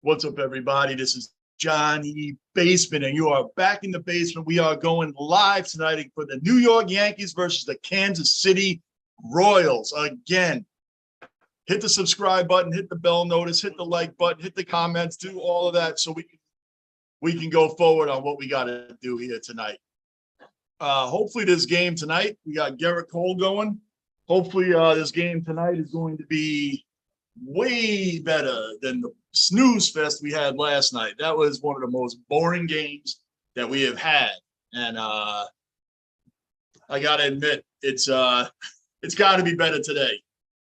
What's up, everybody? This is Johnny Basement, and you are back in the basement. We are going live tonight for the New York Yankees versus the Kansas City Royals. Again, hit the subscribe button, hit the bell notice, hit the like button, hit the comments, do all of that so we can go forward on what we got to do here tonight. Hopefully this game tonight, we got Gerrity Cole going. Hopefully this game tonight is going to be way better than the snooze fest we had last night. That was one of the most boring games that we have had. And I got to admit, it's got to be better today.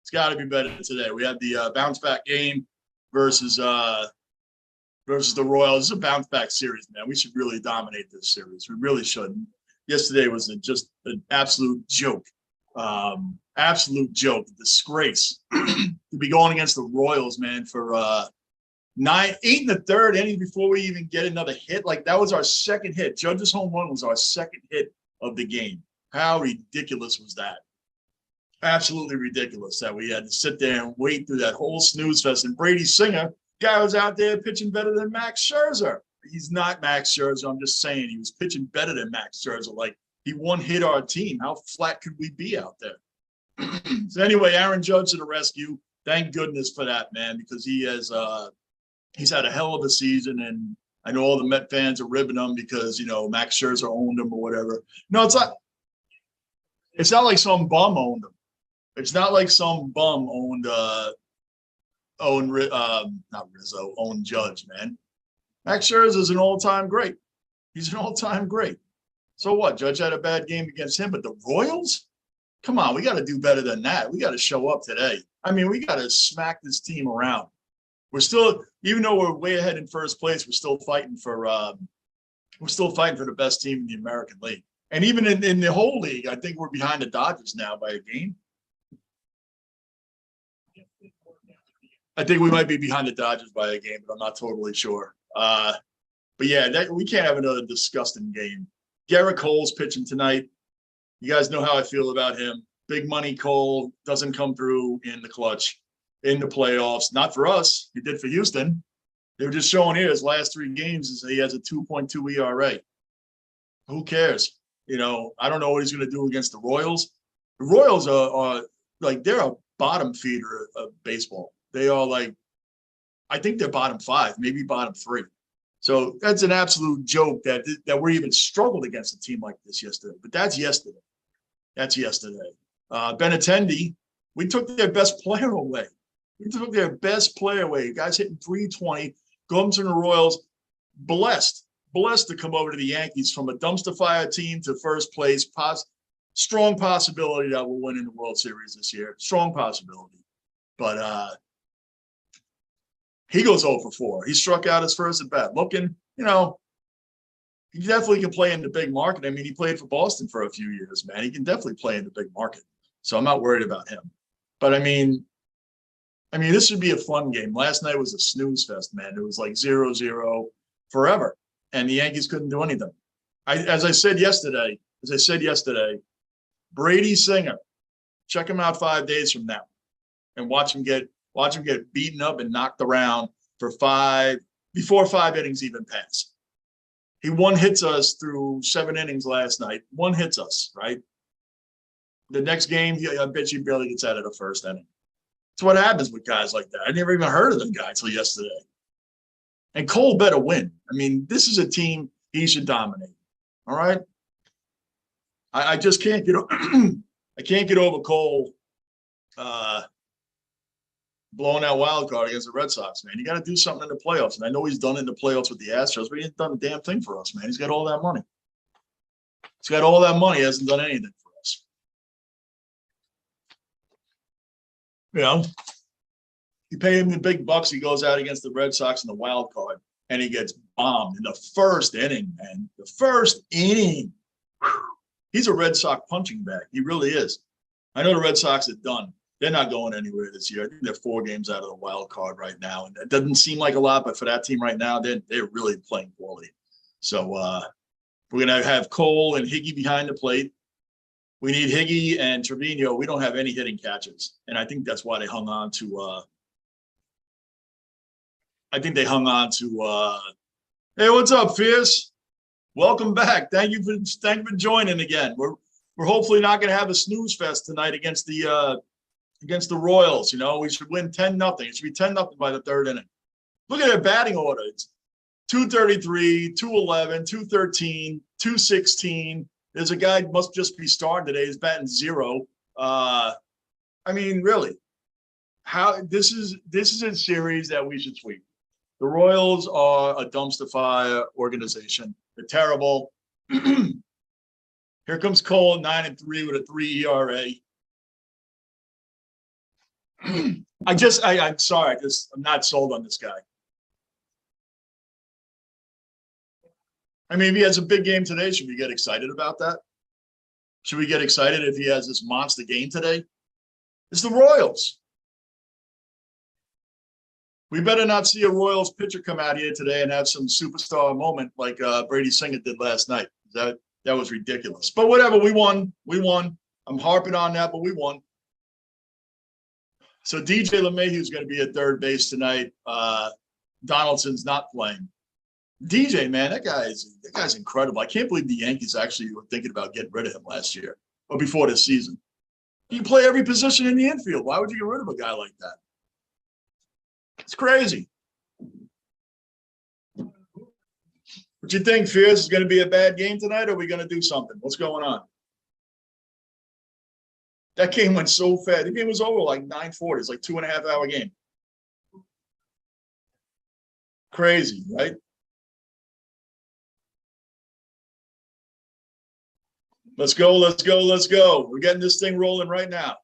It's got to be better today. We had the bounce back game versus the Royals. It's a bounce back series, man. We should really dominate this series. We really should. Yesterday was just an absolute joke. Absolute joke, disgrace to be going against the Royals, man, for 8 in the third inning before we even get another hit. Like, that was our second hit. Judge's home run was our second hit of the game. How ridiculous was that? Absolutely ridiculous that we had to sit there and wait through that whole snooze fest. And Brady Singer, guy was out there pitching better than Max Scherzer. He's not Max Scherzer. I'm just saying he was pitching better than Max Scherzer. Like, he one-hit our team. How flat could we be out there? So anyway, Aaron Judge to the rescue. Thank goodness for that, man, because he has he's had a hell of a season, and I know all the Met fans are ribbing him because, you know, Max Scherzer owned him or whatever. No, it's not like some bum owned him. It's not like some bum owned owned Judge, man. Max Scherzer is an all-time great. He's an all-time great. So what? Judge had a bad game against him, but the Royals? Come on, we got to do better than that. We got to show up today. I mean, we got to smack this team around. We're still, even though we're way ahead in first place, we're still fighting for the best team in the American League. And even in the whole league, I think we're behind the Dodgers now by a game. I think we might be behind the Dodgers by a game, but I'm not totally sure. But yeah, we can't have another disgusting game. Gerrity Cole's pitching tonight. You guys know how I feel about him. Big money Cole doesn't come through in the clutch, in the playoffs. Not for us. He did for Houston. They were just showing here his last 3 games is he has a 2.2 ERA. Who cares? You know, I don't know what he's going to do against the Royals. The Royals are like, they're a bottom feeder of baseball. They are like, I think they're bottom 5, maybe bottom 3. So that's an absolute joke that we're even struggled against a team like this yesterday. But that's yesterday. That's yesterday. Benintendi, we took their best player away. We took their best player away. Guys hitting 320, comes from the Royals, blessed to come over to the Yankees from a dumpster fire team to first place. Strong possibility that we'll win in the World Series this year. Strong possibility. But he goes 0 for 4. He struck out his first at bat. Looking, you know, he definitely can play in the big market. I mean, he played for Boston for a few years, man. He can definitely play in the big market. So I'm not worried about him. But I mean, this should be a fun game. Last night was a snooze fest, man. It was like 0-0 forever. And the Yankees couldn't do anything. As I said yesterday, Brady Singer, check him out 5 days from now and watch him get beaten up and knocked around for before 5 innings even pass. He one-hits us through 7 innings last night. One-hits us, right? The next game, I bet you barely gets out of the first inning. That's what happens with guys like that. I never even heard of the guy until yesterday. And Cole better win. I mean, this is a team he should dominate. All right? I just can't get I can't get over Cole blowing that wild card against the Red Sox, man. You got to do something in the playoffs. And I know he's done in the playoffs with the Astros, but he hasn't done a damn thing for us, man. He's got all that money. He hasn't done anything for us. You know, you pay him the big bucks, he goes out against the Red Sox in the wild card, and he gets bombed in the first inning, man. The first inning. Whew. He's a Red Sox punching bag. He really is. I know the Red Sox are done. They're not going anywhere this year. I think they're 4 games out of the wild card right now. And it doesn't seem like a lot, but for that team right now, they're really playing poorly. So we're going to have Cole and Higgy behind the plate. We need Higgy and Trevino. We don't have any hitting catches. And I think that's why they hung on to I think they hung on to. Hey, what's up, Fierce? Welcome back. Thank you for joining again. We're hopefully not going to have a snooze fest tonight against the Royals. You know, we should win 10-0. It should be 10-0 by the third inning. Look at their batting order. It's 233, 211, 213, 216. There's a guy must just be starting today. He's batting 0. I mean, really, how this is a series that we should sweep. The Royals are a dumpster fire organization. They're terrible. Here comes Cole, 9-3 with a 3 ERA. I'm sorry. I'm not sold on this guy. I mean, if he has a big game today, should we get excited about that? Should we get excited if he has this monster game today? It's the Royals. We better not see a Royals pitcher come out here today and have some superstar moment like Brady Singer did last night. That was ridiculous. But whatever, we won. We won. I'm harping on that, but we won. So DJ LeMahieu is going to be at third base tonight. Donaldson's not playing. DJ, man, that guy's incredible. I can't believe the Yankees actually were thinking about getting rid of him last year or before this season. You play every position in the infield. Why would you get rid of a guy like that? It's crazy. What you think, Fierce? Is going to be a bad game tonight, or are we going to do something? What's going on? That game went so fast. The game was over like 9:40. It's like 2.5-hour game. Crazy, right? Let's go, let's go, let's go. We're getting this thing rolling right now.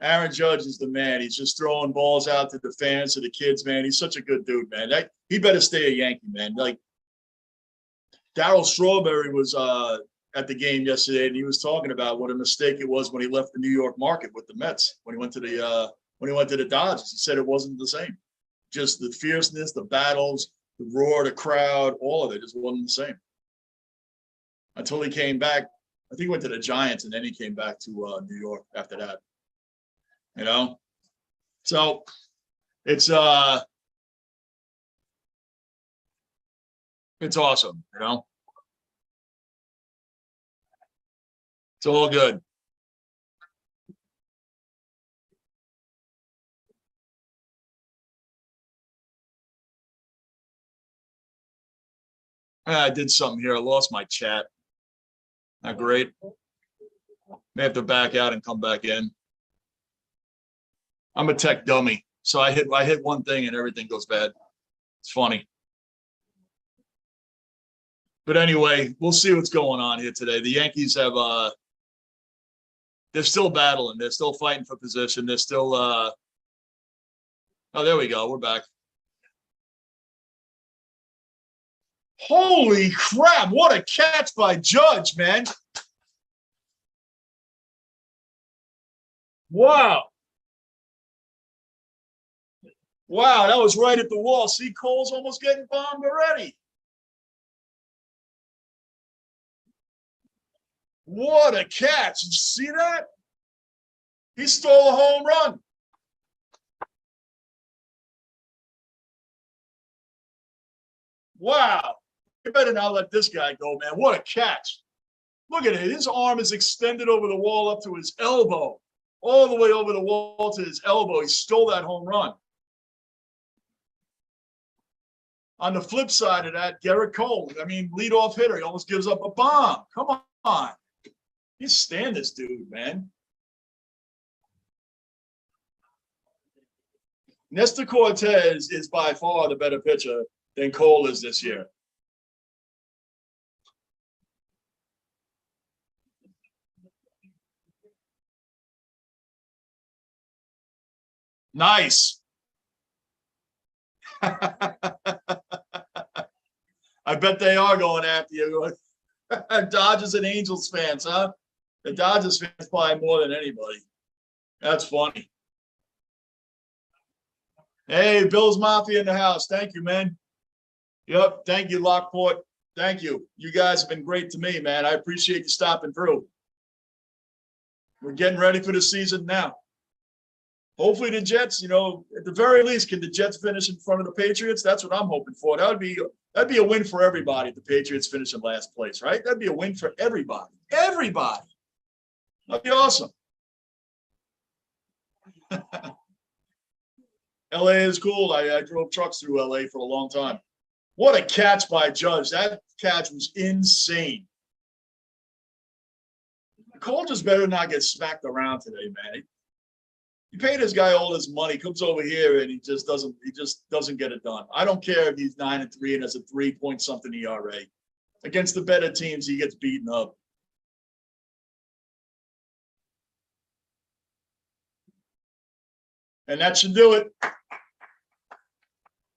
Aaron Judge is the man. He's just throwing balls out to the fans, to the kids, man. He's such a good dude, man. He better stay a Yankee, man. Like, Darryl Strawberry was at the game yesterday, and he was talking about what a mistake it was when he left the New York market with the Mets, when he went to the Dodgers. He said it wasn't the same. Just the fierceness, the battles, the roar, the crowd, all of it just wasn't the same. Until he came back. I think he went to the Giants, and then he came back to New York after that. You know? So it's awesome, you know? It's all good. I did something here. I lost my chat. Not great. May have to back out and come back in. I'm a tech dummy, so I hit one thing and everything goes bad. It's funny. But anyway, we'll see what's going on here today. The Yankees have they're still battling. They're still fighting for position. They're still oh, there we go. We're back. Holy crap, what a catch by Judge, man. Wow. Wow, that was right at the wall. See, Cole's almost getting bombed already. What a catch. Did you see that? He stole a home run. Wow. You better not let this guy go, man. What a catch. Look at it. His arm is extended over the wall up to his elbow. All the way over the wall to his elbow. He stole that home run. On the flip side of that, Gerrity Cole, I mean, leadoff hitter. He almost gives up a bomb. Come on. You stand this dude, man. Nestor Cortez is by far the better pitcher than Cole is this year. Nice. I bet they are going after you. Dodgers and Angels fans, huh? The Dodgers fans probably more than anybody. That's funny. Hey, Bills Mafia in the house. Thank you, man. Yep. Thank you, Lockport. Thank you. You guys have been great to me, man. I appreciate you stopping through. We're getting ready for the season now. Hopefully the Jets, you know, at the very least, can the Jets finish in front of the Patriots? That's what I'm hoping for. That'd be a win for everybody if the Patriots finish in last place, right? That'd be a win for everybody. Everybody. That'd be awesome. LA is cool. I drove trucks through LA for a long time. What a catch by Judge. That catch was insane. Cole just better not get smacked around today, man. He paid this guy all his money, comes over here and he just doesn't get it done. I don't care if he's 9-3 and has a 3-point-something ERA. Against the better teams, he gets beaten up. And that should do it.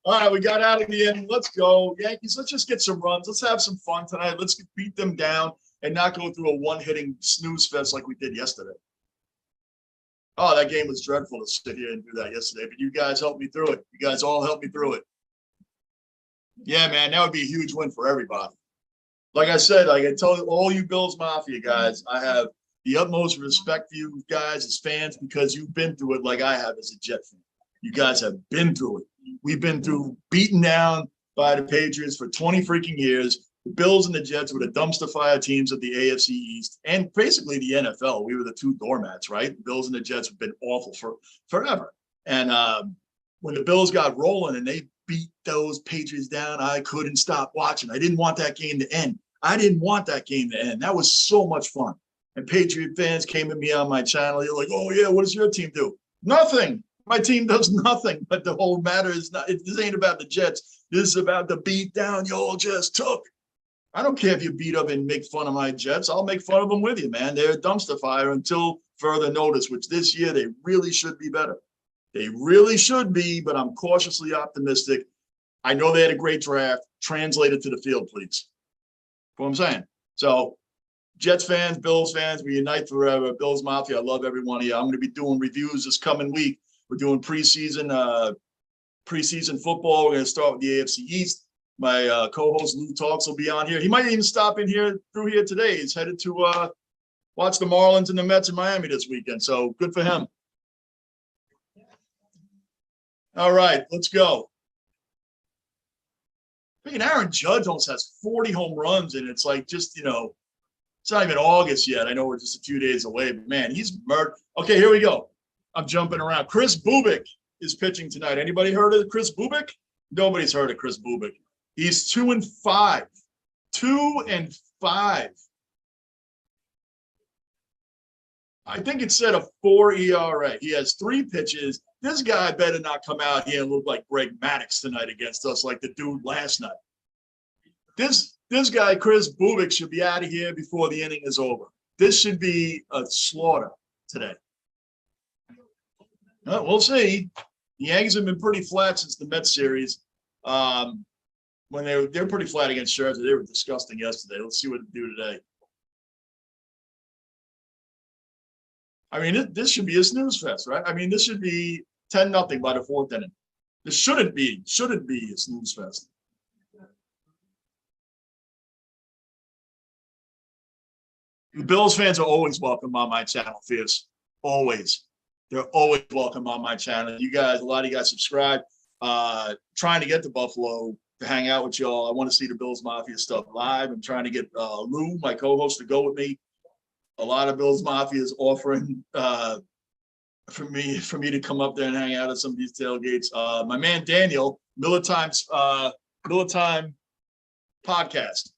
All right, we got out of the end. Let's go. Yankees, let's just get some runs. Let's have some fun tonight. Let's beat them down and not go through a one-hitting snooze fest like we did yesterday. Oh, that game was dreadful to sit here and do that yesterday, but you guys helped me through it. You guys all helped me through it. Yeah, man, that would be a huge win for everybody. Like I said, like I told all you Bills Mafia guys, I have the utmost respect for you guys as fans because you've been through it like I have as a Jet fan. You guys have been through it. We've been through beaten down by the Patriots for 20 freaking years. The Bills and the Jets were the dumpster fire teams of the AFC East and basically the NFL. We were the two doormats, right? The Bills and the Jets have been awful for forever. And when the Bills got rolling and they beat those Patriots down, I couldn't stop watching. I didn't want that game to end. I didn't want that game to end. That was so much fun. And Patriot fans came at me on my channel. You're like, oh, yeah, what does your team do? Nothing. My team does nothing. But the whole matter is not, this ain't about the Jets. This is about the beat down y'all just took. I don't care if you beat up and make fun of my Jets. I'll make fun of them with you, man. They're a dumpster fire until further notice, which this year they really should be better. They really should be, but I'm cautiously optimistic. I know they had a great draft. Translate it to the field, please. That's what I'm saying. So Jets fans, Bills fans, we unite forever. Bills Mafia, I love every one of you. I'm going to be doing reviews this coming week. We're doing preseason football. We're going to start with the AFC East. My co-host Lou Talks will be on here. He might even stop in here through here today. He's headed to watch the Marlins and the Mets in Miami this weekend. So good for him. All right, let's go. Freaking Aaron Judge almost has 40 home runs, and it's like just, you know, it's not even August yet. I know we're just a few days away, but man, he's murdered. Okay, here we go. I'm jumping around. Chris Bubic is pitching tonight. Anybody heard of Chris Bubic? Nobody's heard of Chris Bubic. He's 2-5. 2-5. I think it said a 4 ERA. He has 3 pitches. This guy better not come out here and look like Greg Maddux tonight against us like the dude last night. This guy, Chris Bubic, should be out of here before the inning is over. This should be a slaughter today. We'll see. The Yankees have been pretty flat since the Mets series. When they're pretty flat against Scherzer. They were disgusting yesterday. Let's see what they do today. I mean, this should be a snooze fest, right? I mean, this should be 10-0 by the 4th inning. This shouldn't be a snooze fest. The Bills fans are always welcome on my channel, Fierce. Always. They're always welcome on my channel. You guys, a lot of you guys subscribe. Trying to get to Buffalo to hang out with y'all. I want to see the Bills Mafia stuff live. I'm trying to get Lou, my co-host, to go with me. A lot of Bills Mafia is offering for me to come up there and hang out at some of these tailgates. My man Daniel, Miller Time podcast.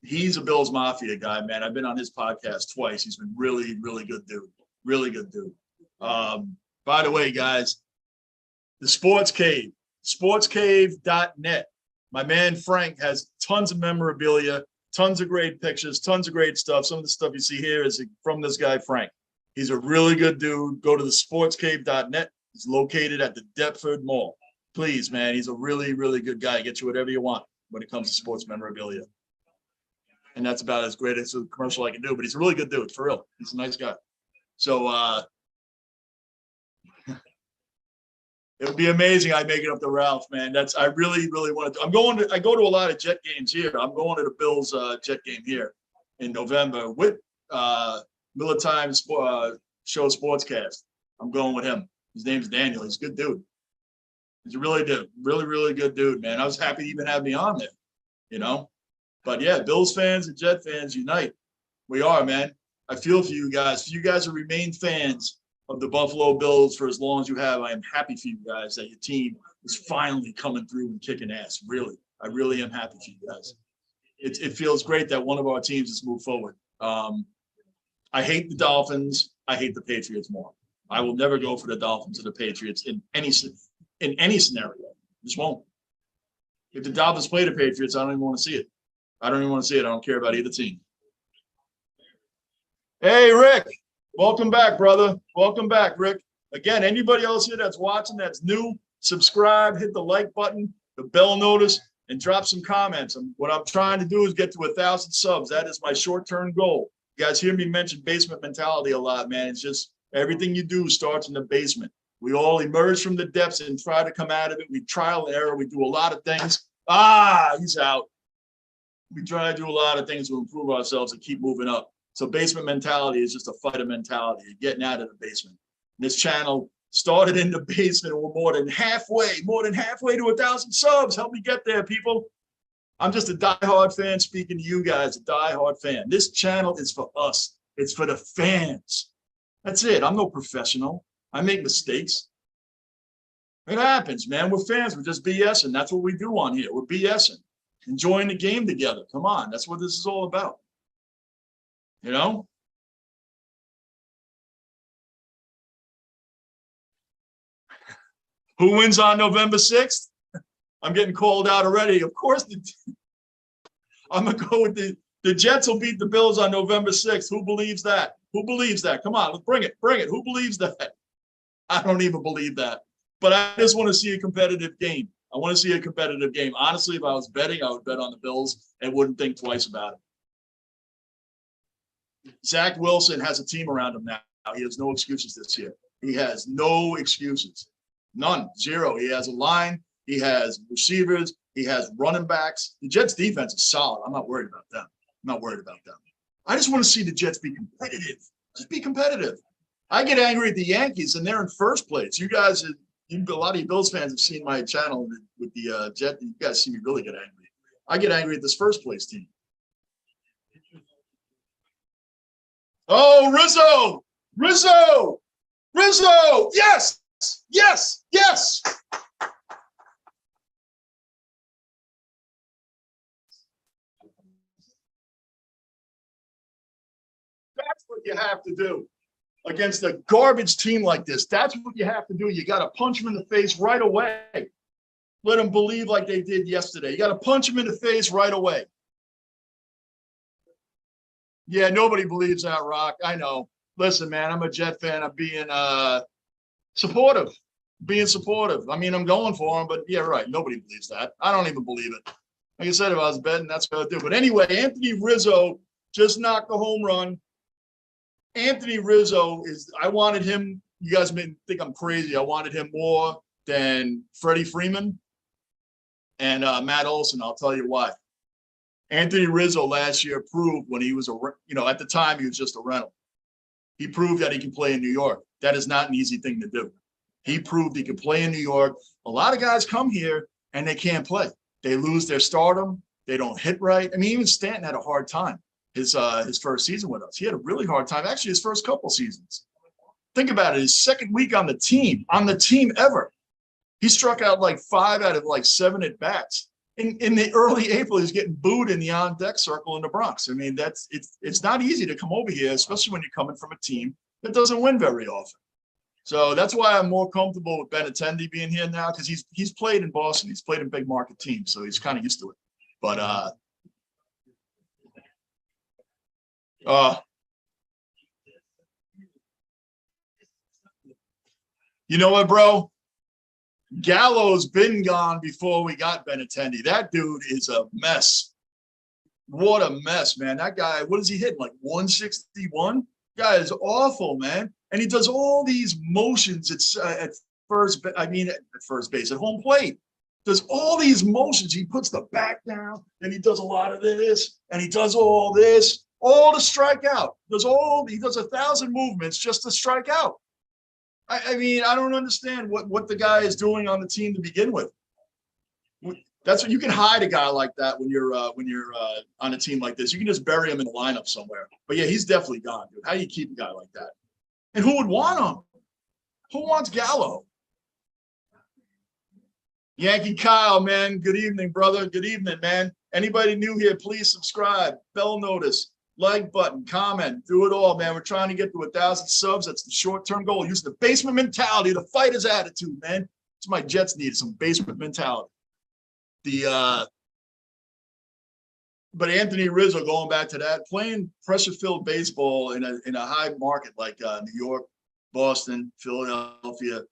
He's a Bills Mafia guy, man. I've been on his podcast twice. He's been really, really good dude. Really good dude. By the way, guys, the Sports Cave, sportscave.net. My man Frank has tons of memorabilia, tons of great pictures, tons of great stuff. Some of the stuff you see here is from this guy, Frank. He's a really good dude. Go to the sportscave.net. It's located at the Deptford Mall. Please, man, he's a really, really good guy. Get you whatever you want when it comes to sports memorabilia. And that's about as great as a commercial I can do. But he's a really good dude, for real. He's a nice guy. So it would be amazing. I make it up to Ralph, man. I really, really want to. I go to a lot of Jet games here. I'm going to the Bills Jet game here in November with Miller Time Show Sportscast. I'm going with him. His name's Daniel. He's a good dude. He's a really good dude, man. I was happy to even have me on there, you know. But yeah, Bills fans and Jet fans unite. We are, man. I feel for you guys. If you guys have remained fans of the Buffalo Bills for as long as you have, I am happy for you guys that your team is finally coming through and kicking ass. Really, I really am happy for you guys. It feels great that one of our teams has moved forward. I hate the Dolphins. I hate the Patriots more. I will never go for the Dolphins or the Patriots in any scenario. Just won't. If the Dolphins play the Patriots, I don't even want to see it. I don't even want to see it. I don't care about either team. Hey, Rick. Welcome back, brother. Welcome back, Rick. Again, anybody else here that's watching that's new, subscribe, hit the like button, the bell notice, and drop some comments. What I'm trying to do is get to 1,000 subs. That is my short-term goal. You guys hear me mention basement mentality a lot, man. It's just everything you do starts in the basement. We all emerge from the depths and try to come out of it. We trial and error. We do a lot of things. He's out. We try to do a lot of things to improve ourselves and keep moving up. So basement mentality is just a fighter mentality, getting out of the basement. This channel started in the basement. We're more than halfway to 1,000 subs. Help me get there, people. I'm just a diehard fan speaking to you guys, a diehard fan. This channel is for us. It's for the fans. That's it. I'm no professional. I make mistakes. It happens, man. We're fans. We're just BSing. That's what we do on here. We're BSing. Enjoying the game together. Come on. That's what this is all about. You know? Who wins on November 6th? I'm getting called out already. Of course, I'm going to go with the Jets will beat the Bills on November 6th. Who believes that? Who believes that? Come on, let's bring it. Bring it. Who believes that? I don't even believe that. But I just want to see a competitive game. I want to see a competitive game. Honestly, if I was betting, I would bet on the Bills and wouldn't think twice about it. Zach Wilson has a team around him now. He has no excuses this year. He has no excuses. None. Zero. He has a line. He has receivers. He has running backs. The Jets defense is solid. I'm not worried about them. I just want to see the Jets be competitive. Just be competitive. I get angry at the Yankees, and they're in first place. You guys, a lot of you Bills fans have seen my channel with the Jet. You guys see me really get angry. I get angry at this first place team. Oh, Rizzo! Yes! That's what you have to do against a garbage team like this. That's what you have to do. You got to punch them in the face right away. Let them believe like they did yesterday. You got to punch them in the face right away. Yeah, nobody believes that, Rock. I know. Listen, man, I'm a Jet fan. I'm being supportive. I mean, I'm going for him, but yeah, right. Nobody believes that. I don't even believe it. Like I said, if I was betting, that's what I'd do. But anyway, Anthony Rizzo just knocked the home run. Anthony Rizzo I wanted him. You guys may think I'm crazy. I wanted him more than Freddie Freeman and Matt Olson. I'll tell you why. Anthony Rizzo last year proved when he was at the time he was just a rental. He proved that he can play in New York. That is not an easy thing to do. He proved he could play in New York. A lot of guys come here and they can't play. They lose their stardom. They don't hit right. I mean, even Stanton had a hard time his first season with us. He had a really hard time, actually, his first couple seasons. Think about it. His second week on the team ever. He struck out like 5 out of like 7 at bats. In the early April, he was getting booed in the on-deck circle in the Bronx. I mean, it's not easy to come over here, especially when you're coming from a team that doesn't win very often. So that's why I'm more comfortable with Benintendi being here now, because he's played in Boston. He's played in big market teams, so he's kind of used to it. But you know what, bro? Gallo's been gone before we got Benintendi. That dude is a mess. What a mess, man. That guy, what is he hitting? Like 161? Guy is awful, man. And he does all these motions at first base, at home plate. Does all these motions. He puts the back down, and he does a lot of this, and he does all this, all to strike out. He does 1,000 movements just to strike out. I mean, I don't understand what the guy is doing on the team to begin with. That's what you can hide a guy like that when you're on a team like this. You can just bury him in the lineup somewhere. But yeah, he's definitely gone, dude. How do you keep a guy like that? And who would want him? Who wants Gallo? Yankee Kyle, man. Good evening, brother. Good evening, man. Anybody new here, please subscribe, bell notice, like button, comment, do it all, man. We're trying to get to 1,000 subs. That's the short-term goal. Use the basement mentality, the fighter's attitude, man. That's what my Jets need, some basement mentality. But Anthony Rizzo, going back to that, playing pressure-filled baseball in a high market like New York, Boston, Philadelphia.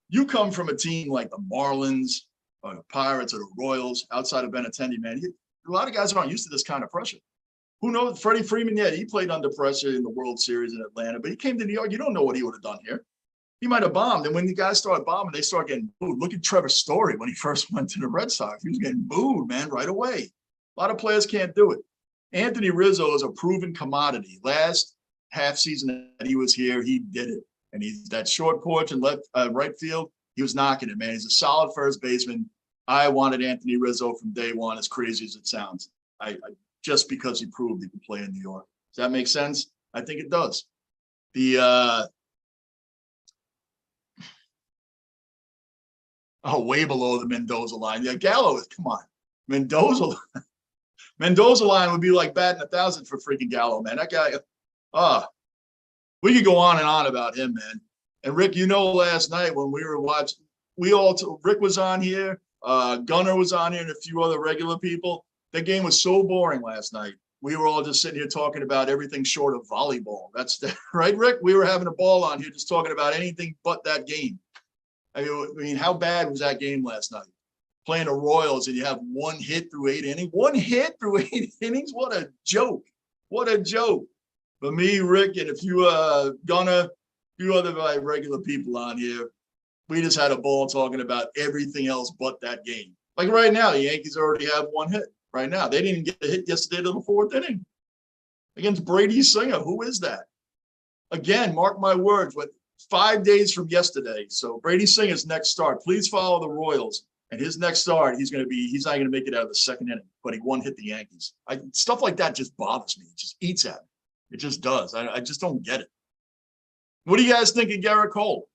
You come from a team like the Marlins or the Pirates or the Royals outside of Benintendi, man. A lot of guys aren't used to this kind of pressure. Who knows? Freddie Freeman, yeah, he played under pressure in the World Series in Atlanta, but he came to New York. You don't know what he would have done here. He might have bombed. And when the guys start bombing, they start getting booed. Look at Trevor Story when he first went to the Red Sox. He was getting booed, man, right away. A lot of players can't do it. Anthony Rizzo is a proven commodity. Last half season that he was here, he did it. And he's that short porch and left right field. He was knocking it, man. He's a solid first baseman. I wanted Anthony Rizzo from day one, as crazy as it sounds. I just because he proved he could play in New York. Does that make sense? I think it does. Way below the Mendoza line. Yeah, Gallo is, come on. Mendoza line would be like batting 1,000 for freaking Gallo, man. That guy, we could go on and on about him, man. And Rick, you know, last night when we were watching, Rick was on here, Gunner was on here, and a few other regular people. That game was so boring last night. We were all just sitting here talking about everything short of volleyball. That's right, Rick? We were having a ball on here just talking about anything but that game. I mean, how bad was that game last night? Playing the Royals and you have one hit through 8 innings. One hit through 8 innings? What a joke. What a joke. But me, Rick, and a few Gunner, few other regular people on here, we just had a ball talking about everything else but that game. Like right now, the Yankees already have one hit. Right now, they didn't get a hit yesterday to the 4th inning against Brady Singer. Who is that? Again, mark my words, with 5 days from yesterday. So Brady Singer's next start. Please follow the Royals. And his next start, he's not going to make it out of the 2nd inning, but he one hit the Yankees. Stuff like that just bothers me. It just eats at me. It just does. I just don't get it. What do you guys think of Gerrity Cole?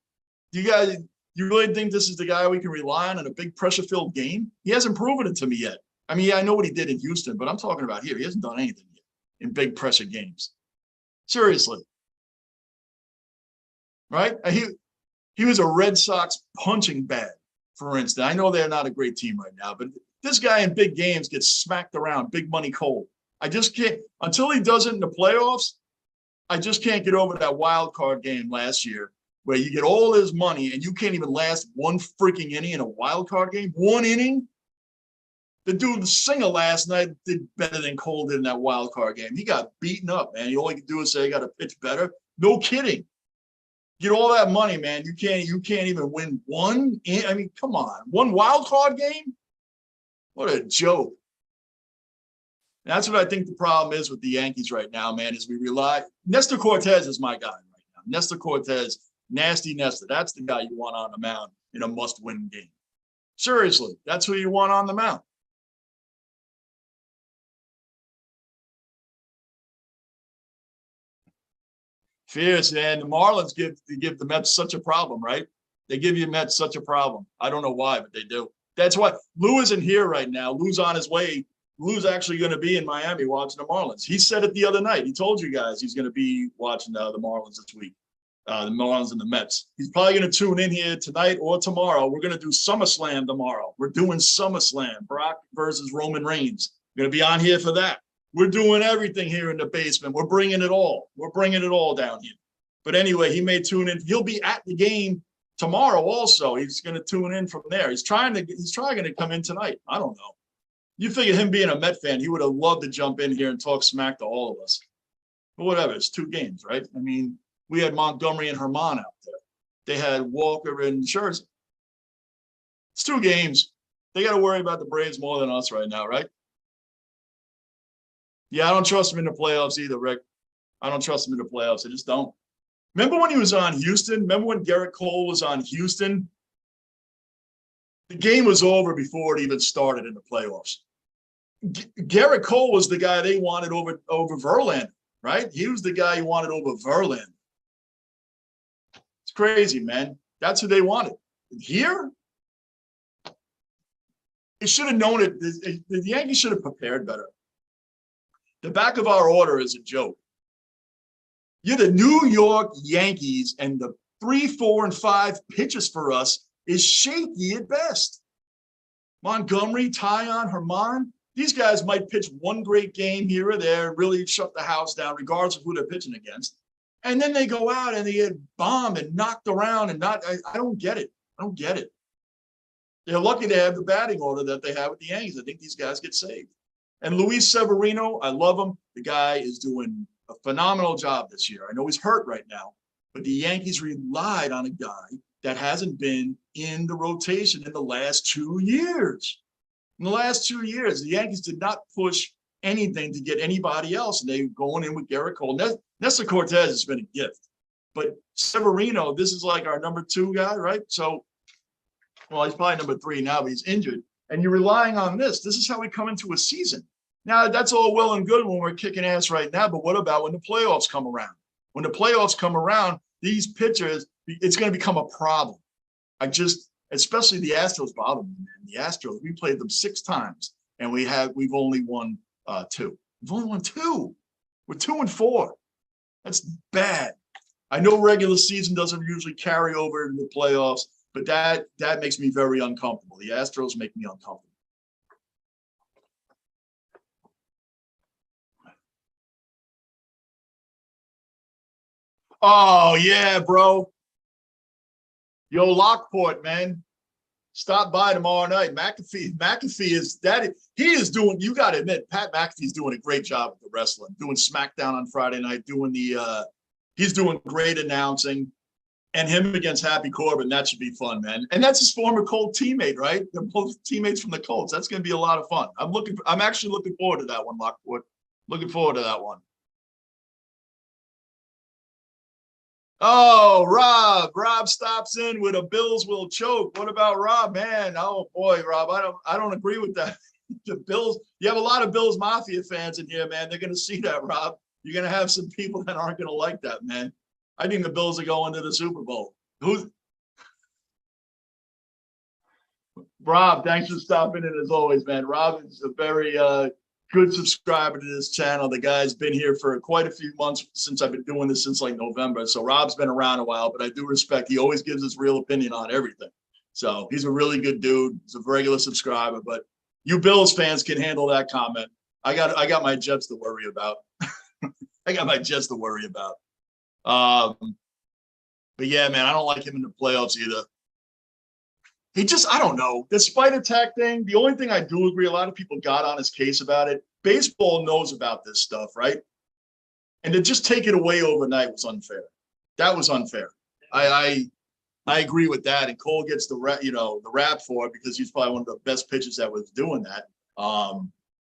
You really think this is the guy we can rely on in a big pressure-filled game? He hasn't proven it to me yet. I mean, I know what he did in Houston, but I'm talking about here. He hasn't done anything yet in big pressure games. Seriously. Right? He was a Red Sox punching bag, for instance. I know they're not a great team right now, but this guy in big games gets smacked around, big money Cole. I just can't, until he does it in the playoffs, I just can't get over that wild card game last year where you get all his money and you can't even last one freaking inning in a wild card game. 1 inning. The dude Singer last night did better than Cole did in that wild card game. He got beaten up, man. All he could do is say, "I got to pitch better." No kidding. Get all that money, man. You can't even win one. I mean, come on, one wild card game. What a joke. And that's what I think the problem is with the Yankees right now, man. Is we rely. Nestor Cortez is my guy right now. Nestor Cortez, nasty Nestor. That's the guy you want on the mound in a must-win game. Seriously, that's who you want on the mound. Fierce, and the Marlins give the Mets such a problem, right? They give you Mets such a problem. I don't know why, but they do. That's why Lou isn't here right now. Lou's on his way. Lou's actually going to be in Miami watching the Marlins. He said it the other night. He told you guys he's going to be watching the Marlins this week, the Marlins and the Mets. He's probably going to tune in here tonight or tomorrow. We're going to do SummerSlam tomorrow. We're doing SummerSlam, Brock versus Roman Reigns. We're going to be on here for that. We're doing everything here in the basement. We're bringing it all. We're bringing it all down here. But anyway, he may tune in. He'll be at the game tomorrow also. He's going to tune in from there. He's trying to come in tonight. I don't know. You figure him being a Met fan, he would have loved to jump in here and talk smack to all of us. But whatever, it's 2 games, right? I mean, we had Montgomery and Herman out there. They had Walker and Scherzer. It's 2 games. They got to worry about the Braves more than us right now, right? Yeah, I don't trust him in the playoffs either, Rick. I don't trust him in the playoffs. I just don't. Remember when he was on Houston? Remember when Gerrity Cole was on Houston? The game was over before it even started in the playoffs. Gerrity Cole was the guy they wanted over Verlander, right? He was the guy you wanted over Verlander. It's crazy, man. That's who they wanted. Here, it should have known it. The Yankees should have prepared better. The back of our order is a joke. You're the New York Yankees, and the 3, 4, and 5 pitches for us is shaky at best. Montgomery, Tyon, Herman, these guys might pitch one great game here or there, really shut the house down, regardless of who they're pitching against. And then they go out and they get bombed and knocked around and not. I don't get it. I don't get it. They're lucky to have the batting order that they have with the Yankees. I think these guys get saved. And Luis Severino, I love him. The guy is doing a phenomenal job this year. I know he's hurt right now, but the Yankees relied on a guy that hasn't been in the rotation in the last 2 years. In the last 2 years, the Yankees did not push anything to get anybody else, and they were going in with Gerrity Cole. Nestor Cortez has been a gift, but Severino, this is like our number 2 guy, right? So, well, he's probably number 3 now, but he's injured, and you're relying on this. This is how we come into a season. Now, that's all well and good when we're kicking ass right now, but what about when the playoffs come around? When the playoffs come around, these pitchers, it's going to become a problem. Especially the Astros bother me, man. The Astros, we played them 6 times, and we've only won 2. We've only won 2. We're 2-4. That's bad. I know regular season doesn't usually carry over in the playoffs, but that makes me very uncomfortable. The Astros make me uncomfortable. Oh, yeah, bro. Yo, Lockport, man. Stop by tomorrow night. McAfee is that. He is doing, you got to admit, Pat McAfee's doing a great job with the wrestling, doing SmackDown on Friday night, he's doing great announcing. And him against Happy Corbin, that should be fun, man. And that's his former Colt teammate, right? They're both teammates from the Colts. That's going to be a lot of fun. I'm actually looking forward to that one, Lockport. Looking forward to that one. Oh, Rob. Rob stops in with a Bills will choke. What about Rob, man? Oh boy, Rob. I don't agree with that. The Bills, you have a lot of Bills Mafia fans in here, man. They're gonna see that, Rob. You're gonna have some people that aren't gonna like that, man. I think the Bills are going to the Super Bowl. Rob, thanks for stopping in as always, man. Rob is a very good subscriber to this channel. The guy's been here for quite a few months since I've been doing this since like November. So Rob's been around a while, but I do respect, he always gives his real opinion on everything. So he's a really good dude. He's a regular subscriber, but you Bills fans can handle that comment. I got my Jets to worry about. I got my Jets to worry about. But yeah, man, I don't like him in the playoffs either. I don't know. The spite attack thing, the only thing I do agree, a lot of people got on his case about it. Baseball knows about this stuff, right? And to just take it away overnight was unfair. That was unfair. I agree with that. And Cole gets the rap for it because he's probably one of the best pitchers that was doing that.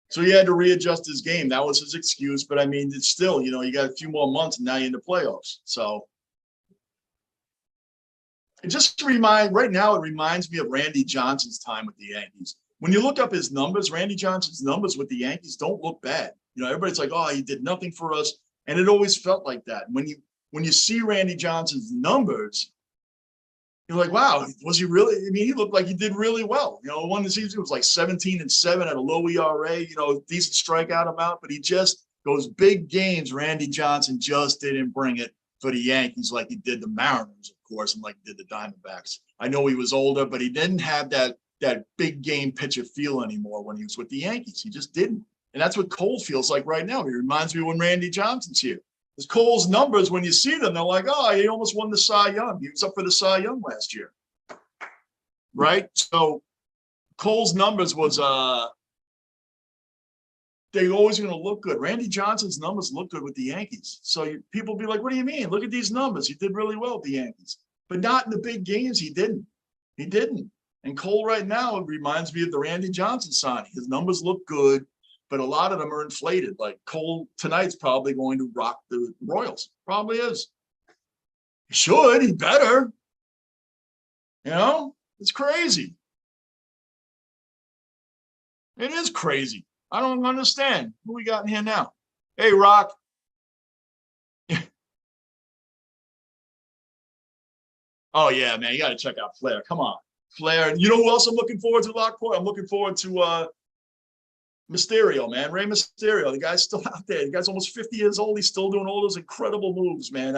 So he had to readjust his game. That was his excuse. But I mean, it's still, you got a few more months and now you're in the playoffs. So right now, it reminds me of Randy Johnson's time with the Yankees. When you look up his numbers, Randy Johnson's numbers with the Yankees don't look bad. Everybody's like, oh, he did nothing for us. And it always felt like that. When you see Randy Johnson's numbers, you're like, wow, was he really? I mean, he looked like he did really well. One season was like 17-7 at a low ERA, decent strikeout amount, but those big games, Randy Johnson just didn't bring it for the Yankees like he did the Mariners, of course, and like he did the Diamondbacks. I know he was older, but he didn't have that big game pitcher feel anymore when he was with the Yankees. He just didn't. And that's what Cole feels like right now. He reminds me when Randy Johnson's here. Because Cole's numbers, when you see them, they're like, oh, he almost won the Cy Young. He was up for the Cy Young last year. Right? So Cole's numbers was they're always going to look good. Randy Johnson's numbers look good with the Yankees. So people be like, what do you mean? Look at these numbers. He did really well with the Yankees. But not in the big games. He didn't. He didn't. And Cole right now, it reminds me of the Randy Johnson signing. His numbers look good, but a lot of them are inflated. Like Cole tonight's probably going to rock the Royals. Probably is. He should. He better. You know, it's crazy. It is crazy. I don't understand. Who we got in here now? Hey, Rock. Oh, yeah, man. You got to check out Flair. Come on. Flair. You know who else I'm looking forward to, Lockport? I'm looking forward to Mysterio, man. Rey Mysterio. The guy's still out there. The guy's almost 50 years old. He's still doing all those incredible moves, man.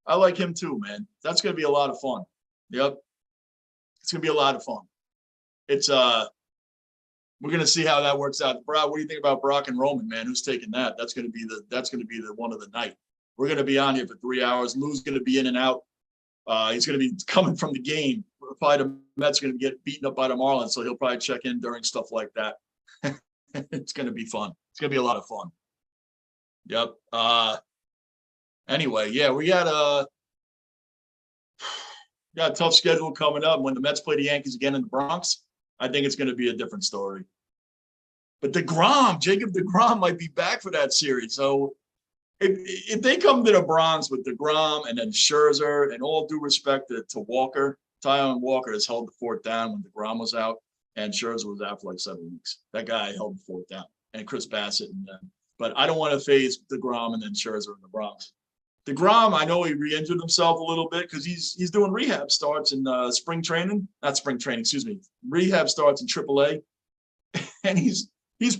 I like him too, man. That's going to be a lot of fun. Yep. It's going to be a lot of fun. It's we're going to see how that works out. Brock, what do you think about Brock and Roman, man? Who's taking that? That's going to be the one of the night. We're going to be on here for 3 hours. Lou's going to be in and out. He's going to be coming from the game. Probably the Mets are going to get beaten up by the Marlins, so he'll probably check in during stuff like that. It's going to be fun. It's going to be a lot of fun. Yep. Anyway, yeah, we got a tough schedule coming up. When the Mets play the Yankees again in the Bronx, I think it's going to be a different story. But Jacob deGrom might be back for that series. So if they come to the Bronx with deGrom and then Scherzer, and all due respect to Walker, Taijuan Walker has held the fort down when deGrom was out, and Scherzer was out for like 7 weeks. That guy held the fort down, and Chris Bassett. But I don't want to face deGrom and then Scherzer in the Bronx. deGrom, I know he re-injured himself a little bit because he's doing rehab starts in rehab starts in AAA, and he's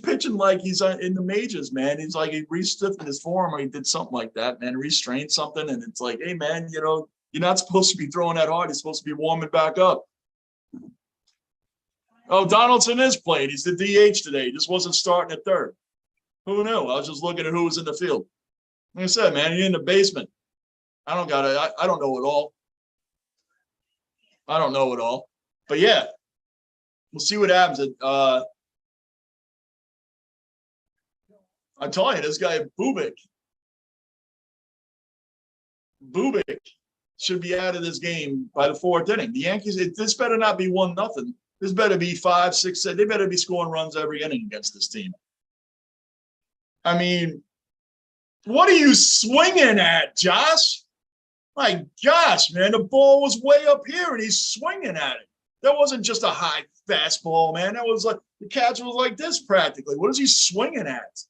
pitching like he's in the majors, man. He's like he re-stiffened his form, or he did something like that, man. Restrained something, and it's like, hey, man, you're not supposed to be throwing that hard. You're supposed to be warming back up. Oh, Donaldson is playing. He's the DH today. He just wasn't starting at third. Who knew? I was just looking at who was in the field. Like I said, man, you're in the basement. I don't know it all. I don't know it all. But yeah, we'll see what happens. I tell you, this guy Bubic should be out of this game by the fourth inning. The Yankees, this better not be 1-0. This better be 5, 6, 7. They better be scoring runs every inning against this team. I mean, what are you swinging at, Josh? My gosh, man, the ball was way up here and he's swinging at it. That wasn't just a high fastball, man. That was like the catcher was like this practically. What is he swinging at?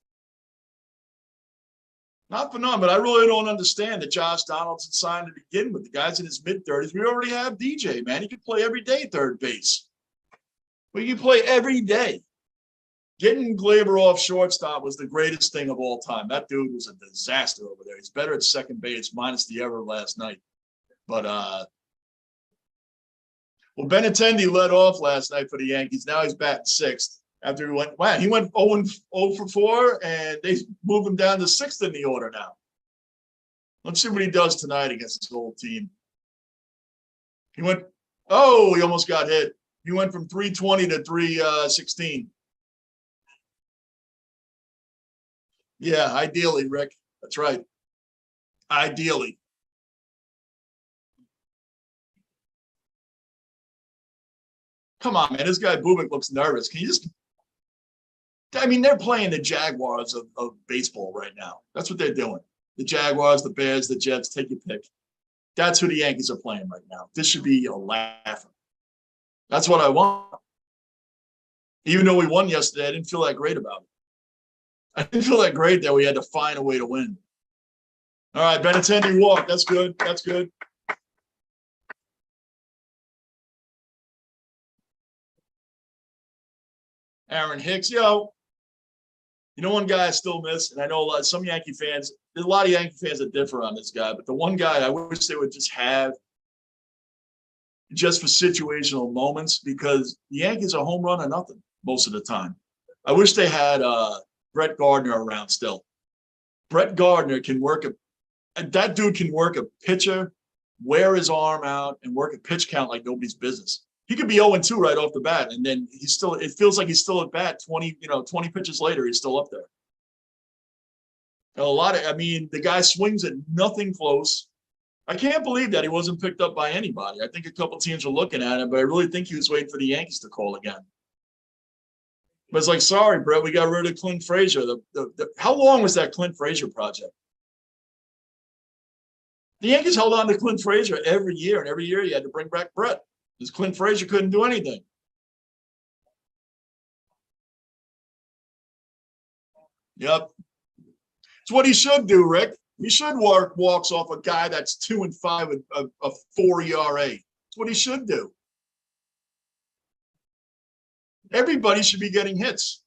Not for nothing, but I really don't understand that Josh Donaldson signed to begin with. The guy's in his mid-30s. We already have DJ, man. He can play every day third base. We can play every day. Getting Glaber off shortstop was the greatest thing of all time. That dude was a disaster over there. He's better at second base, minus the error last night. But, well, Benintendi led off last night for the Yankees. Now he's batting sixth. After he went 0 for 4, and they moved him down to sixth in the order now. Let's see what he does tonight against his old team. He almost got hit. He went from 320 to 316. Yeah, ideally, Rick. That's right. Ideally. Come on, man. This guy Bubic looks nervous. Can you just – I mean, they're playing the Jaguars of baseball right now. That's what they're doing. The Jaguars, the Bears, the Jets, take your pick. That's who the Yankees are playing right now. This should be a laugh. That's what I want. Even though we won yesterday, I didn't feel that great about it. I didn't feel that great that we had to find a way to win. All right, Benintendi walk. That's good. That's good. Aaron Hicks, one guy I still miss, and I know some Yankee fans, there's a lot of Yankee fans that differ on this guy, but the one guy I wish they would just have just for situational moments, because the Yankees are home run or nothing most of the time. I wish they had Brett Gardner around still. Brett Gardner can that dude can work a pitcher, wear his arm out, and work a pitch count like nobody's business. He could be 0-2 right off the bat, and then it feels like he's still at bat 20 pitches later, he's still up there. The guy swings at nothing close. I can't believe that he wasn't picked up by anybody. I think a couple teams were looking at him, but I really think he was waiting for the Yankees to call again. But it's like, sorry, Brett, we got rid of Clint Frazier. How long was that Clint Frazier project? The Yankees held on to Clint Frazier every year, and every year you had to bring back Brett because Clint Frazier couldn't do anything. Yep. It's what he should do, Rick. He should work walks off a guy that's 2-5 with a 4 ERA. That's what he should do. Everybody should be getting hits.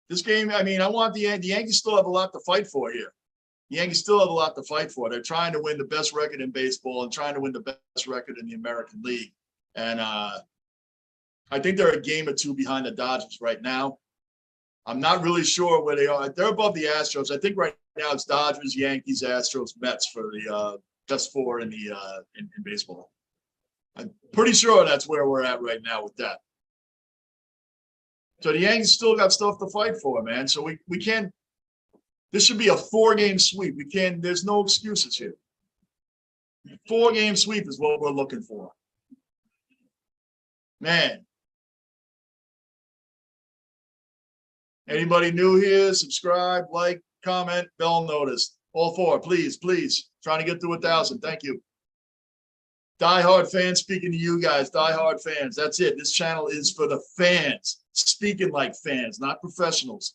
This game, I mean, I want the Yankees still have a lot to fight for here. The Yankees still have a lot to fight for. They're trying to win the best record in baseball and trying to win the best record in the American League. And I think they're a game or two behind the Dodgers right now. I'm not really sure where they are. They're above the Astros. I think right now it's Dodgers, Yankees, Astros, Mets for the best four in the in baseball. I'm pretty sure that's where we're at right now with that. So the Yankees still got stuff to fight for, man. So we can't. This should be a 4-game sweep. We can't. There's no excuses here. 4-game sweep is what we're looking for, man. Anybody new here? Subscribe, like, comment, bell notice. All 4, please, please. Trying to get to 1,000. Thank you. Diehard fans, speaking to you guys. Diehard fans. That's it. This channel is for the fans. Speaking like fans, not professionals.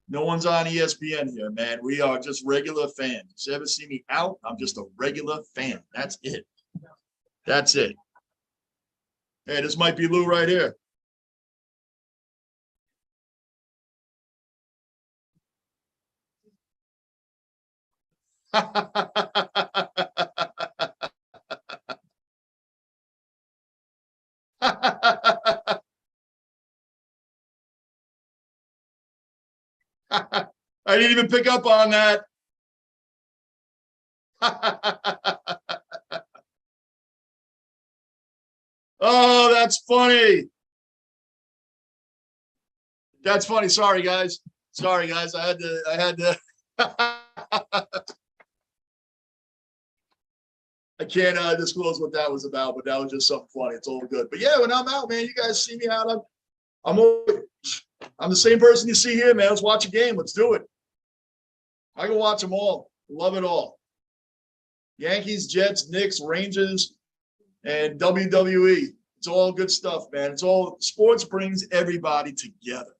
No one's on ESPN here, man. We are just regular fans. You ever see me out? I'm just a regular fan. That's it. That's it. Hey, this might be Lou right here. I didn't even pick up on that. Oh, that's funny. That's funny. Sorry, guys. Sorry, guys. I had to. I can't disclose what that was about, but that was just something funny. It's all good. But yeah, when I'm out, man, you guys see me out. I'm the same person you see here, man. Let's watch a game. Let's do it. I can watch them all. Love it all. Yankees, Jets, Knicks, Rangers, and WWE. It's all good stuff, man. It's all sports brings everybody together.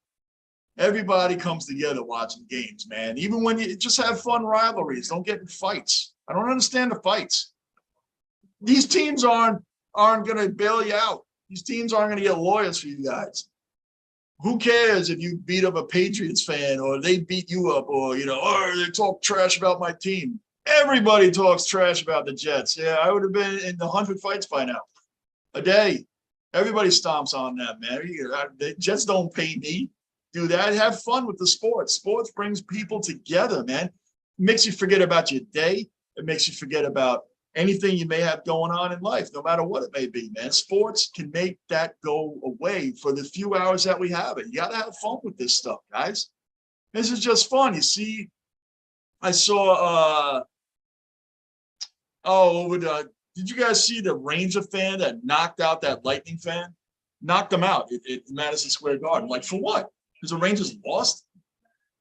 Everybody comes together watching games, man. Even when you just have fun rivalries, don't get in fights. I don't understand the fights. These teams aren't going to bail you out. These teams aren't going to get lawyers for you guys. Who cares if you beat up a Patriots fan or they beat you up or, or they talk trash about my team. Everybody talks trash about the Jets. Yeah, I would have been in the 100 fights by now. A day. Everybody stomps on that, man. The Jets don't pay me. Do that. Have fun with the sports. Sports brings people together, man. It makes you forget about your day. It makes you forget about anything you may have going on in life, no matter what it may be, man. Sports can make that go away for the few hours that we have it. You got to have fun with this stuff, guys. This is just fun. You see, I saw, did you guys see the Ranger fan that knocked out that Lightning fan? Knocked them out at Madison Square Garden. Like, for what? Because the Rangers lost?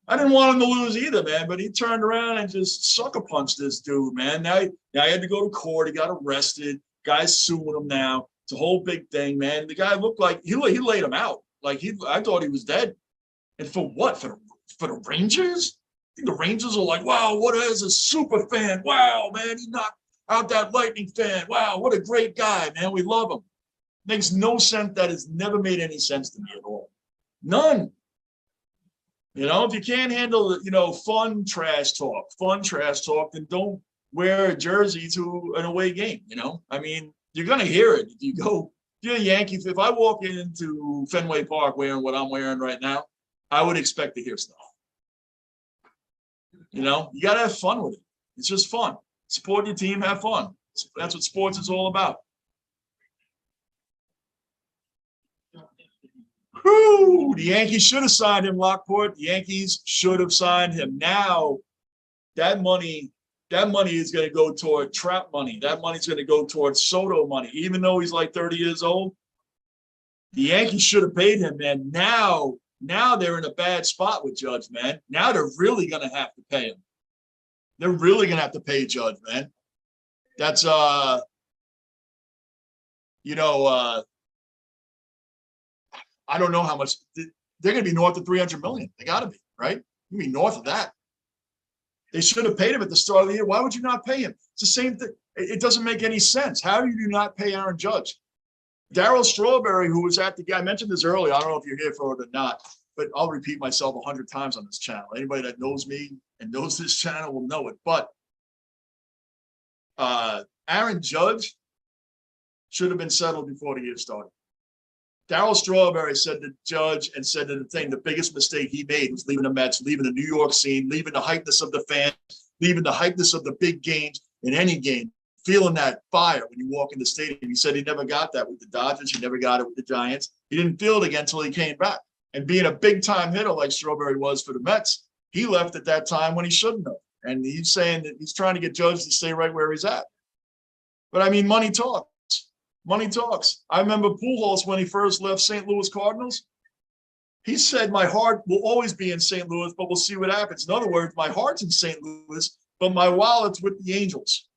I didn't want him to lose either, man, but he turned around and just sucker punched this dude, man. Now he had to go to court. He got arrested. Guy's suing him now. It's a whole big thing, man. The guy looked like he laid him out. Like I thought he was dead. And for what? For the Rangers? I think the Rangers are like, wow, what is a super fan? Wow, man, he knocked out that Lightning fan. Wow, what a great guy, man. We love him. Makes no sense. That has never made any sense to me at all. None. If you can't handle, fun trash talk, then don't wear a jersey to an away game, I mean, you're going to hear it. If you're a Yankee, if I walk into Fenway Park wearing what I'm wearing right now, I would expect to hear stuff. You got to have fun with it. It's just fun. Support your team, have fun. That's what sports is all about. Whew, the Yankees should have signed him, Lockport. The Yankees should have signed him. Now, that money is going to go toward Trout money. That money's going to go towards Soto money. Even though he's like 30 years old, the Yankees should have paid him, man. Now Now they're in a bad spot with Judge, man. Now they're really going to have to pay him. They're really going to have to pay Judge, man. That's, you know, I don't know how much. They're going to be north of 300 million. They got to be, right? You mean north of that. They should have paid him at the start of the year. Why would you not pay him? It's the same thing. It doesn't make any sense. How do you not pay Aaron Judge? Darryl Strawberry, who was at the guy, I mentioned this earlier. I don't know if you're here for it or not, but I'll repeat myself 100 times on this channel. Anybody that knows me and knows this channel will know it. But Aaron Judge should have been settled before the year started. Darryl Strawberry said to Judge and said to the thing, the biggest mistake he made was leaving the Mets, leaving the New York scene, leaving the hypeness of the fans, leaving the hypeness of the big games in any game, feeling that fire when you walk in the stadium. He said he never got that with the Dodgers. He never got it with the Giants. He didn't feel it again until he came back. And being a big-time hitter like Strawberry was for the Mets, he left at that time when he shouldn't have. And he's saying that he's trying to get Judge to stay right where he's at. But, I mean, money talks. Money talks. I remember Pujols when he first left St. Louis Cardinals. He said, my heart will always be in St. Louis, but we'll see what happens. In other words, my heart's in St. Louis, but my wallet's with the Angels.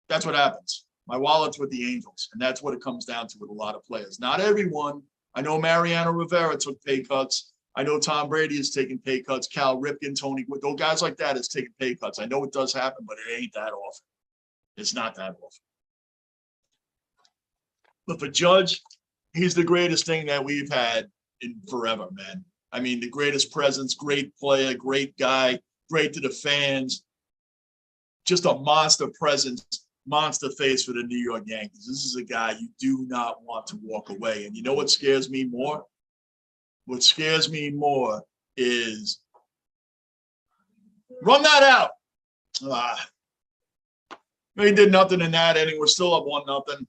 That's what happens. My wallet's with the Angels. And that's what it comes down to with a lot of players. Not everyone. I know Mariano Rivera took pay cuts. I know Tom Brady is taking pay cuts. Cal Ripken, Tony, those guys like that is taking pay cuts. I know it does happen, but it ain't that often. It's not that often. But for Judge, he's the greatest thing that we've had in forever, man. I mean, the greatest presence, great player, great guy, great to the fans. Just a monster presence, monster face for the New York Yankees. This is a guy you do not want to walk away. And you know what scares me more? What scares me more is run that out. He did nothing in that inning. We're still up 1-0.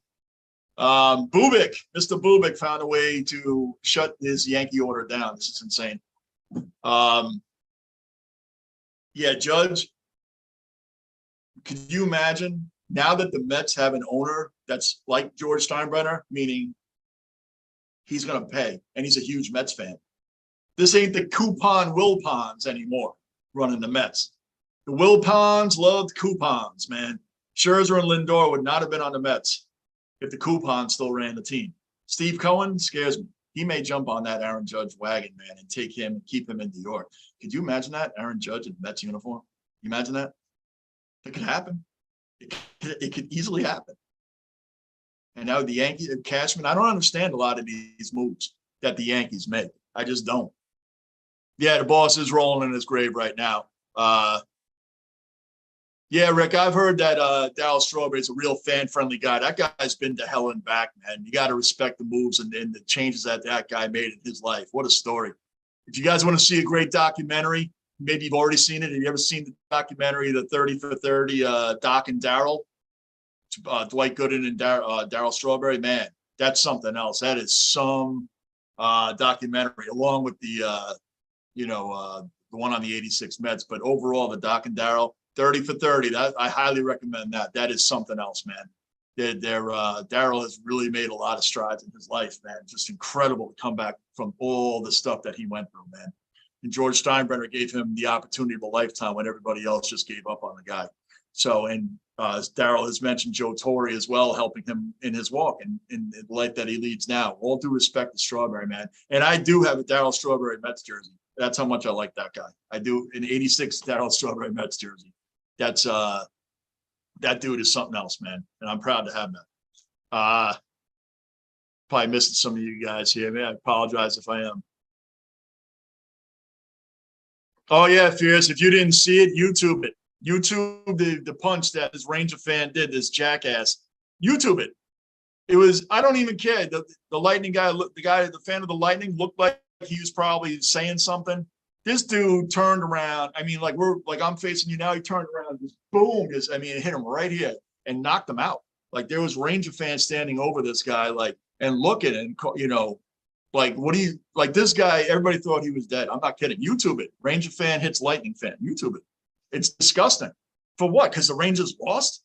Bubic, Mr. Bubic found a way to shut his Yankee order down. This is insane. Yeah, Judge, could you imagine now that the Mets have an owner that's like George Steinbrenner, meaning he's going to pay, and he's a huge Mets fan. This ain't the coupon Wilpons anymore running the Mets. The Wilpons loved coupons, man. Scherzer and Lindor would not have been on the Mets if the coupon still ran the team. Steve Cohen scares me. He may jump on that Aaron Judge wagon, man, and take him and keep him in New York. Could you imagine that? Aaron Judge in Mets uniform? You imagine that? It could happen. It could easily happen. And now the Yankees, Cashman, I don't understand a lot of these moves that the Yankees make. I just don't. Yeah, the boss is rolling in his grave right now. Yeah, Rick, I've heard that Darryl Strawberry is a real fan-friendly guy. That guy's been to hell and back, man. You got to respect the moves and the changes that guy made in his life. What a story. If you guys want to see a great documentary, maybe you've already seen it. Have you ever seen the documentary, the 30 for 30, Doc and Darryl? Dwight Gooden and Darryl Strawberry? Man, that's something else. That is some documentary, along with the one on the 86 Mets. But overall, the Doc and Darryl, 30 for 30. That I highly recommend that. That is something else, man. Darryl has really made a lot of strides in his life, man. Just incredible to come back from all the stuff that he went through, man. And George Steinbrenner gave him the opportunity of a lifetime when everybody else just gave up on the guy. So, and as Darryl has mentioned, Joe Torre as well, helping him in his walk and in the life that he leads now. All due respect to Strawberry, man. And I do have a Darryl Strawberry Mets jersey. That's how much I like that guy. I do an 86 Darryl Strawberry Mets jersey. That's that dude is something else, man. And I'm proud to have that. Probably missing some of you guys here, man. I apologize if I am. Oh yeah, Fierce. If you didn't see it, YouTube it. YouTube the punch that this Ranger fan did, this jackass. YouTube it. It was, I don't even care. The Lightning guy, the fan of the Lightning looked like he was probably saying something. This dude turned around. I mean, like I'm facing you now. He turned around, just boom, it hit him right here and knocked him out. Like there was Ranger fans standing over this guy, like, and looking and, like, what do you, like this guy, everybody thought he was dead. I'm not kidding. YouTube it. Ranger fan hits Lightning fan. YouTube it. It's disgusting. For what? Because the Rangers lost?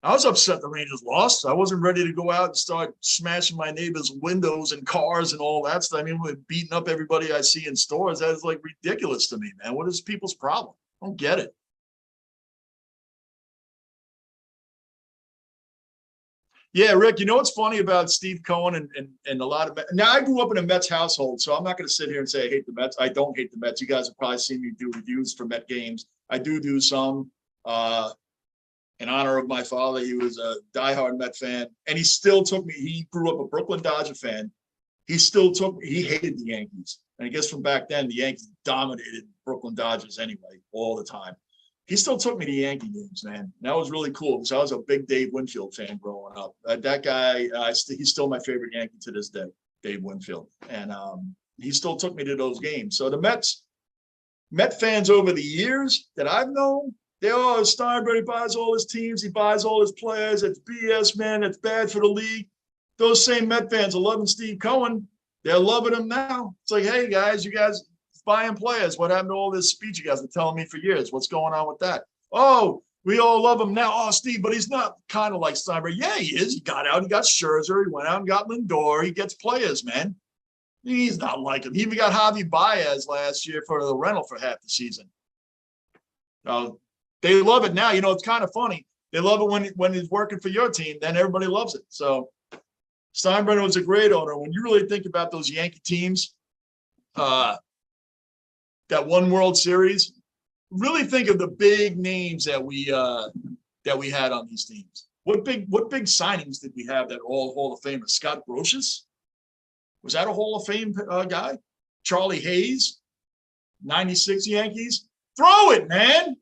I was upset the Rangers lost. I wasn't ready to go out and start smashing my neighbors' windows and cars and all that stuff. I mean, we're beating up everybody I see in stores. That is like ridiculous to me, man. What is people's problem? I don't get it. Yeah, Rick, you know what's funny about Steve Cohen and a lot of now I grew up in a Mets household, so I'm not going to sit here and say I hate the Mets. I don't hate the Mets. You guys have probably seen me do reviews for Met games. I do some. In honor of my father, he was a diehard Met fan, and he still took me. He grew up a Brooklyn Dodger fan. He still took me. He hated the Yankees, and I guess from back then, the Yankees dominated Brooklyn Dodgers anyway, all the time. He still took me to Yankee games, man. And that was really cool because I was a big Dave Winfield fan growing up. That guy, he's still my favorite Yankee to this day, Dave Winfield, and he still took me to those games. So the Met fans over the years that I've known, they all Steinbrenner, he buys all his teams, he buys all his players. It's BS, man. It's bad for the league. Those same Met fans are loving Steve Cohen. They're loving him now. It's like, hey guys, you guys buying players. What happened to all this speech you guys were telling me for years? What's going on with that? Oh, we all love him now. Oh, Steve, but he's not kind of like Steinbrenner. Yeah, he is. He got out. He got Scherzer. He went out and got Lindor. He gets players, man. He's not like him. He even got Javi Baez last year for the rental for half the season. They love it now. You know, it's kind of funny. They love it when he's working for your team. Then everybody loves it. So Steinbrenner was a great owner. When you really think about those Yankee teams, that one World Series, really think of the big names that we had on these teams. What big signings did we have that all Hall of Famers? Scott Brocious? Was that a Hall of Fame guy? Charlie Hayes, 96 Yankees. Throw it, man.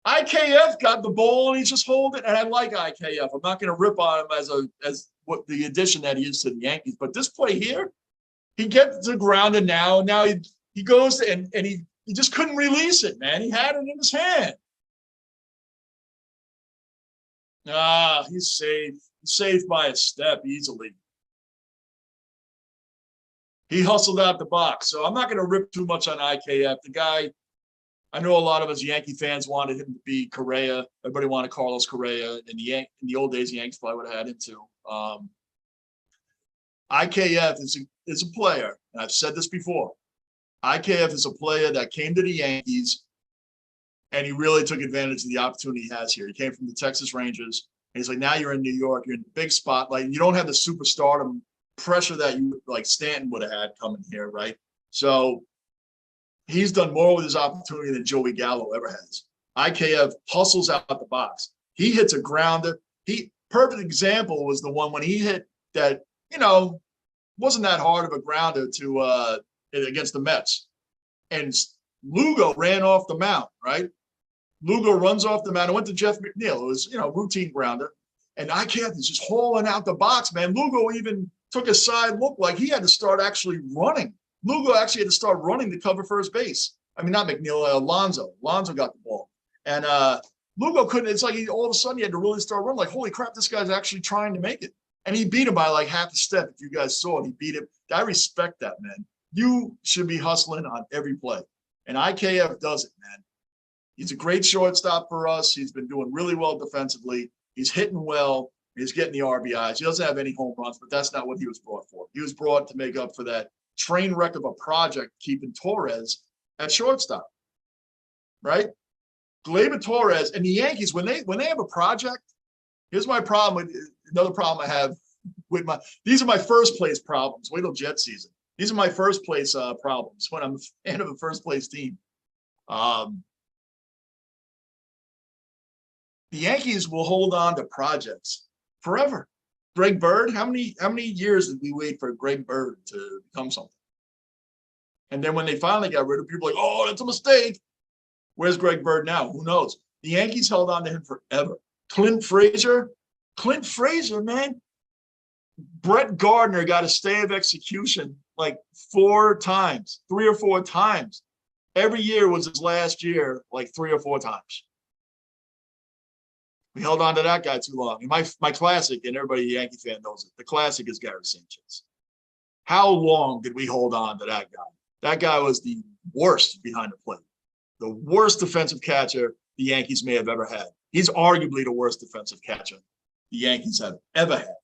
IKF got the ball and he's just holding it. And I like IKF. I'm not going to rip on him as what the addition that he is to the Yankees. But this play here, he gets the ground and now he goes and he just couldn't release it, man. He had it in his hand. He's safe. He's safe by a step easily. He hustled out the box. So I'm not going to rip too much on IKF. The guy, I know a lot of us Yankee fans wanted him to be Correa. Everybody wanted Carlos Correa. In the old days, the Yankees probably would have had him too. IKF is a player, and I've said this before. IKF is a player that came to the Yankees, and he really took advantage of the opportunity he has here. He came from the Texas Rangers, and he's like, now you're in New York. You're in the big spotlight. You don't have the superstardom pressure that you like Stanton would have had coming here, right? So he's done more with his opportunity than Joey Gallo ever has. IKF hustles out the box. He hits a grounder. Perfect example was the one when he hit that, wasn't that hard of a grounder to against the Mets. And Lugo ran off the mound, right? Lugo runs off the mound. I went to Jeff McNeil. It was, routine grounder. And IKF is just hauling out the box, man. Lugo even took a side look like he had to start actually running. Lugo actually had to start running to cover first base. I mean, not McNeil, Alonso. Alonso got the ball. And Lugo couldn't. It's like all of a sudden he had to really start running. Like, holy crap, this guy's actually trying to make it. And he beat him by like half a step. If you guys saw it, he beat him. I respect that, man. You should be hustling on every play. And IKF does it, man. He's a great shortstop for us. He's been doing really well defensively. He's hitting well. He's getting the RBIs. He doesn't have any home runs, but that's not what he was brought for. He was brought to make up for that train wreck of a project keeping Torres at shortstop, right? Gleyber Torres and the Yankees, when they have a project, here's my problem with another problem I have with these are my first place problems. Wait till Jet season. These are my first place problems when I'm a fan of a first place team. The Yankees will hold on to projects forever. Greg Bird, how many years did we wait for Greg Bird to become something? And then when they finally got rid of people, like, oh, that's a mistake. Where's Greg Bird now? Who knows? The Yankees held on to him forever. Clint Frazier, man. Brett Gardner got a stay of execution like 3 or 4 times. Every year was his last year, like 3 or 4 times. We held on to that guy too long. And my classic, and everybody Yankee fan knows it, the classic is Gary Sanchez. How long did we hold on to that guy? That guy was the worst behind the plate, the worst defensive catcher the Yankees may have ever had. He's arguably the worst defensive catcher the Yankees have ever had.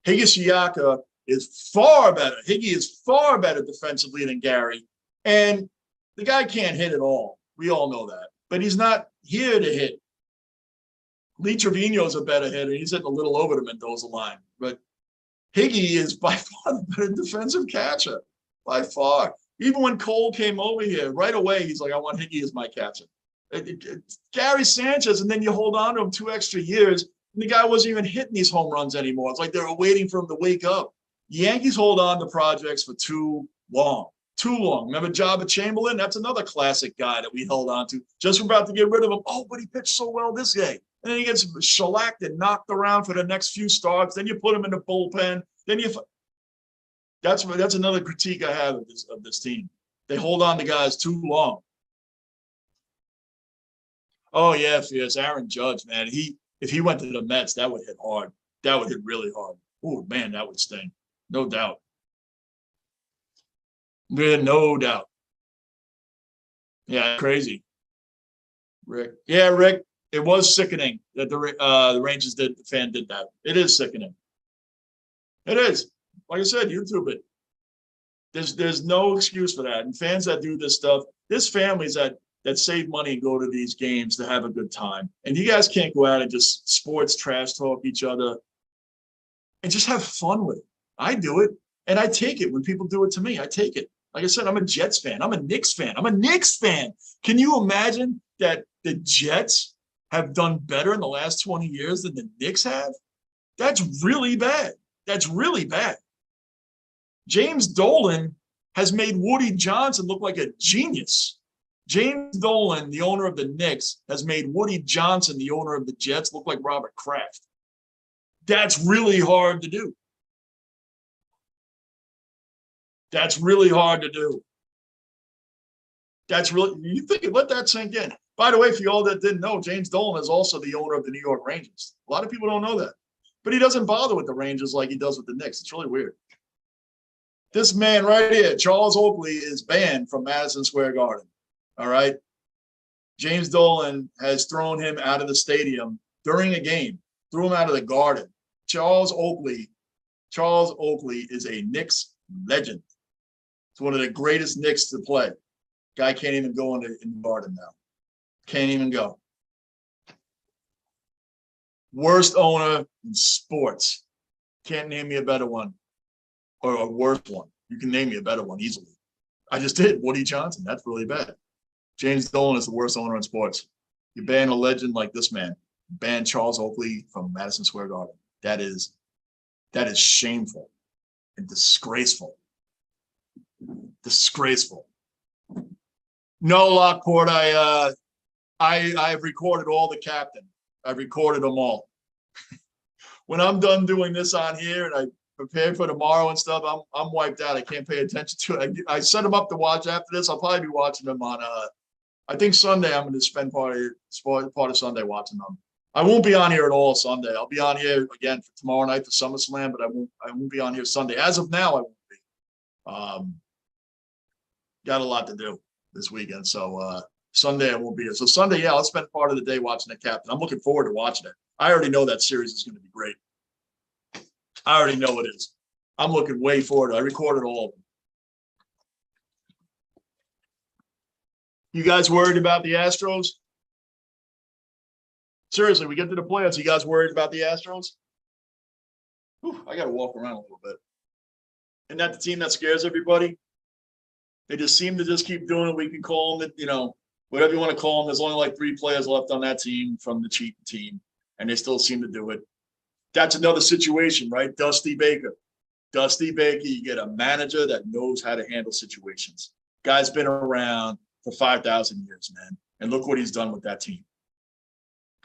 Higashiyaka is far better. Higgy is far better defensively than Gary. And the guy can't hit at all. We all know that. But he's not here to hit. Lee Trevino's a better hitter. He's hitting a little over the Mendoza line. But Higgy is by far the better defensive catcher. By far. Even when Cole came over here, right away, he's like, I want Higgy as my catcher. Gary Sanchez, and then you hold on to him 2 extra years, and the guy wasn't even hitting these home runs anymore. It's like they were waiting for him to wake up. The Yankees hold on to projects for too long. Too long. Remember Jabba Chamberlain? That's another classic guy that we held on to. Just about to get rid of him. Oh, but he pitched so well this day. And then he gets shellacked and knocked around for the next few starts. Then you put him in the bullpen. Then you that's another critique I have of this team. They hold on to guys too long. Oh yeah, Fierce. Aaron Judge, man. If he went to the Mets, that would hit hard. That would hit really hard. Oh man, that would sting. No doubt. No doubt. Yeah, crazy. Rick. Yeah, Rick. It was sickening that the Rangers did. The fan did that. It is sickening. It is. Like I said, YouTube it. There's no excuse for that. And fans that do this stuff, there's families that save money and go to these games to have a good time. And you guys can't go out and just sports trash talk each other and just have fun with it. I do it, and I take it when people do it to me. I take it. Like I said, I'm a Jets fan. I'm a Knicks fan. I'm a Knicks fan. Can you imagine that the Jets have done better in the last 20 years than the Knicks have? That's really bad. That's really bad. James Dolan has made Woody Johnson look like a genius. James Dolan, the owner of the Knicks, has made Woody Johnson, the owner of the Jets, look like Robert Kraft. That's really hard to do. That's really hard to do. That's really, you think, let that sink in. By the way, for you all that didn't know, James Dolan is also the owner of the New York Rangers. A lot of people don't know that. But he doesn't bother with the Rangers like he does with the Knicks. It's really weird. This man right here, Charles Oakley, is banned from Madison Square Garden. All right? James Dolan has thrown him out of the stadium during a game, threw him out of the Garden. Charles Oakley is a Knicks legend. It's one of the greatest Knicks to play. Guy can't even go in the Garden now. Can't even go. Worst owner in sports. Can't name me a better one or a worse one. You can name me a better one easily. I just did. Woody Johnson. That's really bad. James Dolan is the worst owner in sports. You ban a legend like this man. Ban Charles Oakley from Madison Square Garden. That is shameful and disgraceful. Disgraceful. No, Lockport. I've recorded all the captain. I've recorded them all. When I'm done doing this on here and I prepare for tomorrow and stuff, I'm wiped out. I can't pay attention to it. I set them up to watch after this. I'll probably be watching them on I think Sunday. I'm going to spend part of Sunday watching them. I won't be on here at all Sunday. I'll be on here again for tomorrow night for SummerSlam, but I won't be on here Sunday. As of now, I won't be. Got a lot to do this weekend, so Sunday I won't be here. So Sunday, yeah, I'll spend part of the day watching the captain. I'm looking forward to watching it. I already know that series is going to be great. I already know it is. I'm looking way forward. I recorded all of them. You guys worried about the Astros? Seriously, we get to the playoffs. You guys worried about the Astros? Whew, I got to walk around a little bit. Isn't that the team that scares everybody? They just seem to just keep doing it. We can call them, whatever you want to call them. There's only like 3 players left on that team from the cheating team, and they still seem to do it. That's another situation, right? Dusty Baker. Dusty Baker, you get a manager that knows how to handle situations. Guy's been around for 5,000 years, man. And look what he's done with that team.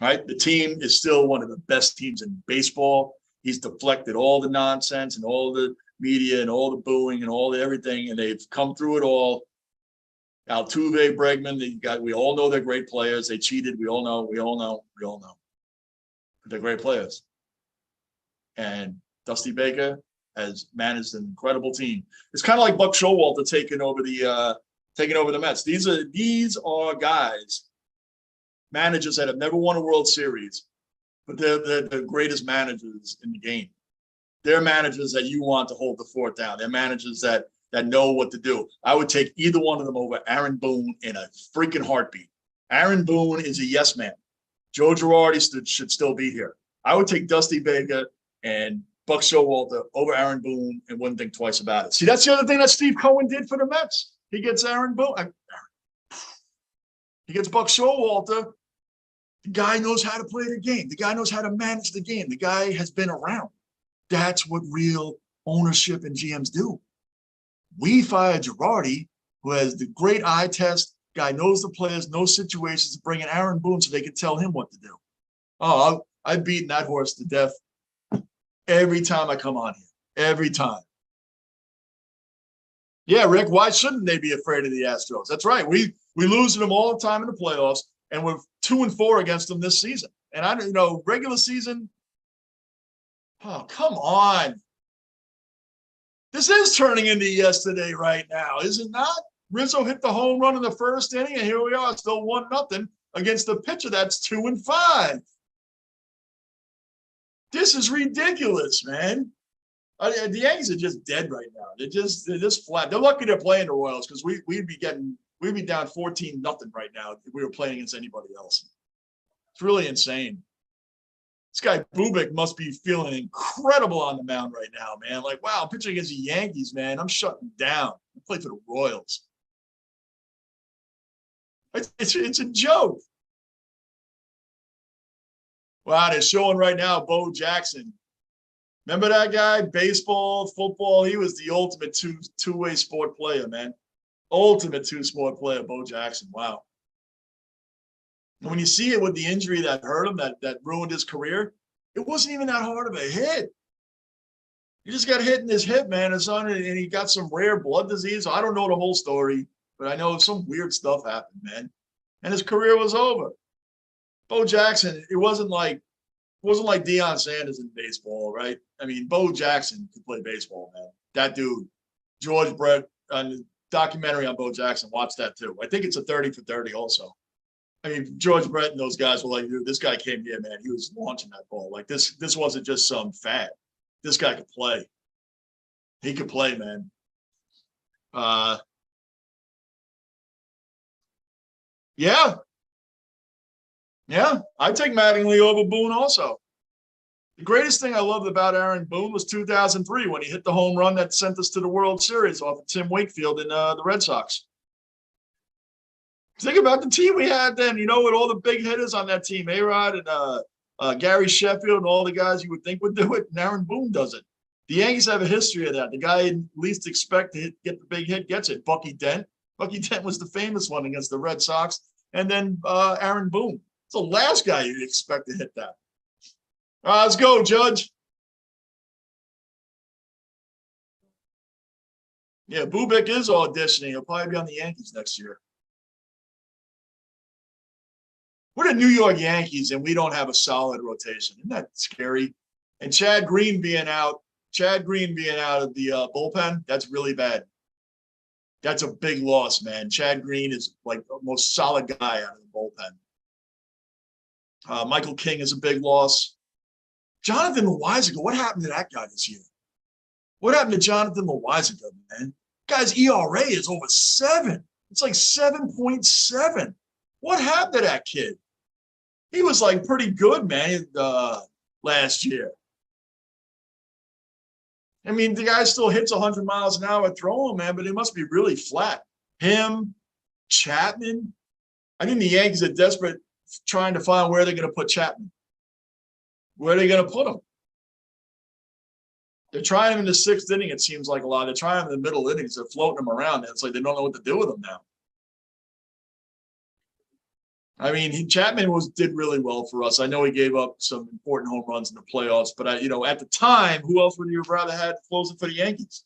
Right? The team is still one of the best teams in baseball. He's deflected all the nonsense and all the media and all the booing and all the everything, and they've come through it all. Altuve, Bregman, we all know they're great players. They cheated. We all know. They're great players. And Dusty Baker, has managed an incredible team. It's kind of like Buck Showalter taking over the Mets. These are guys, managers that have never won a World Series, but they're the greatest managers in the game. They're managers that you want to hold the fort down. They're managers that know what to do. I would take either one of them over Aaron Boone in a freaking heartbeat. Aaron Boone is a yes man. Joe Girardi should still be here. I would take Dusty Baker and Buck Showalter over Aaron Boone and wouldn't think twice about it. See, that's the other thing that Steve Cohen did for the Mets. He gets Aaron Boone. He gets Buck Showalter. The guy knows how to play the game. The guy knows how to manage the game. The guy has been around. That's what real ownership and GMs do. We fired Girardi, who has the great eye test. Guy knows the players, knows situations, bringing Aaron Boone so they can tell him what to do. Oh, I've beaten that horse to death every time I come on here. Every time. Yeah, Rick, why shouldn't they be afraid of the Astros? That's right. We lose them all the time in the playoffs, and we're 2-4 against them this season. And regular season, oh, come on. This is turning into yesterday right now, is it not? Rizzo hit the home run in the first inning, and here we are, still 1-0 against a pitcher that's 2-5. This is ridiculous, man. The Yankees are just dead right now. They're just flat. They're lucky they're playing the Royals because we'd be down 14-0 right now if we were playing against anybody else. It's really insane. This guy Bubic must be feeling incredible on the mound right now, man. Like, wow, I'm pitching against the Yankees, man. I'm shutting down. I play for the Royals. It's a joke. Wow, they're showing right now Bo Jackson. Remember that guy? Baseball, football. He was the ultimate two-way sport player, man. Ultimate two-sport player, Bo Jackson. Wow. And when you see it with the injury that hurt him, that ruined his career, it wasn't even that hard of a hit. He just got hit in his hip, man. And he got some rare blood disease. I don't know the whole story, but I know some weird stuff happened, man. And his career was over. Bo Jackson, it wasn't like Deion Sanders in baseball, right? I mean, Bo Jackson could play baseball, man. That dude, George Brett, on the documentary on Bo Jackson, watch that too. I think it's a 30 for 30 also. I mean, George Brett and those guys were like, dude, this guy came here, man. He was launching that ball. Like this wasn't just some fad. This guy could play. He could play, man. Yeah. Yeah, I'd take Mattingly over Boone also. The greatest thing I loved about Aaron Boone was 2003 when he hit the home run that sent us to the World Series off of Tim Wakefield and the Red Sox. Think about the team we had then, with all the big hitters on that team, A-Rod and Gary Sheffield and all the guys you would think would do it, and Aaron Boone does it. The Yankees have a history of that. The guy you least expect to get the big hit gets it. Bucky Dent. Bucky Dent was the famous one against the Red Sox, and then Aaron Boone. It's the last guy you'd expect to hit that. All right, let's go, Judge. Yeah, Bubic is auditioning. He'll probably be on the Yankees next year. We're the New York Yankees, and we don't have a solid rotation. Isn't that scary? And Chad Green being out of the bullpen, that's really bad. That's a big loss, man. Chad Green is like the most solid guy out of the bullpen. Michael King is a big loss. Jonathan Loaisiga, what happened to that guy this year? What happened to Jonathan Loaisiga, man? Guy's ERA is over 7. It's like 7.7. What happened to that kid? He was like pretty good, man, last year. I mean, the guy still hits 100 miles an hour throwing, man, but it must be really flat. Him, Chapman. I think the Yankees are desperate trying to find where they're going to put Chapman. Where are they going to put him? They're trying him in the 6th inning, it seems like a lot. They're trying him in the middle innings. They're floating him around. It's like they don't know what to do with him now. I mean, Chapman did really well for us. I know he gave up some important home runs in the playoffs, but at the time, who else would you have rather had closing for the Yankees?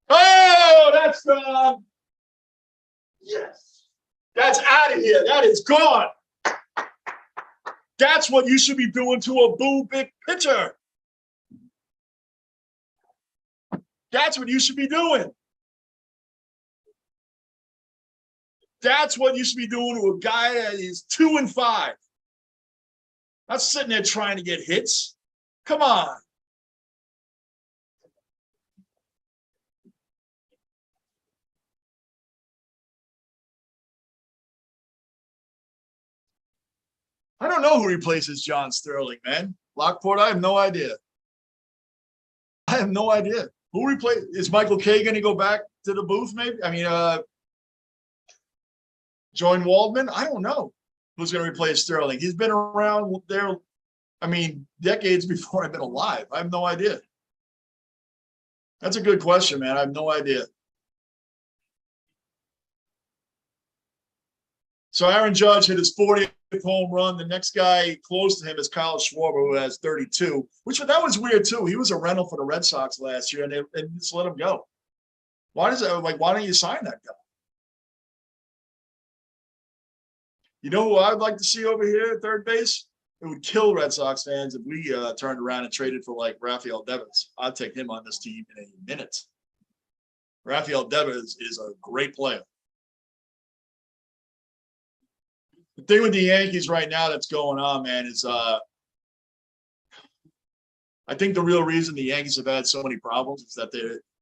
Oh, that's gone. Yes, that's out of here. That is gone. That's what you should be doing to a Bubic pitcher. That's what you should be doing. That's what you should be doing to a guy that is 2-5. Not sitting there trying to get hits. Come on. I don't know who replaces John Sterling, man. Lockport, I have no idea. I have no idea. Who replace? Is Michael Kay going to go back to the booth? Maybe. I mean, join Waldman. I don't know who's going to replace Sterling. He's been around there. I mean, decades before I've been alive. I have no idea. That's a good question, man. I have no idea. So Aaron Judge hit his 40th home run. The next guy close to him is Kyle Schwarber, who has 32, which that was weird too. He was a rental for the Red Sox last year, and they just let him go. Why does it like? Why don't you sign that guy? You know who I'd like to see over here at third base? It would kill Red Sox fans if we turned around and traded for like Rafael Devers. I'd take him on this team in a minute. Rafael Devers is a great player. The thing with the Yankees right now that's going on, man, is I think the real reason the Yankees have had so many problems is that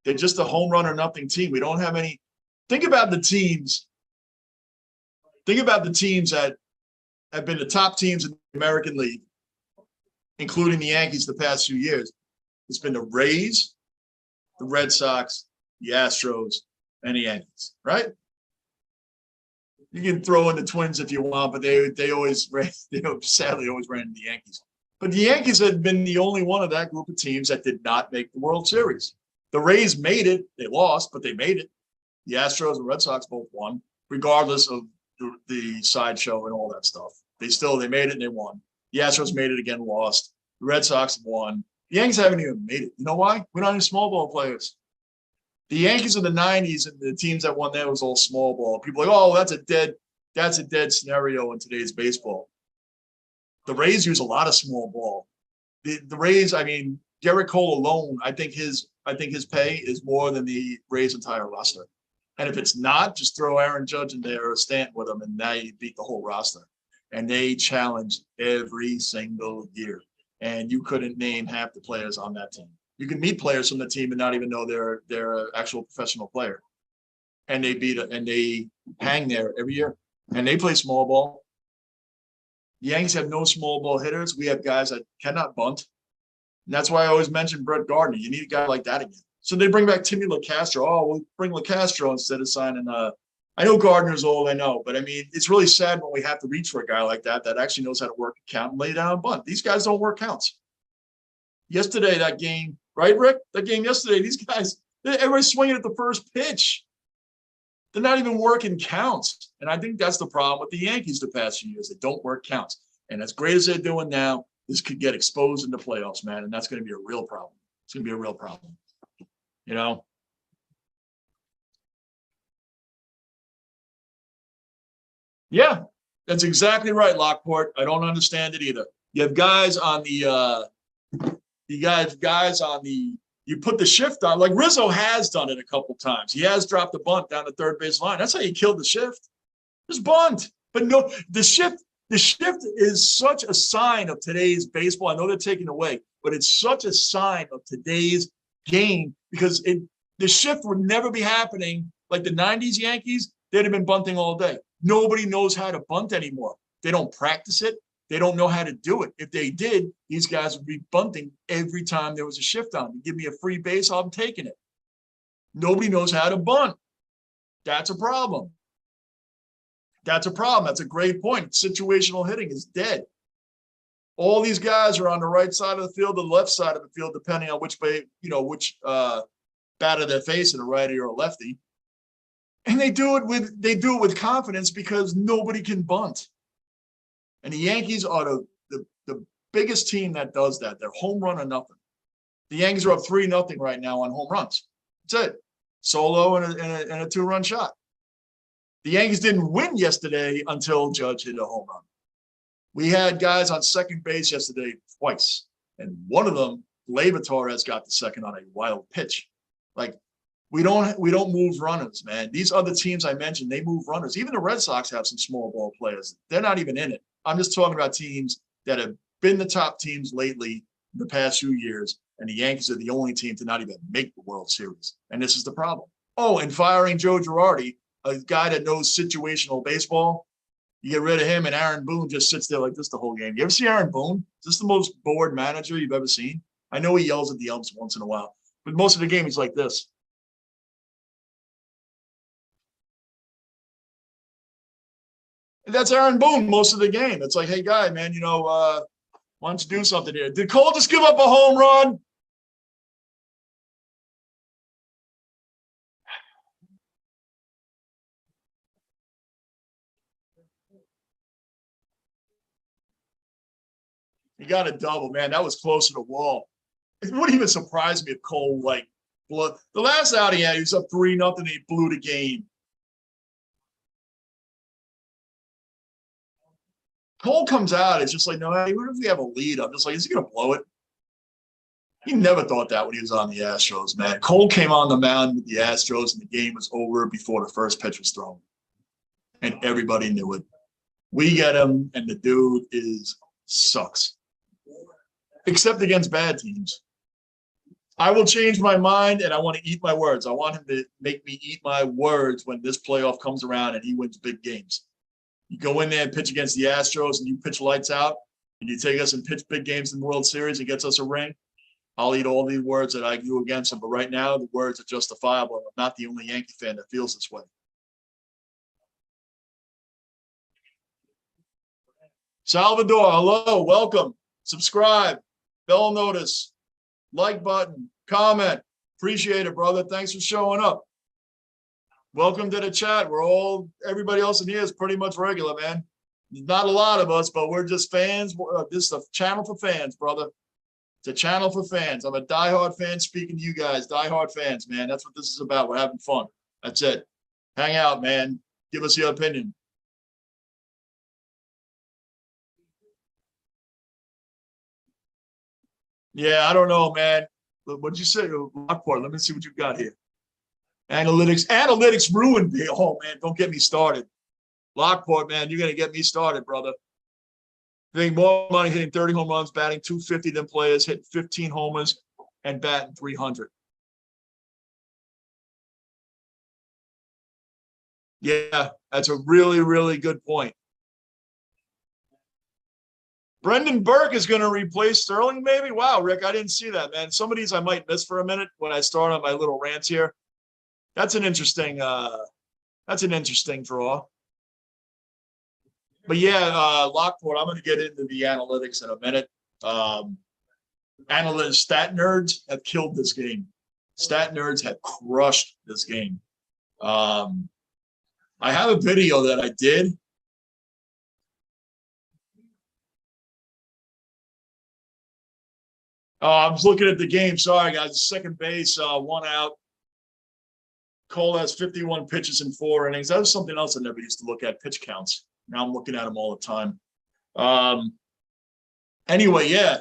they're just a home run or nothing team. We don't have any. Think about the teams. Think about the teams that have been the top teams in the American League, including the Yankees the past few years. It's been the Rays, the Red Sox, the Astros, and the Yankees, right? You can throw in the Twins if you want, but they always sadly always ran into the Yankees. But the Yankees had been the only one of that group of teams that did not make the World Series. The Rays made it. They lost, but they made it. The Astros and Red Sox both won, regardless of the sideshow and all that stuff. They made it and they won. The Astros made it again, lost. The Red Sox won. The Yankees haven't even made it. You know why? We don't have small ball players. The Yankees of the 90s and the teams that won there was all small ball. People are like, oh, that's a dead scenario in today's baseball. The Rays use a lot of small ball. The Rays, I mean, Gerrity Cole alone, I think his pay is more than the Rays' entire roster. And if it's not, just throw Aaron Judge in there or Stanton with them, and now you beat the whole roster. And they challenge every single year. And you couldn't name half the players on that team. You can meet players from the team and not even know they're an actual professional player. And they beat it, and they hang there every year. And they play small ball. The Yankees have no small ball hitters. We have guys that cannot bunt. And that's why I always mention Brett Gardner. You need a guy like that again. So they bring back Timmy LaCastro. Oh, we'll bring LaCastro instead of signing I know Gardner's old, I know, but I mean, it's really sad when we have to reach for a guy like that actually knows how to work a count and lay down a bunt. These guys don't work counts. Yesterday, that game, right, Rick? That game yesterday, these guys, everybody's swinging at the first pitch. They're not even working counts. And I think that's the problem with the Yankees the past few years. They don't work counts. And as great as they're doing now, this could get exposed in the playoffs, man. And that's going to be a real problem. It's going to be a real problem. You know? Yeah, that's exactly right, Lockport. I don't understand it either. You have guys on the you put the shift on, like Rizzo has done it a couple times. He has dropped a bunt down the third base line. That's how you killed the shift. Just bunt. But no, the shift is such a sign of today's baseball. I know they're taking away, but it's such a sign of today's game because the shift would never be happening like the 90s Yankees. They'd have been bunting all day. Nobody knows how to bunt anymore. They don't practice it. They don't know how to do it. If they did, these guys would be bunting every time there was a shift on. You give me a free base, I'm taking it. Nobody knows how to bunt. That's a problem. That's a problem. That's a great point. Situational hitting is dead. All these guys are on the right side of the field, the left side of the field, depending on which way, which batter they're facing, a righty or a lefty. And they do it with confidence because nobody can bunt. And the Yankees are the biggest team that does that. They're home run or nothing. The Yankees are up 3-0 right now on home runs. That's it. Solo and a 2-run shot. The Yankees didn't win yesterday until Judge hit a home run. We had guys on second base yesterday twice. And one of them, Gleyber Torres, got the second on a wild pitch. Like we don't move runners, man. These other teams I mentioned, they move runners. Even the Red Sox have some small ball players. They're not even in it. I'm just talking about teams that have been the top teams lately the past few years, and the Yankees are the only team to not even make the World Series. And this is the problem. Oh, and firing Joe Girardi, a guy that knows situational baseball, you get rid of him, and Aaron Boone just sits there like this the whole game. You ever see Aaron Boone? Is this the most bored manager you've ever seen? I know he yells at the umps once in a while, but most of the game he's like this. And that's Aaron Boone most of the game. It's like, hey, guy, man, why don't you do something here? Did Cole just give up a home run? He got a double, man. That was close to the wall. It wouldn't even surprise me if Cole, blew. The last out he had, he was up 3-0. He blew the game. Cole comes out, it's just like, no, hey, what if we have a lead? I'm just like, is he going to blow it? He never thought that when he was on the Astros, man. Cole came on the mound with the Astros, and the game was over before the first pitch was thrown. And everybody knew it. We get him, and the dude sucks. Except against bad teams. I will change my mind, and I want to eat my words. I want him to make me eat my words when this playoff comes around and he wins big games. You go in there and pitch against the Astros, and you pitch lights out, and you take us and pitch big games in the World Series and gets us a ring, I'll eat all the words that I do against him. But right now, the words are justifiable. I'm not the only Yankee fan that feels this way. Salvador, hello, welcome. Subscribe, bell notice, like button, comment. Appreciate it, brother. Thanks for showing up. Welcome to the chat. Everybody else in here is pretty much regular, man. Not a lot of us, but we're just fans. This is a channel for fans, brother. It's a channel for fans. I'm a diehard fan speaking to you guys, diehard fans, man. That's what this is about. We're having fun. That's it. Hang out, man. Give us your opinion. Yeah, I don't know, man. What'd you say? Lockport. Let me see what you got here. Analytics ruined me. Oh, man, don't get me started. Lockport, man, you're going to get me started, brother. Hitting more money, hitting 30 home runs, batting 250 than players, hitting 15 homers, and batting 300. Yeah, that's a really, really good point. Brendan Burke is going to replace Sterling, maybe? Wow, Rick, I didn't see that, man. Some of these I might miss for a minute when I start on my little rants here. That's an interesting draw. But yeah, Lockport, I'm going to get into the analytics in a minute. Analytics, stat nerds have killed this game. Stat nerds have crushed this game. I have a video that I did. I was looking at the game. Sorry, guys. Second base, 1 out. Cole has 51 pitches in 4 innings. That was something else I never used to look at, pitch counts. Now I'm looking at them all the time. Anyway, yeah,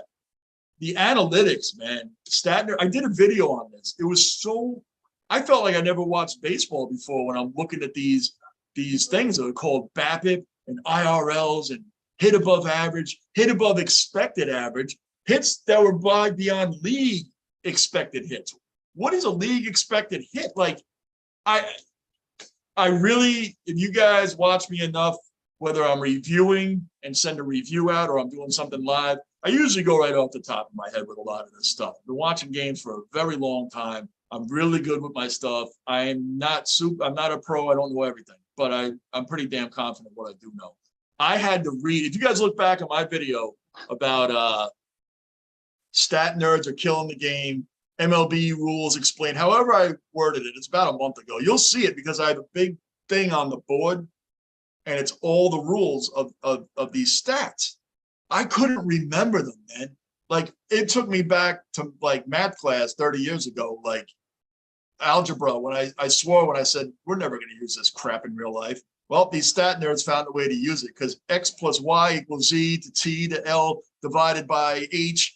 the analytics, man. Statner, I did a video on this. It was so, I felt like I never watched baseball before when I'm looking at these things that are called BABIP and IRLs and hit above average, hit above expected average, hits that were beyond league expected hits. What is a league expected hit? Like, I really, if you guys watch me enough, whether I'm reviewing and send a review out or I'm doing something live, I usually go right off the top of my head with a lot of this stuff. I've been watching games for a very long time. I'm really good with my stuff. I'm not a pro. I don't know everything, but I'm pretty damn confident what I do know. I had to read, if you guys look back at my video about stat nerds are killing the game, MLB rules explained, however I worded it, it's about a month ago. You'll see it because I have a big thing on the board and it's all the rules of these stats. I couldn't remember them, man. Like, it took me back to like math class 30 years ago, like algebra, when I swore when I said, we're never going to use this crap in real life. Well, these stat nerds found a way to use it because X plus Y equals Z to T to L divided by H.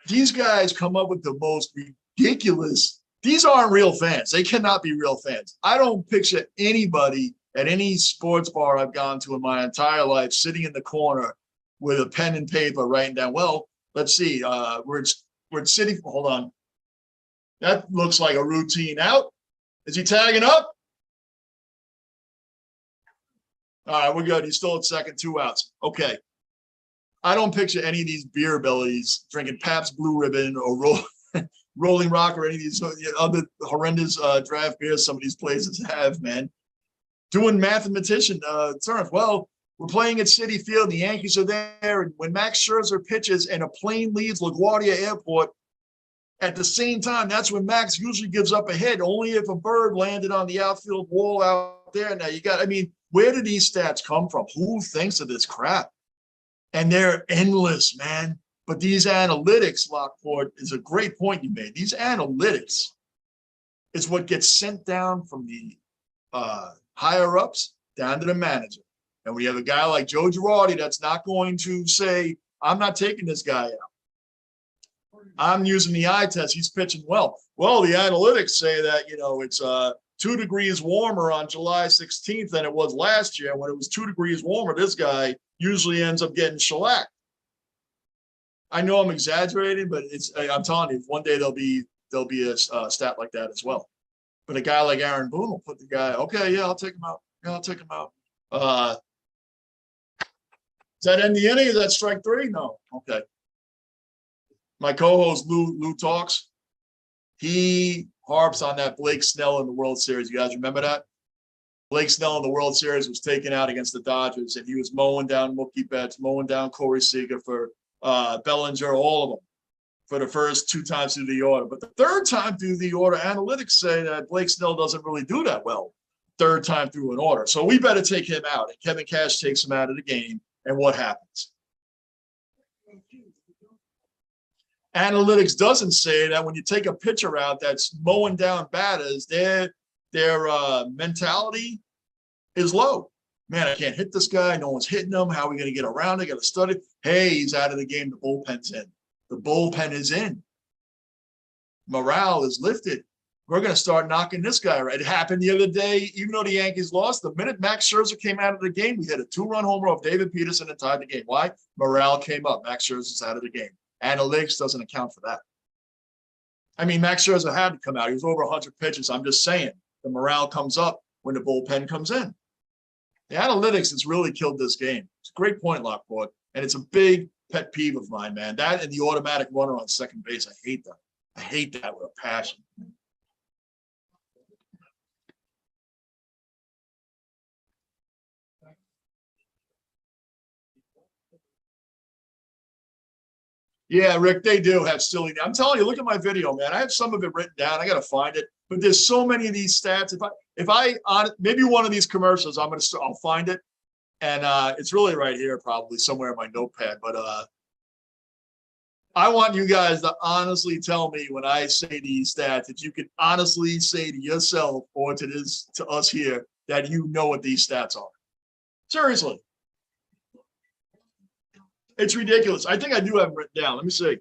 These guys come up with the most ridiculous. These aren't real fans. They cannot be real fans. I don't picture anybody at any sports bar I've gone to in my entire life sitting in the corner with a pen and paper writing down, well, let's see, we're at City. Hold on. That looks like a routine out. Is he tagging up? All right, we're good. He's still at second, 2 outs. Okay. I don't picture any of these beer bellies drinking Pabst Blue Ribbon or Rolling Rock or any of these other horrendous draft beers some of these places have, man. Doing mathematician terms. Well, we're playing at Citi Field. The Yankees are there. And when Max Scherzer pitches and a plane leaves LaGuardia Airport, at the same time, that's when Max usually gives up a hit, only if a bird landed on the outfield wall out there. Now, I mean, where do these stats come from? Who thinks of this crap? And they're endless, man. But these analytics, Lockport, is a great point you made. These analytics is what gets sent down from the higher ups down to the manager. And we have a guy like Joe Girardi that's not going to say, I'm not taking this guy out. I'm using the eye test. He's pitching well. Well, the analytics say that, it's 2 degrees warmer on July 16th than it was last year. When it was 2 degrees warmer, this guy usually ends up getting shellacked. I know I'm exaggerating, but I'm telling you, one day there'll be a stat like that as well. But a guy like Aaron Boone will put the guy, okay, yeah, I'll take him out. Yeah, I'll take him out. Does that end the inning? Is that strike 3? No. Okay. My co-host Lou Talks, he harps on that Blake Snell in the World Series. You guys remember that? Blake Snell in the World Series was taken out against the Dodgers, and he was mowing down Mookie Betts, mowing down Corey Seager for Bellinger, all of them, for the first 2 times through the order. But the 3rd time through the order, analytics say that Blake Snell doesn't really do that well 3rd time through an order. So we better take him out. And Kevin Cash takes him out of the game. And what happens? Analytics doesn't say that when you take a pitcher out that's mowing down batters, their mentality is low. Man, I can't hit this guy. No one's hitting him. How are we going to get around it? Got to study. Hey, he's out of the game. The bullpen's in. The bullpen is in. Morale is lifted. We're going to start knocking this guy right. It happened the other day, even though the Yankees lost. The minute Max Scherzer came out of the game, we hit a 2-run homer off David Peterson and tied the game. Why? Morale came up. Max Scherzer's out of the game. Analytics doesn't account for that. I mean, Max Scherzer had to come out. He was over 100 pitches. I'm just saying the morale comes up when the bullpen comes in. The analytics has really killed this game. It's a great point, Lockport. And it's a big pet peeve of mine, man. That and the automatic runner on second base. I hate that. I hate that with a passion. Yeah, Rick, they do have silly. I'm telling you, look at my video, man. I have some of it written down. I got to find it. But there's so many of these stats. If I on maybe one of these commercials, I'll find it, and it's really right here, probably somewhere in my notepad. But I want you guys to honestly tell me when I say these stats, if you can honestly say to yourself or to us here that you know what these stats are. Seriously. It's ridiculous. I think I do have them written down. Let me see.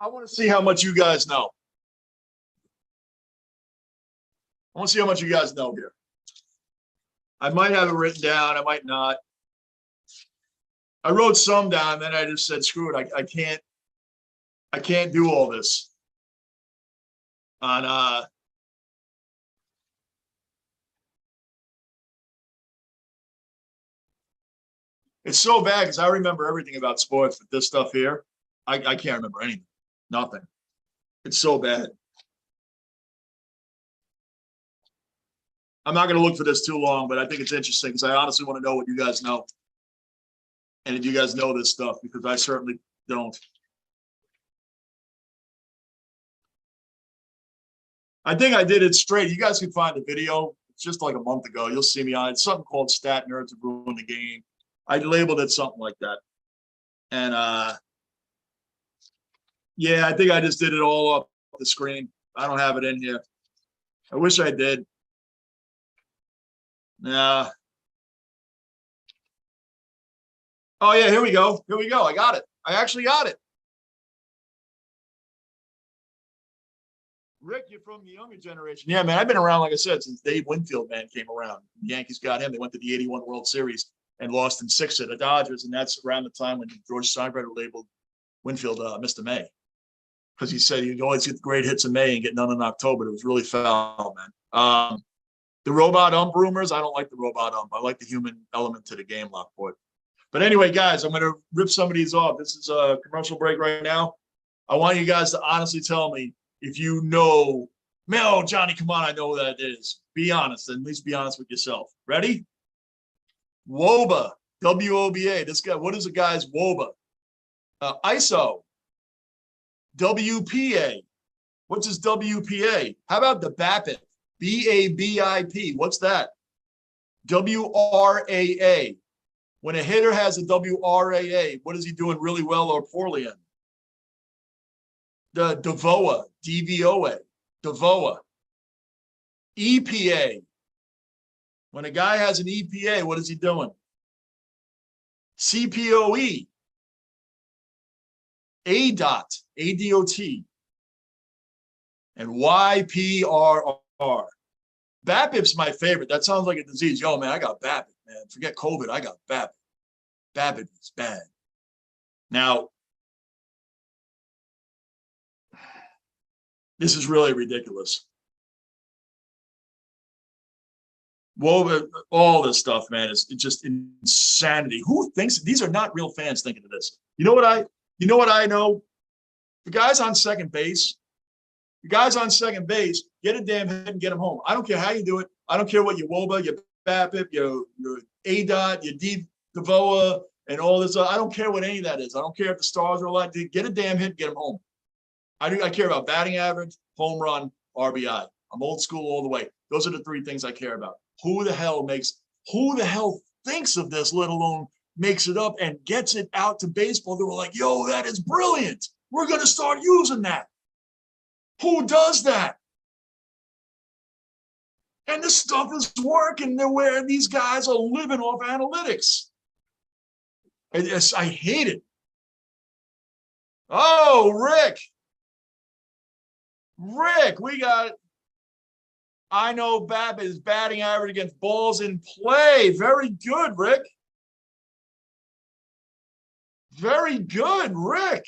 I want to see how much you guys know. I want to see how much you guys know here. I might have it written down. I might not. I wrote some down, then I just said, screw it. I can't do all this on it's so bad because I remember everything about sports, but this stuff here, I can't remember anything. Nothing. It's so bad. I'm not going to look for this too long, but I think it's interesting because I honestly want to know what you guys know. And if you guys know this stuff, because I certainly don't. I think I did it straight. You guys can find the video. It's just like a month ago. You'll see me on it. It's something called Stat Nerds Have Ruined the Game. I labeled it something like that. And yeah, I think I just did it all up the screen. I don't have it in here. I wish I did. Yeah. Oh yeah, here we go. Here we go. I got it. I actually got it. Rick, you're from the younger generation. Yeah, man, I've been around, like I said, since Dave Winfield, man, came around. The Yankees got him. They went to the 81 World Series and lost in 6 to the Dodgers. And that's around the time when George Steinbrenner labeled Winfield Mr. May. Because he said he'd always get great hits in May and get none in October. It was really foul, man. The robot ump rumors, I don't like the robot ump. I like the human element to the game, Lockport. But anyway, guys, I'm going to rip some of these off. This is a commercial break right now. I want you guys to honestly tell me if you know, Mel, Johnny, come on, I know who that is. Be honest, and at least be honest with yourself. Ready? WOBA, W-O-B-A. This guy, what is a guy's WOBA? ISO, WPA. What's his WPA? How about the BABIP? B-A-B-I-P. What's that? W-R-A-A. When a hitter has a W-R-A-A, what is he doing really well or poorly in? The DVOA, D-V-O-A, DVOA. EPA. When a guy has an EPA, what is he doing? CPOE. ADOT, A-D-O-T. And YPRR. BABIP's my favorite. That sounds like a disease. Yo, man, I got BABIP, man. Forget COVID. I got BABIP. BABIP is bad. Now, this is really ridiculous. Well, all this stuff, man, it's just insanity. Who thinks these are not real fans thinking of this? You know what I know? The guys on second base, get a damn hit and get them home. I don't care how you do it. I don't care what your WOBA, your BABIP, your ADOT, your DVOA, and all this. I don't care what any of that is. I don't care if the stars are alive. Get a damn hit and get them home. I care about batting average, home run, RBI. I'm old school all the way. Those are the 3 things I care about. Who the hell thinks of this, let alone makes it up and gets it out to baseball? They were like, yo, that is brilliant. We're going to start using that. Who does that? And this stuff is working where these guys are living off analytics. I hate it. Oh, Rick, we got, I know BABIP is batting average against balls in play. Very good, Rick. Very good, Rick.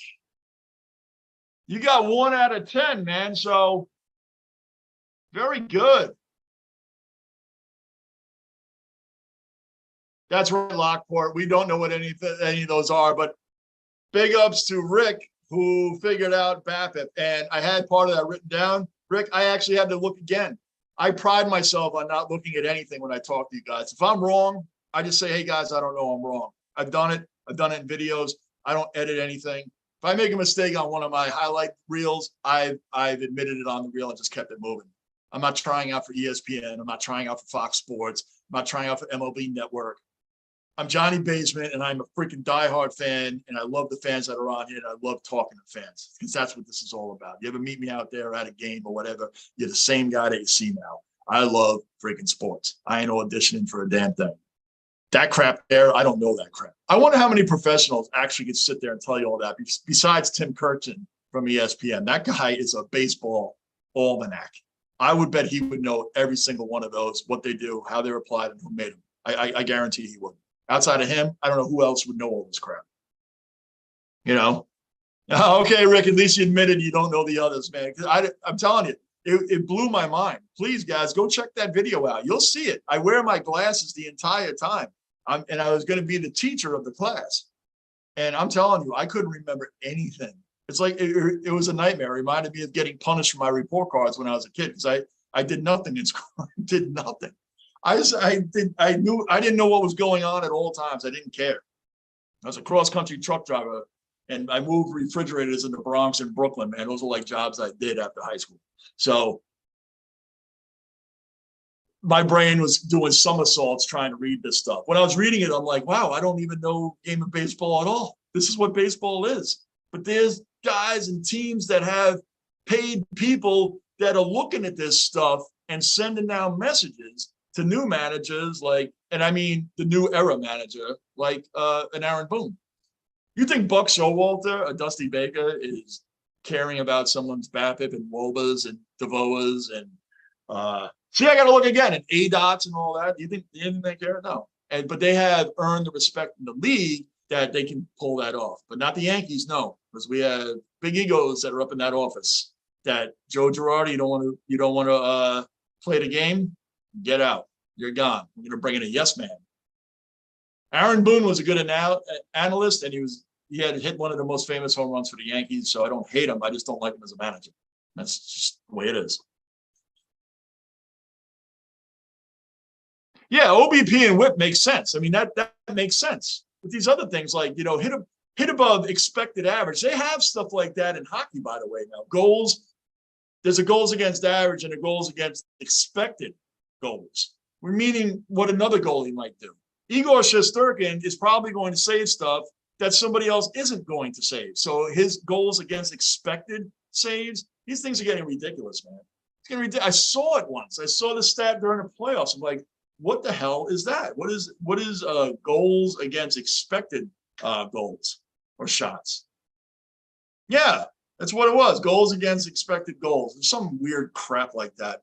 You got 1 out of 10, man. So very good. That's right, Lockport. We don't know what any of those are, but big ups to Rick, who figured out BABIP. And I had part of that written down. Rick, I actually had to look again. I pride myself on not looking at anything when I talk to you guys. If I'm wrong, I just say, hey, guys, I don't know, I'm wrong. I've done it. I've done it in videos. I don't edit anything. If I make a mistake on one of my highlight reels, I've admitted it on the reel and just kept it moving. I'm not trying out for ESPN. I'm not trying out for Fox Sports. I'm not trying out for MLB Network. I'm Johnny Basement, and I'm a freaking diehard fan, and I love the fans that are on here, and I love talking to fans because that's what this is all about. You ever meet me out there at a game or whatever, you're the same guy that you see now. I love freaking sports. I ain't auditioning for a damn thing. That crap there, I don't know that crap. I wonder how many professionals actually could sit there and tell you all that besides Tim Kirchin from ESPN. That guy is a baseball almanac. I would bet he would know every single one of those, what they do, how they're applied, and who made them. I guarantee he would. Outside of him, I don't know who else would know all this crap. You know? Okay, Rick, at least you admitted you don't know the others, man. I'm telling you, it blew my mind. Please, guys, go check that video out. You'll see it. I wear my glasses the entire time. And I was going to be the teacher of the class. And I'm telling you, I couldn't remember anything. It's like it was a nightmare. It reminded me of getting punished for my report cards when I was a kid because I did nothing in school. I did nothing. I didn't know what was going on at all times. I didn't care. I was a cross-country truck driver, and I moved refrigerators in the Bronx and Brooklyn, man. Those were like jobs I did after high school. So my brain was doing somersaults trying to read this stuff. When I was reading it, I'm like, wow, I don't even know game of baseball at all. This is what baseball is. But there's guys and teams that have paid people that are looking at this stuff and sending down messages to new managers like, and I mean the new era manager like an Aaron Boone. You think Buck Showalter or Dusty Baker is caring about someone's BABIP and WOBAs and DEVOAs and see, I got to look again and ADOTs and all that. Do you think they care? No. But they have earned the respect in the league that they can pull that off. But not the Yankees, no, because we have big egos that are up in that office. That Joe Girardi, you don't want to play the game. Get out. You're gone. We're going to bring in a yes man. Aaron Boone was a good analyst, and he had hit one of the most famous home runs for the Yankees. So I don't hate him. I just don't like him as a manager. That's just the way it is. Yeah, OBP and WHIP makes sense. I mean, that makes sense. But these other things like, hit above expected average, they have stuff like that in hockey, by the way, now. Goals, there's a goals against average and a goals against expected goals. We're meaning what another goalie might do. Igor Shesterkin is probably going to save stuff that somebody else isn't going to save. So his goals against expected saves, these things are getting ridiculous, man. It's getting ridiculous. I saw it once. I saw the stat during the playoffs. I'm like, what the hell is that? What is goals against expected goals or shots? Yeah, that's what it was. Goals against expected goals. There's some weird crap like that.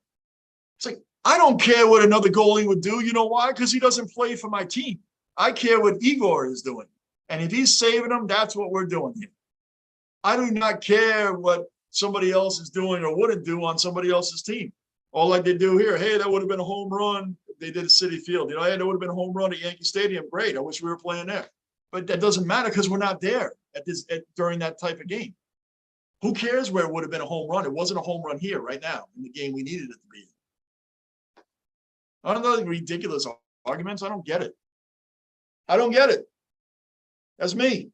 It's like, I don't care what another goalie would do. You know why? Because he doesn't play for my team. I care what Igor is doing. And if he's saving them, that's what we're doing here. I do not care what somebody else is doing or wouldn't do on somebody else's team. All like they do here. Hey, that would have been a home run. They did a City Field. Hey, that would have been a home run at Yankee Stadium. Great. I wish we were playing there. But that doesn't matter because we're not there during that type of game. Who cares where it would have been a home run? It wasn't a home run here right now in the game we needed it to be. I don't know, ridiculous arguments. I don't get it. I don't get it. That's me.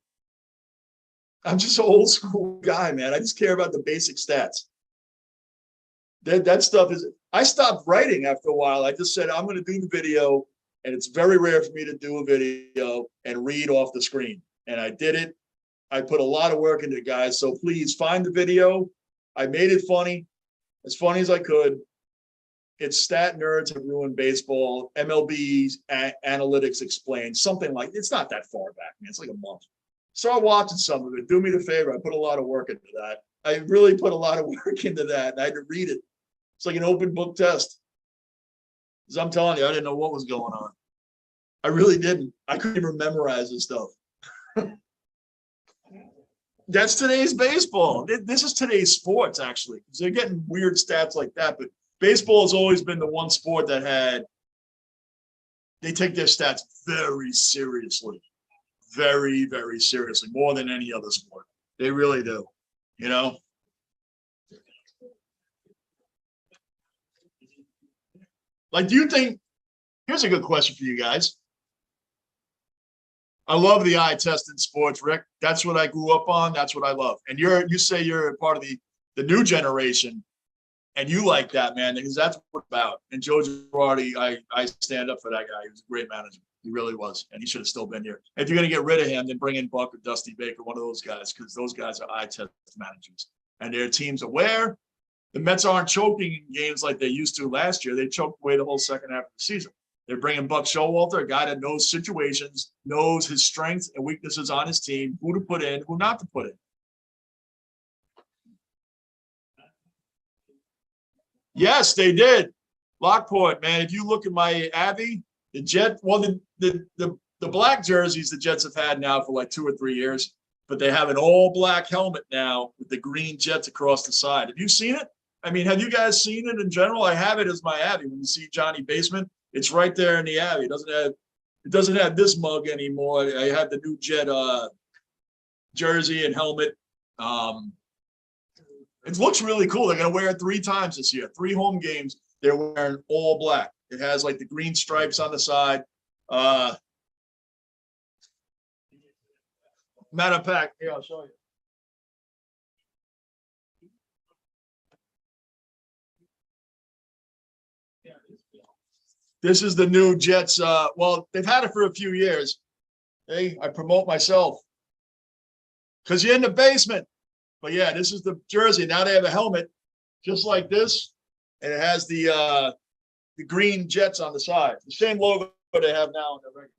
I'm just an old school guy, man. I just care about the basic stats. That stuff is, I stopped writing after a while. I just said, I'm going to do the video, and it's very rare for me to do a video and read off the screen. And I did it. I put a lot of work into it, guys. So please find the video. I made it funny as I could. It's Stat Nerds Have Ruined Baseball, MLB's Analytics Explained, something like, it's not that far back, man. It's like a month. Start watching some of it. Do me the favor. I put a lot of work into that. I really put a lot of work into that. And I had to read it. It's like an open book test. Because I'm telling you, I didn't know what was going on. I really didn't. I couldn't even memorize this stuff. That's today's baseball. This is today's sports, actually. Because they're getting weird stats like that. But baseball has always been the one sport that they take their stats very seriously. Very, very seriously. More than any other sport. They really do. You know? Like, do you think, here's a good question for you guys. I love the eye test in sports, Rick. That's what I grew up on. That's what I love. And you say you're a part of the new generation, and you like that, man, because that's what it's about. And Joe Girardi, I stand up for that guy. He was a great manager. He really was. And he should have still been here. If you're going to get rid of him, then bring in Buck or Dusty Baker, one of those guys, because those guys are eye test managers. And their team's aware. The Mets aren't choking in games like they used to last year. They choked away the whole second half of the season. They're bringing Buck Showalter, a guy that knows situations, knows his strengths and weaknesses on his team, who to put in, who not to put in. Yes, they did. Lockport, man. If you look at my Avi, the black jerseys the Jets have had now for like 2 or 3 years, but they have an all black helmet now with the green Jets across the side. Have you seen it? I mean, have you guys seen it in general? I have it as my Avi. When you see Johnny Basement, it's right there in the Avi. It doesn't have this mug anymore. I have the new Jet jersey and helmet. It looks really cool. They're going to wear it 3 times this year. 3 home games. They're wearing all black. It has like the green stripes on the side. Matter of fact, here, I'll show you. This is the new Jets. Well, they've had it for a few years. Hey, I promote myself because you're in the basement. But yeah, this is the jersey. Now they have a helmet just like this, and it has the green Jets on the side. The same logo they have now in the regular.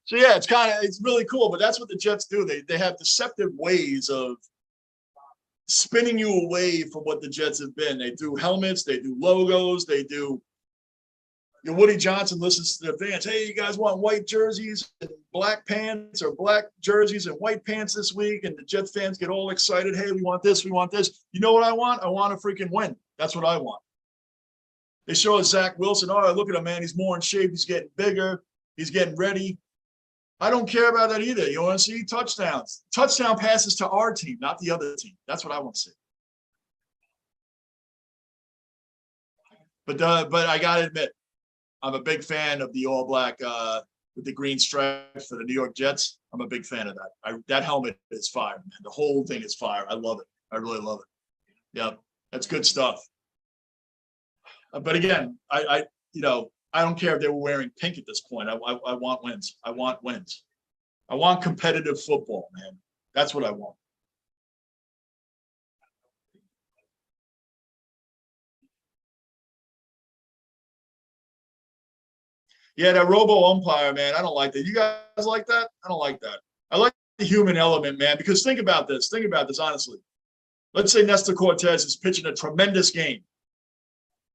So yeah, it's really cool, but that's what the Jets do. They have deceptive ways of spinning you away from what the Jets have been. They do helmets, they do logos, they do. Woody Johnson listens to the fans. Hey, you guys want white jerseys and black pants, or black jerseys and white pants this week? And the Jets fans get all excited. Hey, we want this, we want this. You know what I want? I want a freaking win. That's what I want. They show us Zach Wilson. Oh, look at him, man. He's more in shape. He's getting bigger. He's getting ready. I don't care about that either. You want to see touchdowns. Touchdown passes to our team, not the other team. That's what I want to see. But I got to admit, I'm a big fan of the all black with the green stripes for the New York Jets. I'm a big fan of that. That helmet is fire, man. The whole thing is fire. I love it. I really love it. Yeah, that's good stuff. But again, I don't care if they were wearing pink at this point. I want wins. I want wins. I want competitive football, man. That's what I want. Yeah, that robo umpire, man. I don't like that. You guys like that? I don't like that. I like the human element, man, because think about this. Think about this, honestly. Let's say Nestor Cortez is pitching a tremendous game.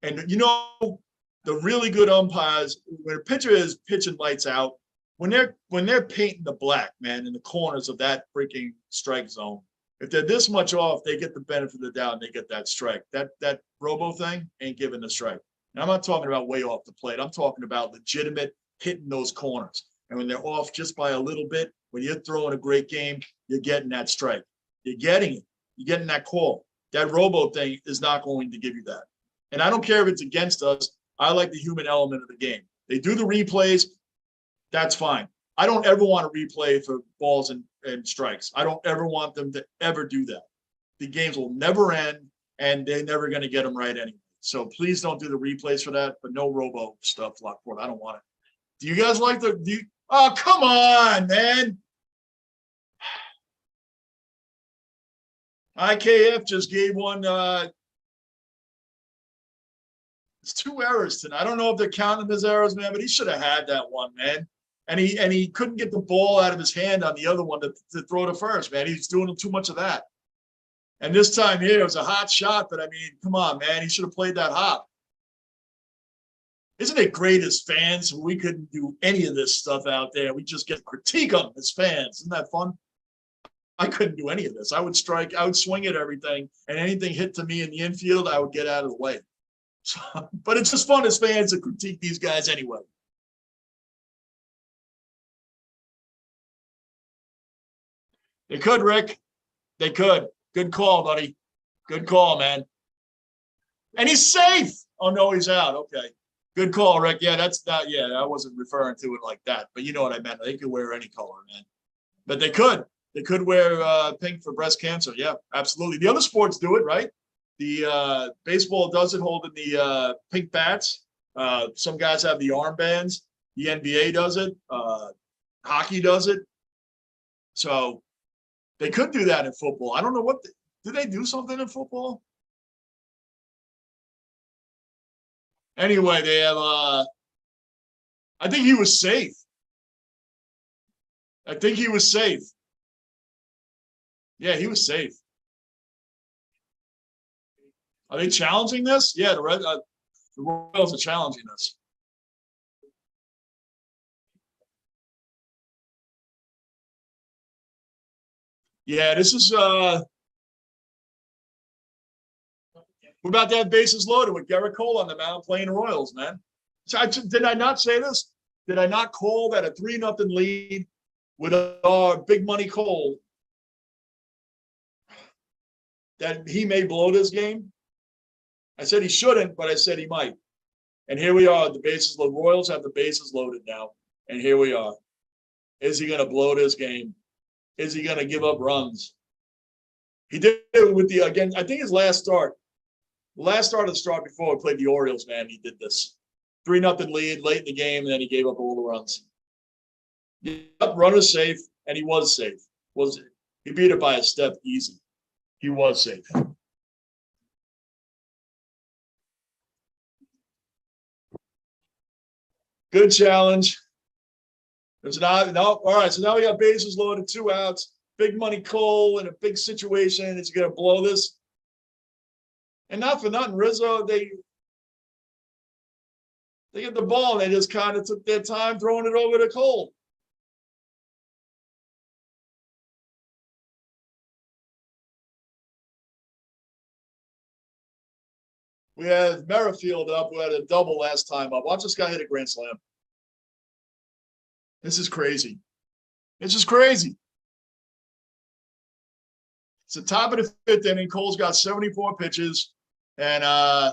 And, the really good umpires, when a pitcher is pitching lights out, when they're painting the black, man, in the corners of that freaking strike zone, if they're this much off, they get the benefit of the doubt and they get that strike. That robo thing ain't giving the strike. And I'm not talking about way off the plate. I'm talking about legitimate hitting those corners. And when they're off just by a little bit, when you're throwing a great game, you're getting that strike. You're getting it. You're getting that call. That robo thing is not going to give you that. And I don't care if it's against us. I like the human element of the game. They do the replays. That's fine. I don't ever want to replay for balls and strikes. I don't ever want them to ever do that. The games will never end, and they're never going to get them right anyway. So please don't do the replays for that, but no robo stuff, Lockport. I don't want it. Do you guys like oh, come on, man. IKF just gave one it's 2 errors tonight. I don't know if they're counting his errors, man, but he should have had that one, man. And he couldn't get the ball out of his hand on the other one to throw to first, man. He's doing too much of that. And this time here, it was a hot shot, but I mean, come on, man. He should have played that hot. Isn't it great as fans? We couldn't do any of this stuff out there. We just get critique them as fans. Isn't that fun? I couldn't do any of this. I would swing at everything, and anything hit to me in the infield, I would get out of the way. So, but it's just fun as fans to critique these guys anyway. They could, Rick. They could. Good call, buddy. Good call, man. And he's safe. Oh, no, he's out. Okay. Good call, Rick. Yeah, that's not, yeah, I wasn't referring to it like that, but you know what I meant. They could wear any color, man. But they could. They could wear pink for breast cancer. Yeah, absolutely. The other sports do it, right? The baseball does it, holding the pink bats. Some guys have the armbands. The NBA does it. Hockey does it. So they could do that in football. I don't know do they do something in football? Anyway, they have I think he was safe. I think he was safe. Yeah, he was safe. Are they challenging this? Yeah, the Royals are challenging this. Yeah, this is we're about to have bases loaded with Gerrity Cole on the mound playing the Royals, man. So did I not say this? Did I not call that a 3-0 lead with our big money Cole that he may blow this game? I said he shouldn't, but I said he might. And here we are. The Royals have the bases loaded now. And here we are. Is he going to blow this game? Is he going to give up runs? He did it with again, I think his last start of the start before we played the Orioles, man, he did this. 3-0 lead late in the game, and then he gave up all the runs. Yep, runner safe, and he was safe. He beat it by a step easy. He was safe. Good challenge. There's not no. All right, so now we got bases loaded, 2 outs. Big money Cole in a big situation. Is going to blow this. And not for nothing, Rizzo, they get the ball and they just kind of took their time throwing it over to Cole. We had Merrifield up, who had a double last time up. Watch this guy hit a grand slam. This is crazy. It's just crazy. It's the top of the 5th inning. Cole's got 74 pitches. And oh,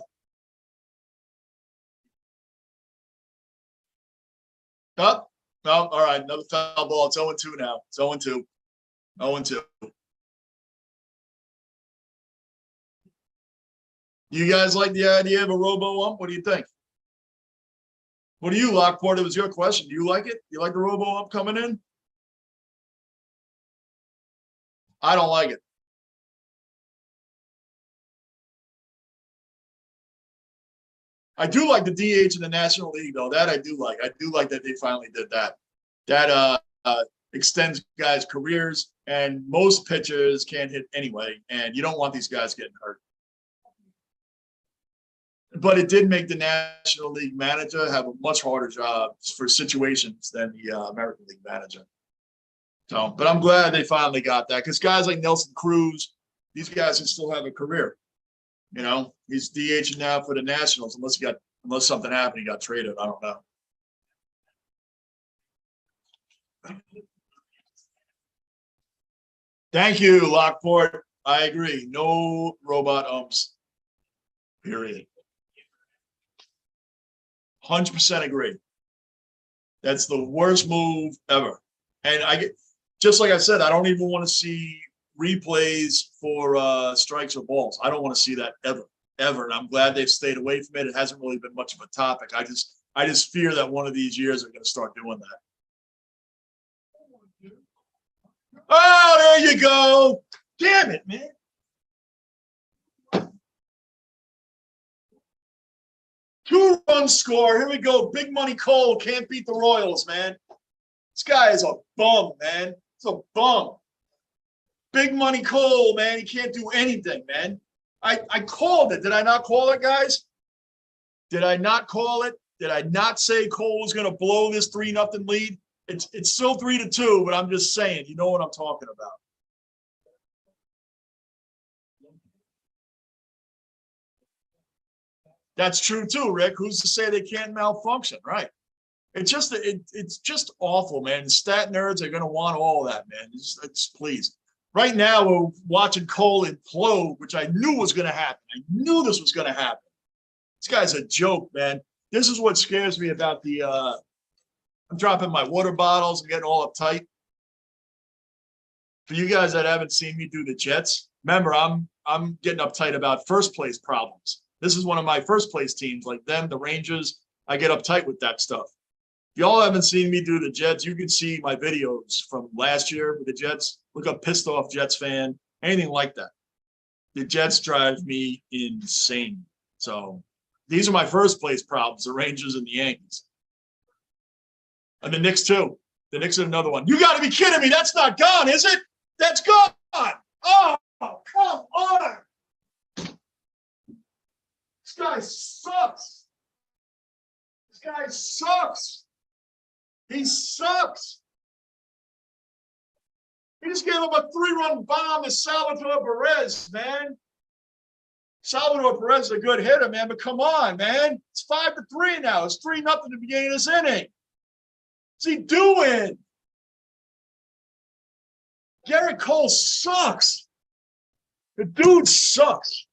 all right, another foul ball. It's 0-2 now. It's 0-2. 0-2. You guys like the idea of a robo-ump? What do you think? What do you, Lockport? It was your question. Do you like it? You like the robo-ump coming in? I don't like it. I do like the DH in the National League, though. That I do like. I do like that they finally did that. That extends guys' careers, and most pitchers can't hit anyway, and you don't want these guys getting hurt. But it did make the National League manager have a much harder job for situations than the American League manager. So, but I'm glad they finally got that, because guys like Nelson Cruz, these guys can still have a career. You know, he's DHing now for the Nationals, unless something happened, he got traded. I don't know. Thank you, Lockport. I agree. No robot umps. Period. 100% agree. That's the worst move ever. And I get, just like I said, I don't even want to see replays for strikes or balls. I don't want to see that ever. And I'm glad they've stayed away from it. It hasn't really been much of a topic. I just fear that one of these years they're going to start doing that. Oh, there you go. Damn it, man. Two-run score. Here we go. Big money Cole can't beat the Royals, man. This guy is a bum, man. It's a bum. Big money Cole, man. He can't do anything, man. I called it. Did I not call it, guys? Did I not call it? Did I not say Cole was going to blow this 3-0 lead? It's still 3-2, but I'm just saying, you know what I'm talking about. That's true too, Rick. Who's to say they can't malfunction, right? It's just awful, man. The stat nerds are going to want all that, man. It's please. Right now, we're watching Cole implode, which I knew was going to happen. I knew this was going to happen. This guy's a joke, man. This is what scares me about the I'm dropping my water bottles and getting all uptight. For you guys that haven't seen me do the Jets, remember, I'm getting uptight about first place problems. This is one of my first place teams, like them, the Rangers. I get uptight with that stuff. If y'all haven't seen me do the Jets, you can see my videos from last year with the Jets. Look up Pissed Off Jets Fan, anything like that. The Jets drive me insane. So these are my first place problems, the Rangers and the Yankees. And the Knicks too. The Knicks are another one. You got to be kidding me. That's not gone, is it? That's gone. Oh, come on. This guy sucks. This guy sucks. He sucks. He just gave him a 3-run bomb to Salvador Perez, man. Salvador Perez is a good hitter, man, but come on, man. It's 5-3 now. It's 3-0 at the beginning of this inning. What's he doing? Gerrity Cole sucks. The dude sucks.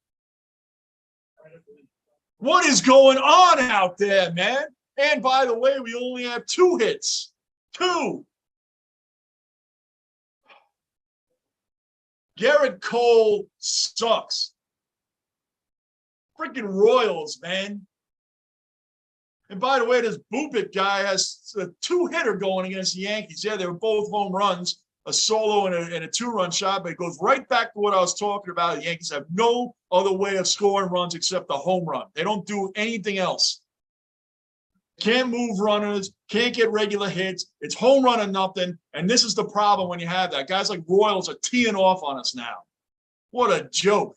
What is going on out there, man? And by the way, we only have 2 hits. 2. Gerrity Cole sucks. Freaking Royals, man. And by the way, this Bupik guy has a 2-hitter going against the Yankees. Yeah, they were both home runs, a solo and a 2-run shot, but it goes right back to what I was talking about. The Yankees have no other way of scoring runs except the home run. They don't do anything else. can't move runners, can't get regular hits. It's home run or nothing. And this is the problem when you have that. Guys like Royals are teeing off on us now. What a joke.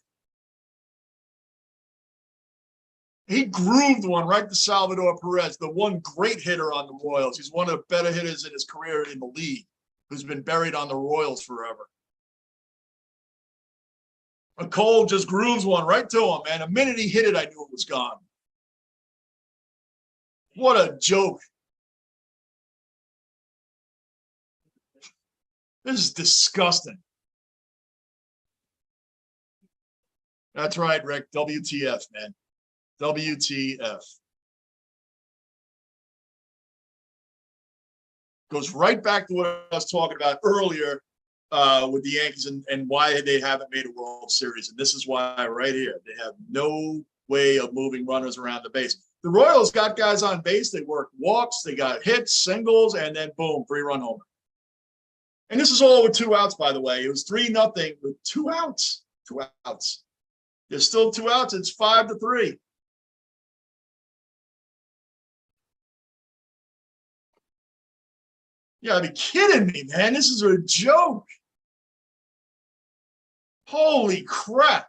He grooved one right to Salvador Perez, the one great hitter on the Royals. He's one of the better hitters in his career in the league, who's been buried on the Royals forever. And Cole just grooves one right to him, man. The minute he hit it, I knew it was gone. What a joke. This is disgusting. That's right, Rick. WTF, man. WTF. Goes right back to what I was talking about earlier with the Yankees and why they haven't made a World Series. And this is why right here. They have no way of moving runners around the base. The Royals got guys on base. They worked walks. They got hits, singles, and then boom, 3-run homer. And this is all with 2 outs, by the way. It was 3-0 with 2 outs. 2 outs. There's still 2 outs. It's 5-3. You gotta be kidding me, man. This is a joke. Holy crap.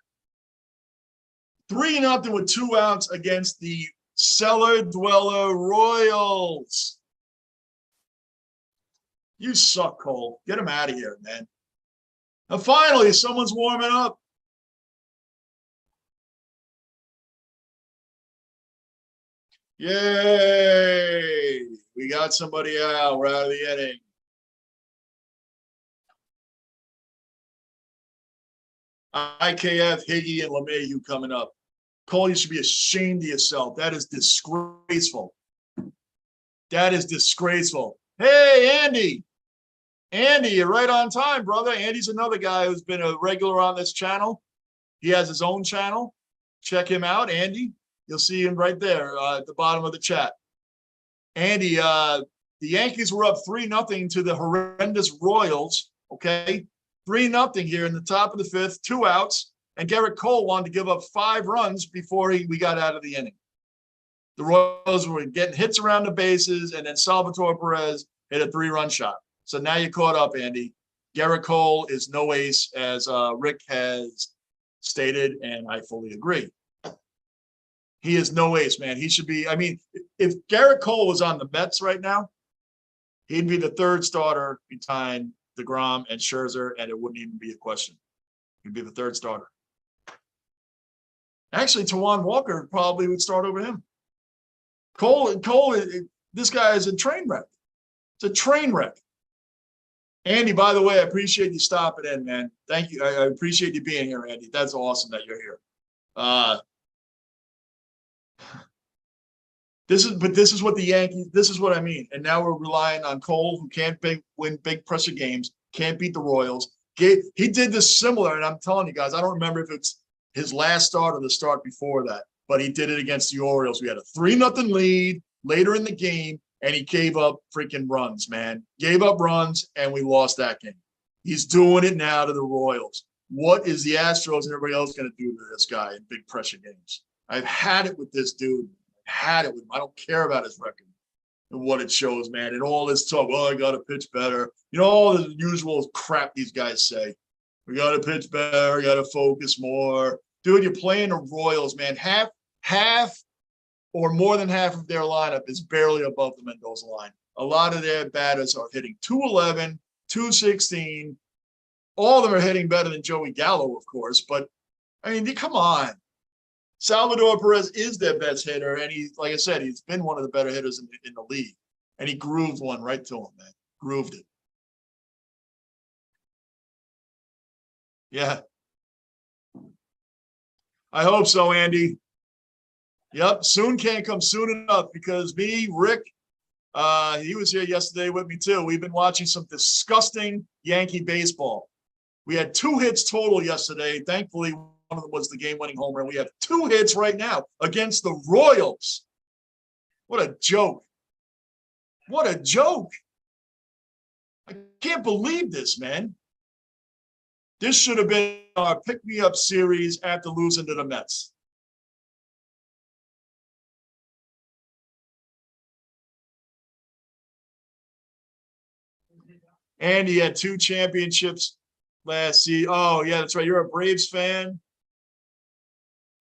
3-0 with 2 outs against the cellar dweller Royals. You suck, Cole. Get him out of here, man. Now, finally, someone's warming up. Yay! We got somebody out. We're out of the inning. IKF, Higgy, and LeMahieu coming up. Cole, you should be ashamed of yourself. That is disgraceful. That is disgraceful. Hey, Andy. Andy, you're right on time, brother. Andy's another guy who's been a regular on this channel. He has his own channel. Check him out, Andy. You'll see him right there at the bottom of the chat. Andy, the Yankees were up 3-0 to the horrendous Royals, okay? 3-0 here in the top of the 5th, 2 outs, and Gerrity Cole wanted to give up 5 runs before we got out of the inning. The Royals were getting hits around the bases, and then Salvatore Perez hit a 3-run shot. So now you're caught up, Andy. Gerrity Cole is no ace, as Rick has stated, and I fully agree. He is no ace, man. He should be. I mean, if Gerrity Cole was on the Mets right now, he'd be the 3rd starter behind DeGrom and Scherzer, and it wouldn't even be a question. He'd be the 3rd starter. Actually, Tawan Walker probably would start over him. Cole, this guy is a train wreck. It's a train wreck. Andy, by the way, I appreciate you stopping in, man. Thank you. I appreciate you being here, Andy. That's awesome that you're here. This is what the Yankees, this is what I mean. And now we're relying on Cole, who can't win big pressure games, can't beat the Royals. He did this similar, and I'm telling you guys, I don't remember if it's his last start or the start before that, but he did it against the Orioles. We had a 3-0 lead later in the game, and he gave up freaking runs, man. Gave up runs, and we lost that game. He's doing it now to the Royals. What is the Astros and everybody else going to do to this guy in big pressure games? I've had it with this dude. Had it with him. I don't care about his record and what it shows, man. And all this talk, well, I got to pitch better. You know, all the usual crap these guys say. We got to pitch better. We got to focus more. Dude, you're playing the Royals, man. Half or more than half of their lineup is barely above the Mendoza line. A lot of their batters are hitting 211, 216. All of them are hitting better than Joey Gallo, of course. But, I mean, come on. Salvador Perez is their best hitter, and he, like I said, he's been one of the better hitters in the league. And he grooved one right to him, man. Grooved it. Yeah. I hope so, Andy. Yep, soon can't come soon enough because me, Rick, he was here yesterday with me too. We've been watching some disgusting Yankee baseball. We had 2 hits total yesterday. Thankfully, one of them was the game-winning homer, and we have 2 hits right now against the Royals. What a joke. What a joke. I can't believe this, man. This should have been our pick-me-up series after losing to the Mets. Andy had 2 championships last season. Oh, yeah, that's right. You're a Braves fan.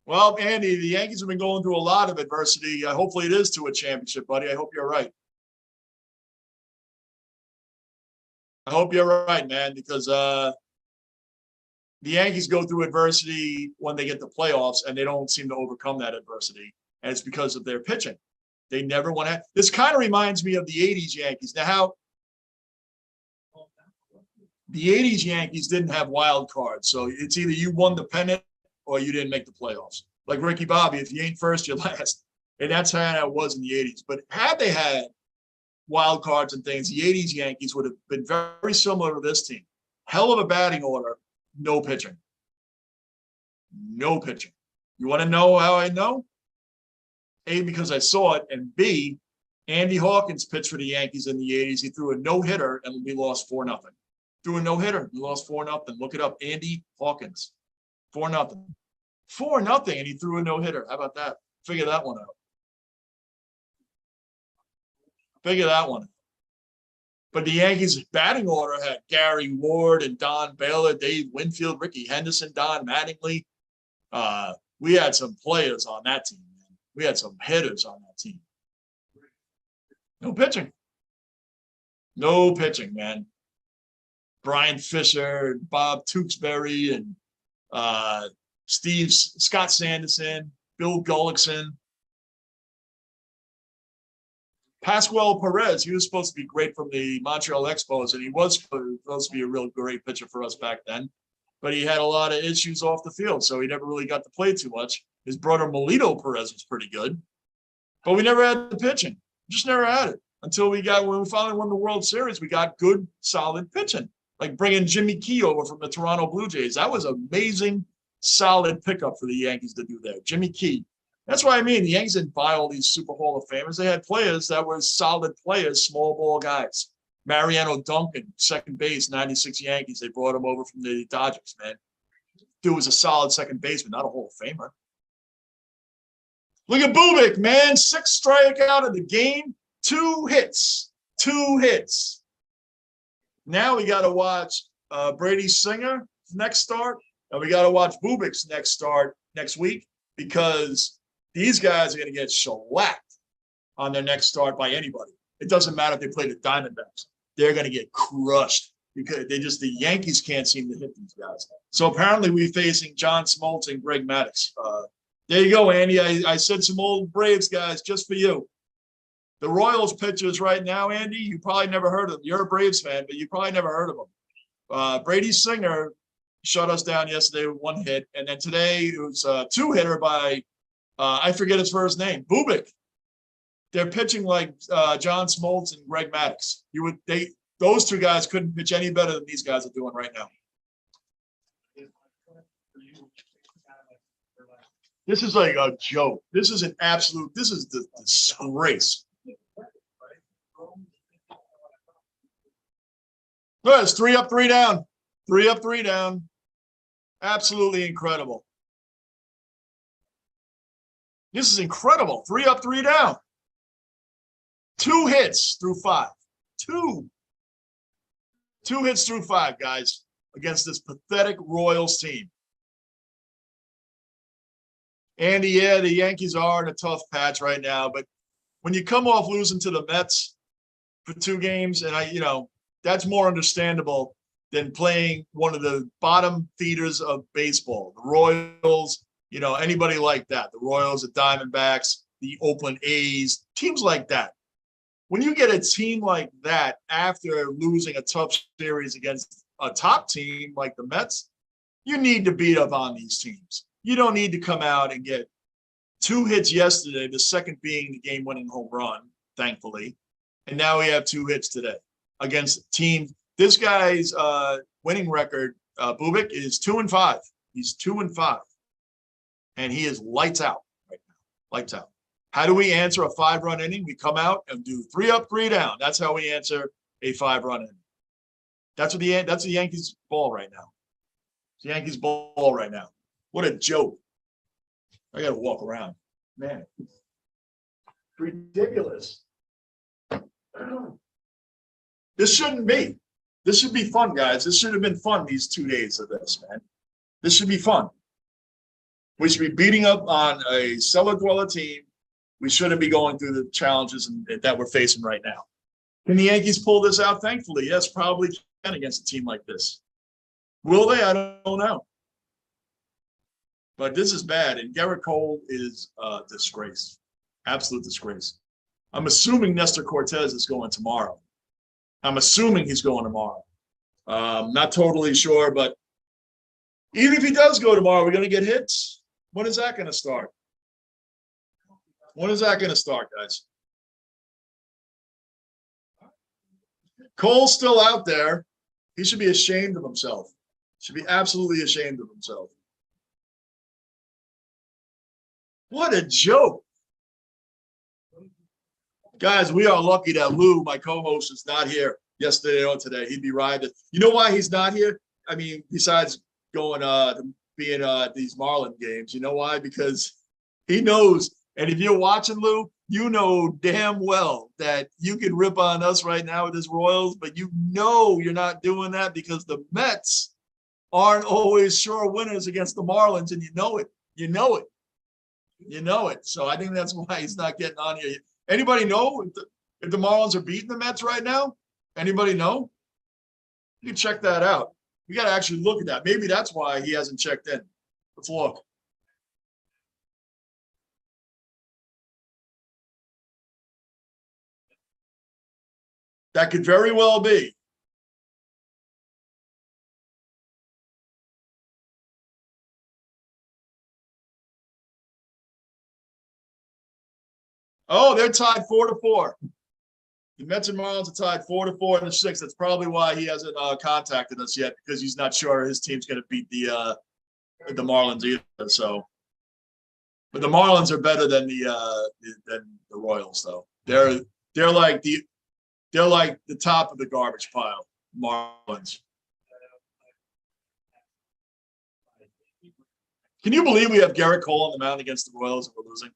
Well, Andy, the Yankees have been going through a lot of adversity. Hopefully it is to a championship, buddy. I hope you're right. I hope you're right, man, because the Yankees go through adversity when they get the playoffs, and they don't seem to overcome that adversity. And it's because of their pitching. They never want to. This kind of reminds me of the 80s Yankees. Now, how the 80s Yankees didn't have wild cards. So it's either you won the pennant or you didn't make the playoffs. Like Ricky Bobby, if you ain't first, you're last. And that's how it was in the 80s. But had they had wild cards and things, the 80s Yankees would have been very similar to this team. Hell of a batting order, no pitching. No pitching. You want to know how I know? A, because I saw it, and B, Andy Hawkins pitched for the Yankees in the 80s. He threw a no-hitter, and we lost 4-0. Threw a no-hitter, we lost 4-0. Look it up, Andy Hawkins, 4-0. 4-0, and he threw a no-hitter. How about that? Figure that one out. Figure that one out. But the Yankees' batting order had Gary Ward and Don Baylor, Dave Winfield, Ricky Henderson, Don Mattingly. We had some players on that team, man. We had some hitters on that team. No pitching. No pitching, man. Brian Fisher, and Bob Tewksbury, and Scott Sanderson, Bill Gullickson. Pascual Perez, he was supposed to be great from the Montreal Expos, and he was supposed to be a real great pitcher for us back then. But he had a lot of issues off the field, so he never really got to play too much. His brother Melito Perez was pretty good, but we never had the pitching. Just never had it until when we finally won the World Series. We got good, solid pitching, like bringing Jimmy Key over from the Toronto Blue Jays. That was amazing, solid pickup for the Yankees to do there. Jimmy Key. That's what I mean. The Yankees didn't buy all these Super Hall of Famers. They had players that were solid players, small ball guys. Mariano Duncan, second base, 96 Yankees. They brought him over from the Dodgers, man. Dude was a solid second baseman, not a Hall of Famer. Look at Bubic, man. 6 strikeout of the game, 2 hits. 2 hits. Now we got to watch Brady Singer next start, and we got to watch Bubic's next start next week, because these guys are going to get shellacked on their next start by anybody. It doesn't matter if they play the Diamondbacks. They're going to get crushed because the Yankees can't seem to hit these guys. So apparently we're facing John Smoltz and Greg Maddux. There you go, Andy. I said some old Braves guys just for you. The Royals pitchers right now, Andy, you probably never heard of them. You're a Braves fan, but you probably never heard of them. Brady Singer shut us down yesterday with 1 hit. And then today it was a 2-hitter by, I forget his first name, Bubic. They're pitching like John Smoltz and Greg Maddux. Those 2 guys couldn't pitch any better than these guys are doing right now. This is like a joke. This is the disgrace. Look, it's 3 up, 3 down. 3 up, 3 down. Absolutely incredible. This is incredible. 3 up, 3 down. 2 hits through 5. 2 hits through 5, guys, against this pathetic Royals team. Andy, yeah, the Yankees are in a tough patch right now, but when you come off losing to the Mets for 2 games, and that's more understandable than playing one of the bottom feeders of baseball. The Royals, anybody like that. The Royals, the Diamondbacks, the Oakland A's, teams like that. When you get a team like that after losing a tough series against a top team like the Mets, you need to beat up on these teams. You don't need to come out and get 2 hits yesterday, the second being the game-winning home run, thankfully. And now we have 2 hits today against teams. This guy's winning record, Bubic, is 2-5. He's 2-5. And he is lights out right now. Lights out. How do we answer a 5-run inning? We come out and do 3 up, 3 down. That's how we answer a 5-run inning. That's the Yankees ball right now. It's the Yankees ball right now. What a joke. I got to walk around. Man. Ridiculous. This shouldn't be. This should be fun, guys. This should have been fun, these 2 days of this, man. This should be fun. We should be beating up on a cellar dweller team. We shouldn't be going through the challenges that we're facing right now. Can the Yankees pull this out? Thankfully, yes, probably can against a team like this. Will they? I don't know. But this is bad, and Gerrity Cole is a disgrace. Absolute disgrace. I'm assuming Nestor Cortez is going tomorrow. I'm assuming he's going tomorrow. Not totally sure, but even if he does go tomorrow, we're going to get hits. When is that going to start? When is that going to start, guys? Cole's still out there. He should be ashamed of himself. Should be absolutely ashamed of himself. What a joke. Guys, we are lucky that Lou, my co-host, is not here yesterday or today. He'd be riding. You know why he's not here? I mean, besides going to being at these Marlin games, you know why? Because he knows. And if you're watching, Lou, you know damn well that you can rip on us right now with this Royals, but you know you're not doing that because the Mets aren't always sure winners against the Marlins, and you know it. You know it. You know it. So I think that's why he's not getting on here. Anybody know if the Marlins are beating the Mets right now? Anybody know? You can check that out. We got to actually look at that. Maybe that's why he hasn't checked in. Let's look. That could very well be. Oh, they're tied 4-4. The Mets and Marlins are tied 4-4 in the sixth. That's probably why he hasn't contacted us yet, because he's not sure his team's going to beat the Marlins either. So, but the Marlins are better than the Royals, though. They're like the top of the garbage pile. Marlins. Can you believe we have Gerrity Cole on the mound against the Royals and we're losing?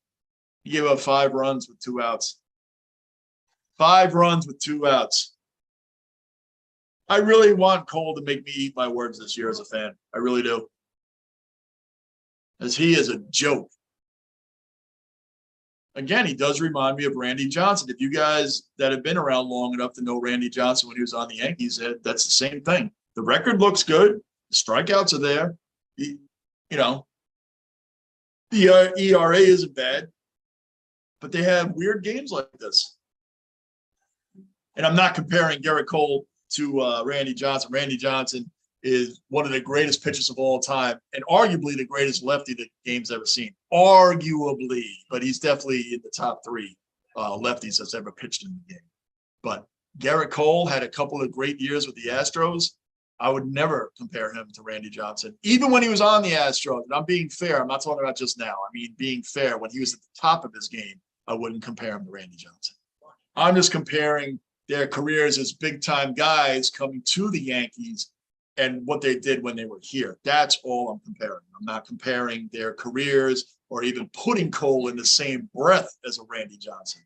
He gave up 5 runs with 2 outs. 5 runs with 2 outs. I really want Cole to make me eat my words this year as a fan. I really do. As he is a joke. Again, he does remind me of Randy Johnson. If you guys that have been around long enough to know Randy Johnson when he was on the Yankees, that's the same thing. The record looks good. The strikeouts are there. The ERA isn't bad. But they have weird games like this. And I'm not comparing Gerrity Cole to Randy Johnson. Randy Johnson is one of the greatest pitchers of all time and arguably the greatest lefty the game's ever seen. Arguably, but he's definitely in the top 3 lefties that's ever pitched in the game. But Gerrity Cole had a couple of great years with the Astros. I would never compare him to Randy Johnson, even when he was on the Astros. And I'm being fair. I'm not talking about just now. I mean, being fair, when he was at the top of his game, I wouldn't compare him to Randy Johnson. I'm just comparing their careers as big-time guys coming to the Yankees and what they did when they were here. That's all I'm comparing. I'm not comparing their careers or even putting Cole in the same breath as a Randy Johnson,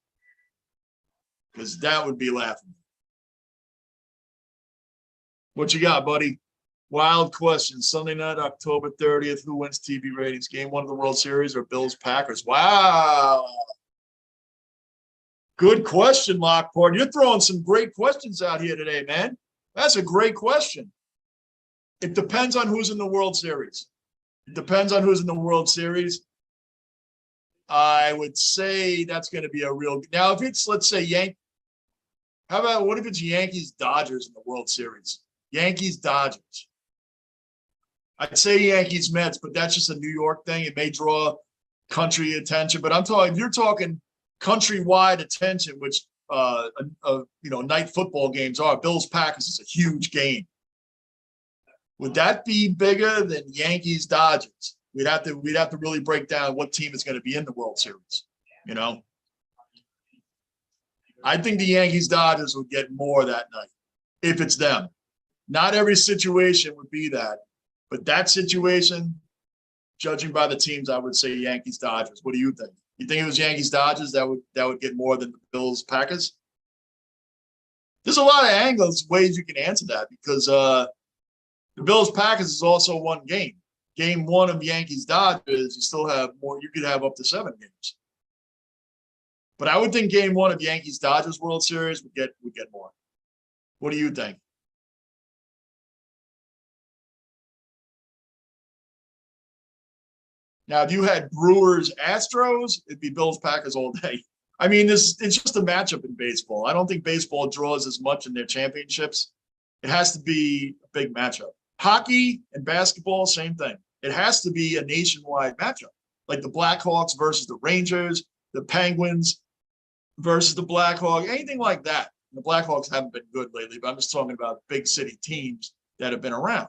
because that would be laughing. What you got, buddy? Wild question. Sunday night, October 30th. Who wins TV ratings? Game 1 of the World Series or Bills-Packers? Wow. Good question, Lockport. You're throwing some great questions out here today, man. That's a great question. It depends on who's in the World Series. It depends on who's in the World Series. I would say that's going to be a real. Now, if it's, let's say, what if it's Yankees-Dodgers in the World Series? Yankees-Dodgers. I'd say Yankees-Mets, but that's just a New York thing. It may draw country attention, but I'm talking, if you're talking countrywide attention, which night football games are. Bills-Packers is a huge game. Would that be bigger than Yankees-Dodgers? We'd have to really break down what team is going to be in the World Series. I think the Yankees-Dodgers would get more that night if it's them. Not every situation would be that, but that situation, judging by the teams, I would say Yankees-Dodgers. What do you think? You think it was Yankees-Dodgers that would get more than the Bills-Packers? there's a lot of angles, ways you can answer that because the Bills Packers is also one game. Game one of Yankees Dodgers, you still have more. You could have up to 7 games. But I would think game one of Yankees Dodgers World Series would get more. What do you think? Now, if you had Brewers Astros, it'd be Bills Packers all day. I mean, it's just a matchup in baseball. I don't think baseball draws as much in their championships. It has to be a big matchup. Hockey and basketball, same thing. It has to be a nationwide matchup, like the Blackhawks versus the Rangers, the Penguins versus the Blackhawks, anything like that. The Blackhawks haven't been good lately, but I'm just talking about big city teams that have been around.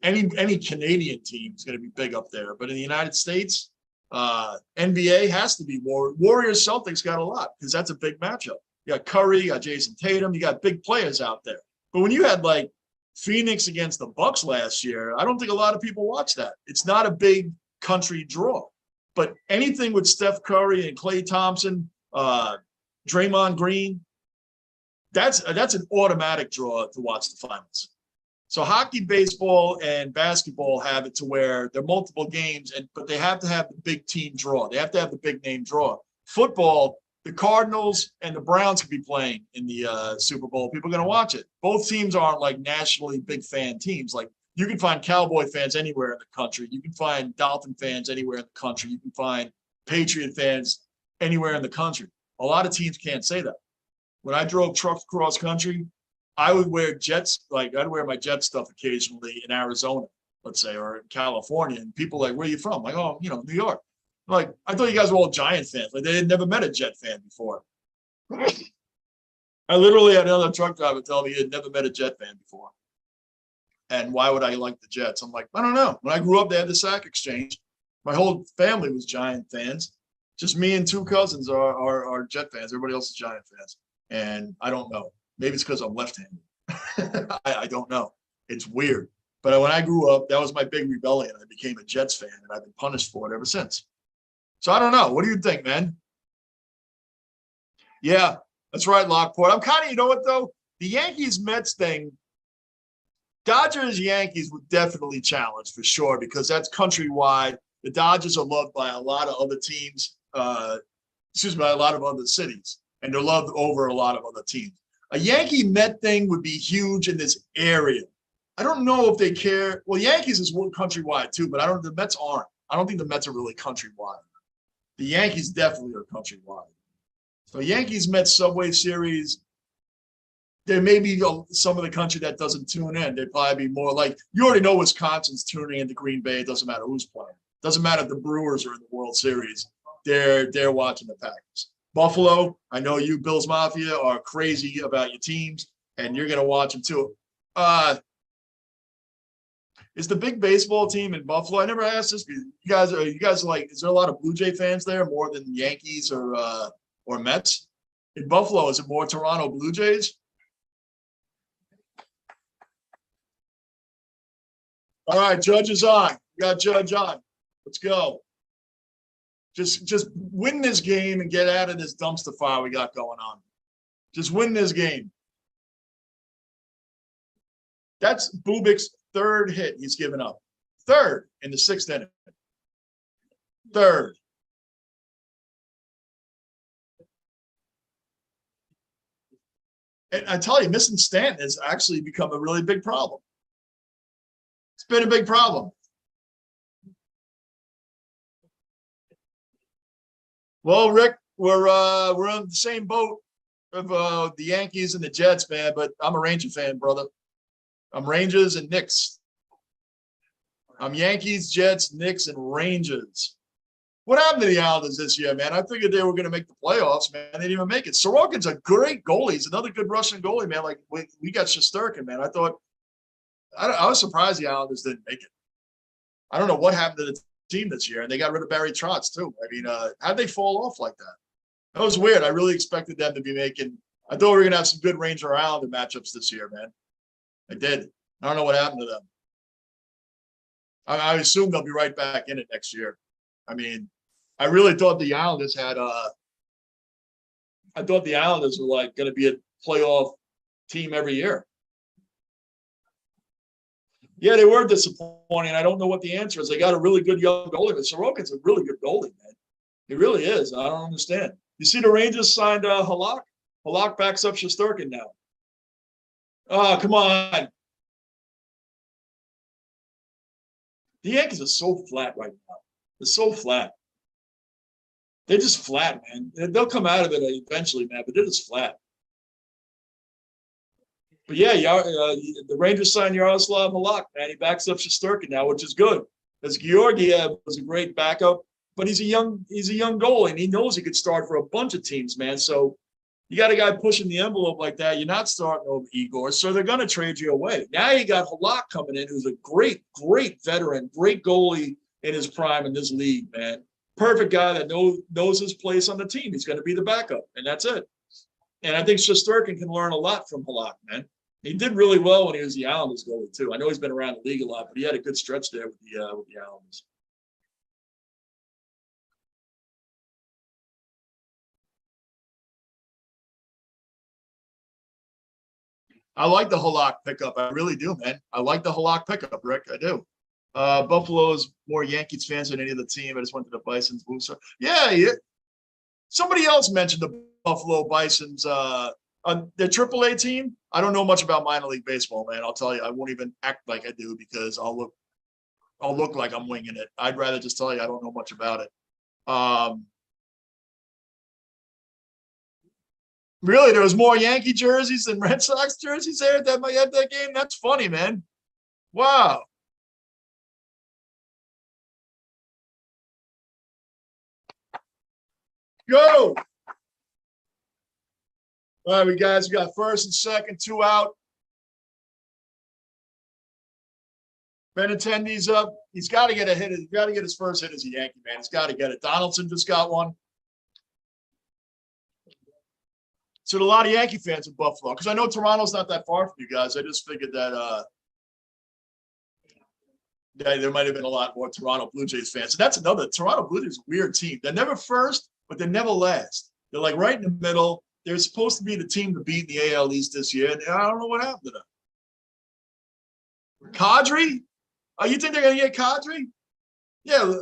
Any Canadian team is going to be big up there, but in the United States, NBA has to be more. Warriors Celtics got a lot because that's a big matchup. You got Curry, you got Jason Tatum, you got big players out there. But when you had like Phoenix against the Bucks last year, I don't think a lot of people watch that. It's not a big country draw. But anything with Steph Curry and Klay Thompson, Draymond Green, that's an automatic draw to watch the finals. So hockey, baseball, and basketball have it to where there are multiple games, but they have to have the big team draw. They have to have the big name draw. Football, the Cardinals and the Browns could be playing in the Super Bowl. People are going to watch it. Both teams aren't like nationally big fan teams. Like you can find Cowboy fans anywhere in the country. You can find Dolphin fans anywhere in the country. You can find Patriot fans anywhere in the country. A lot of teams can't say that. When I drove trucks cross country, I would wear Jets, like I'd wear my Jet stuff occasionally in Arizona, let's say, or in California. And people like, where are you from? I'm like, oh, New York. I'm like, I thought you guys were all Giant fans. Like they had never met a Jet fan before. I literally had another truck driver tell me he had never met a Jet fan before. And why would I like the Jets? I'm like, I don't know. When I grew up, they had the sack exchange. My whole family was Giant fans. Just me and 2 cousins are Jet fans. Everybody else is Giant fans. And I don't know. Maybe it's because I'm left-handed. I don't know. It's weird. But when I grew up, that was my big rebellion. I became a Jets fan, and I've been punished for it ever since. So I don't know. What do you think, man? Yeah, that's right, Lockport. I'm kind of, you know what, though? The Yankees-Mets thing, Dodgers-Yankees would definitely challenge for sure because that's countrywide. The Dodgers are loved by a lot of other teams, by a lot of other cities, and they're loved over a lot of other teams. A Yankee-Met thing would be huge in this area. I don't know if they care. Well, Yankees is countrywide too, but the Mets aren't. I don't think the Mets are really countrywide. The Yankees definitely are countrywide. So Yankees-Mets Subway Series, there may be some of the country that doesn't tune in. They'd probably be more like, you already know Wisconsin's tuning into Green Bay. It doesn't matter who's playing. It doesn't matter if the Brewers are in the World Series. They're watching the Packers. Buffalo, I know you Bills Mafia are crazy about your teams, and you're going to watch them too. Is the big baseball team in Buffalo? I never asked this. You guys like? Is there a lot of Blue Jay fans there more than Yankees or Mets? In Buffalo, is it more Toronto Blue Jays? All right, Judge is on. We got Judge on. Let's go. Just win this game and get out of this dumpster fire we got going on. Just win this game. That's Bubik's 3rd hit he's given up. 3rd in the 6th inning. 3rd. And I tell you, missing Stanton has actually become a really big problem. It's been a big problem. Well, Rick, we're on the same boat of the Yankees and the Jets, man. But I'm a Ranger fan, brother. I'm Rangers and Knicks. I'm Yankees, Jets, Knicks, and Rangers. What happened to the Islanders this year, man? I figured they were going to make the playoffs, man. They didn't even make it. Sorokin's a great goalie. He's another good Russian goalie, man. Like we got Shesterkin, man. I was surprised the Islanders didn't make it. I don't know what happened to the team this year, and they got rid of Barry Trotz too. I mean, how'd they fall off like that? That was weird. I really expected them to be making. I thought we were gonna have some good Ranger Islander matchups this year, man. I did. I don't know what happened to them. I assume they'll be right back in it next year. I mean, I really thought the Islanders had. I thought the Islanders were like going to be playoff team every year. Yeah, they were disappointing. I don't know what the answer is. They got a really good young goalie, but Sorokin's a really good goalie, man. He really is. I don't understand. You see, the Rangers signed Halak. Halak backs up Shesterkin now. Oh, come on. The Yankees are so flat right now. They're so flat. They're just flat, man. They'll come out of it eventually, man, but they're just flat. But yeah, the Rangers signed Yaroslav Halak, man. He backs up Shesterkin now, which is good. As Georgiev was a great backup, but he's a young goalie, and he knows he could start for a bunch of teams, man. So you got a guy pushing the envelope like that. You're not starting over Igor, so they're going to trade you away. Now you got Halak coming in, who's a great veteran, great goalie in his prime in this league, man. Perfect guy that knows his place on the team. He's going to be the backup, and that's it. And I think Shesterkin can learn a lot from Halak, man. He did really well when he was the Islanders goalie too. I know he's been around the league a lot, but he had a good stretch there with the Islanders. I like the Halak pickup. I really do, man. I like the Halak pickup, Rick. I do. Buffalo's more Yankees fans than any other team. I just went to the Bison's booth. So yeah. Somebody else mentioned the Buffalo Bison's their AAA team. I don't know much about minor league baseball, man. I'll tell you, I won't even act like I do because I'll look like I'm winging it. I'd rather just tell you I don't know much about it. Really, there was more Yankee jerseys than Red Sox jerseys there at that game. That's funny, man. Wow. Go. All right, we got first and second, 2 out. Benintendi's up. He's got to get a hit. He's got to get his first hit as a Yankee, man. He's got to get it. Donaldson just got one. So a lot of Yankee fans in Buffalo, because I know Toronto's not that far from you guys. I just figured that there might have been a lot more Toronto Blue Jays fans. And that's another Toronto Blue Jays weird team. They're never first, but they're never last. They're like right in the middle. They're supposed to be the team to beat in the AL East this year, and I don't know what happened to them. Kadri? Oh, you think they're going to get Kadri? Yeah,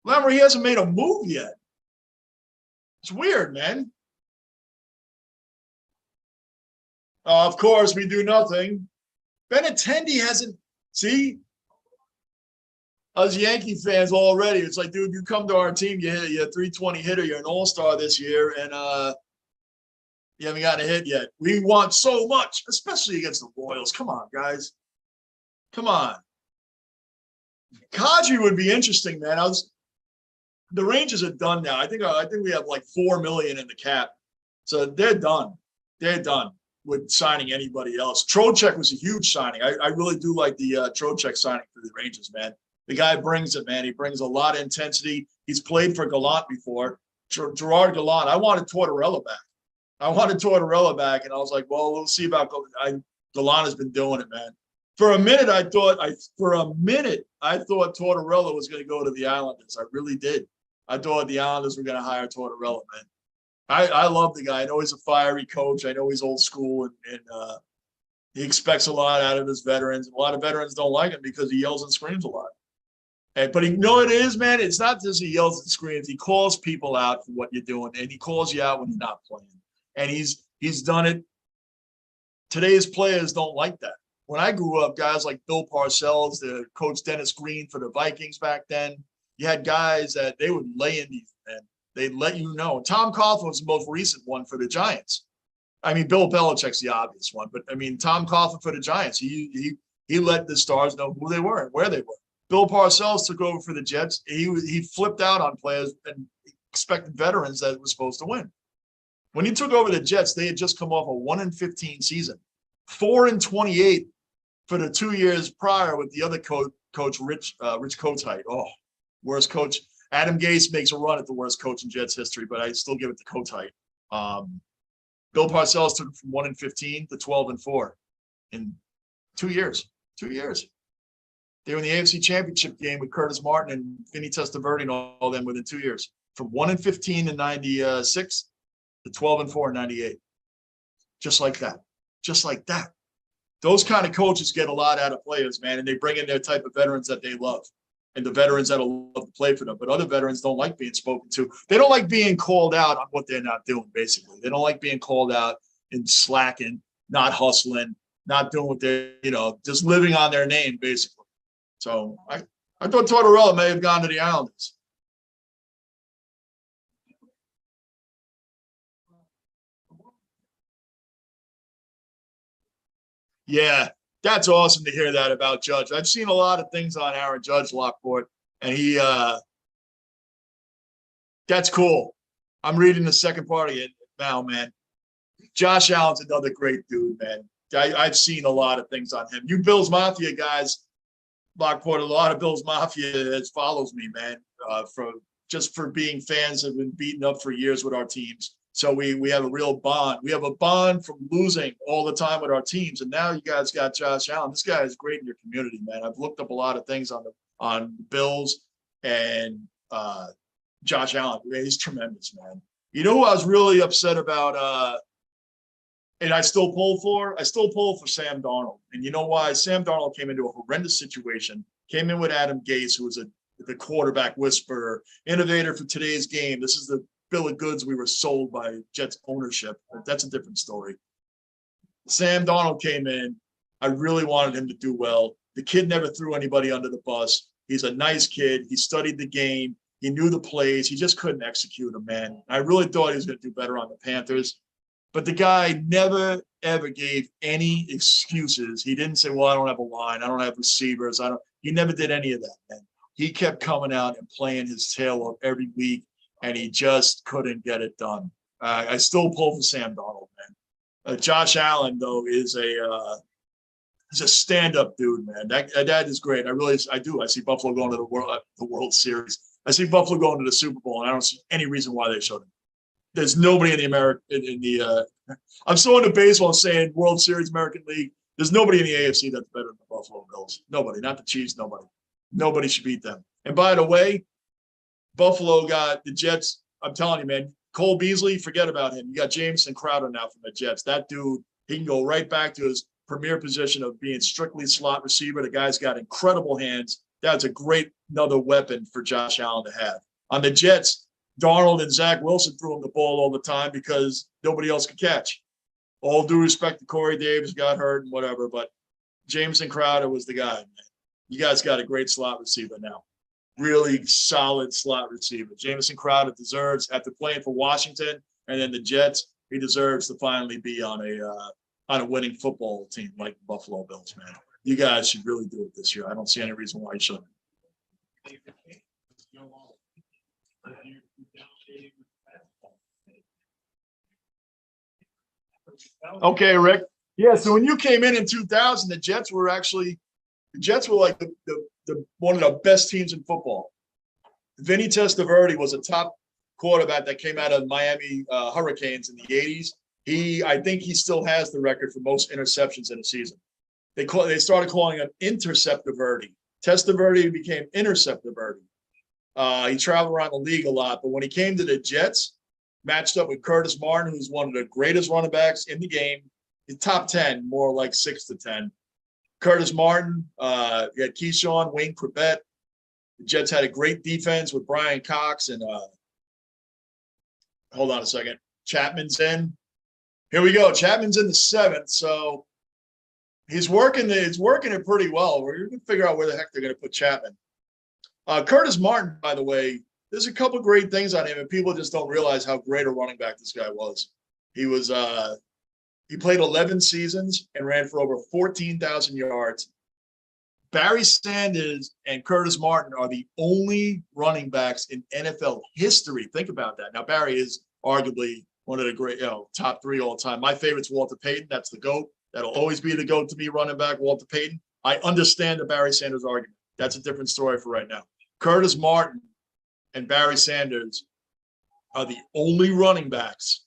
Lamar, he hasn't made a move yet. It's weird, man. Of course, we do nothing. Benintendi hasn't. See, us Yankee fans already. It's like, dude, you come to our team, you're a 320 hitter, you're an all-star this year, and you haven't gotten a hit yet. We want so much, especially against the Royals. Come on, guys. Come on. Kadri would be interesting, man. The Rangers are done now. I think we have like $4 million in the cap, so they're done. They're done with signing anybody else. Trocheck was a huge signing. I really do like the Trocheck signing for the Rangers, man. The guy brings it, man. He brings a lot of intensity. He's played for Gallant before. Gerard Gallant. I wanted Tortorella back. And I was like, well, we'll see about Gallant has been doing it, man. For a minute, I thought Tortorella was going to go to the Islanders. I really did. I thought the Islanders were going to hire Tortorella, man. I love the guy. I know he's a fiery coach. I know he's old school, and he expects a lot out of his veterans. A lot of veterans don't like him because he yells and screams a lot. But you know what it is, man? It's not just he yells and screams. He calls people out for what you're doing, and he calls you out when you're not playing. And he's done it. Today's players don't like that. When I grew up, guys like Bill Parcells, the coach Dennis Green for the Vikings back then, you had guys that they would lay in these men. They'd let you know. Tom Coughlin was the most recent one for the Giants. I mean, Bill Belichick's the obvious one, but I mean, Tom Coughlin for the Giants, he let the stars know who they were and where they were. Bill Parcells took over for the Jets. He flipped out on players and expected veterans that were supposed to win. When he took over the Jets, they had just come off a 1-15 season, 4-28 for the 2 years prior with the other coach Rich Kotite. Oh, worst coach. Adam Gase makes a run at the worst coach in Jets history, but I still give it to Kotite. Bill Parcells took it from 1-15 to 12-4 in 2 years. 2 years. They were in the AFC Championship game with Curtis Martin and Vinny Testaverde and all them within 2 years, from 1-15 in '96 to 12-4 in '98. just like that, just like that. Those kind of coaches get a lot out of players, man, and they bring in their type of veterans that they love and the veterans that'll love to play for them. But other veterans don't like being spoken to. They don't like being called out on what they're not doing, basically. They don't like being called out and slacking, not hustling, not doing what they're, just living on their name, basically. So I thought Tortorella may have gone to the Islanders. Yeah, that's awesome to hear that about Judge. I've seen a lot of things on Aaron Judge, Lockport, and that's cool. I'm reading the second part of it now, man. Josh Allen's another great dude, man. I've seen a lot of things on him. You Bills Mafia guys, Lockport, a lot of Bills Mafia follows me, man, for being fans have been beaten up for years with our teams. So we have a real bond. We have a bond from losing all the time with our teams. And now you guys got Josh Allen. This guy is great in your community, man. I've looked up a lot of things on the Bills and Josh Allen. Man, he's tremendous, man. You know who I was really upset about and I still pull for Sam Darnold. And you know why? Sam Darnold came into a horrendous situation, came in with Adam Gase, who was the quarterback whisperer, innovator for today's game. This is the bill of goods we were sold by Jets ownership. That's a different story. Sam Darnold came in. I really wanted him to do well. The kid never threw anybody under the bus. He's a nice kid. He studied the game. He knew the plays. He just couldn't execute them, man. I really thought he was going to do better on the Panthers. But the guy never, ever gave any excuses. He didn't say, well, I don't have a line. I don't have receivers. He never did any of that, man. He kept coming out and playing his tail off every week, and he just couldn't get it done. I still pull for Sam Darnold, man. Josh Allen, though, is he's a stand-up dude, man. That is great. I do. I see Buffalo going to the World Series. I see Buffalo going to the Super Bowl, and I don't see any reason why they shouldn't. There's nobody in the I'm so into baseball saying World Series, American League. There's nobody in the AFC that's better than the Buffalo Bills. Nobody, not the Chiefs, nobody. Nobody should beat them. And by the way, Buffalo got the Jets. I'm telling you, man, Cole Beasley, forget about him. You got Jameson Crowder now from the Jets. That dude, he can go right back to his premier position of being strictly slot receiver. The guy's got incredible hands. That's a great another weapon for Josh Allen to have. On the Jets, Darnold and Zach Wilson threw him the ball all the time because nobody else could catch. All due respect to Corey Davis, got hurt and whatever, but Jameson Crowder was the guy, man. You guys got a great slot receiver now. Really solid slot receiver. Jameson Crowder deserves, after playing for Washington and then the Jets, he deserves to finally be on a winning football team like the Buffalo Bills, man. You guys should really do it this year. I don't see any reason why you shouldn't. Okay, Rick. Yeah, so when you came in 2000, the Jets were like the one of the best teams in football. Vinny Testaverde was a top quarterback that came out of Miami Hurricanes in the 80s. I think he still has the record for most interceptions in a season. They started calling him Interceptor-Verde. Testaverde became Interceptor-Verde. He traveled around the league a lot, but when he came to the Jets, matched up with Curtis Martin, who's one of the greatest running backs in the game. He's top 10, more like 6 to 10. Curtis Martin, you had Keyshawn, Wayne Corbett. The Jets had a great defense with Brian Cox and hold on a second. Chapman's in. Here we go. Chapman's in the 7th, so he's working it pretty well. We're going to figure out where the heck they're going to put Chapman. Curtis Martin, by the way, there's a couple great things on him, and people just don't realize how great a running back this guy was. He played 11 seasons and ran for over 14,000 yards. Barry Sanders and Curtis Martin are the only running backs in NFL history. Think about that. Now, Barry is arguably one of the great, top 3 all time. My favorite's Walter Payton. That's the GOAT. That'll always be the GOAT to me, running back, Walter Payton. I understand the Barry Sanders argument. That's a different story for right now. Curtis Martin and Barry Sanders are the only running backs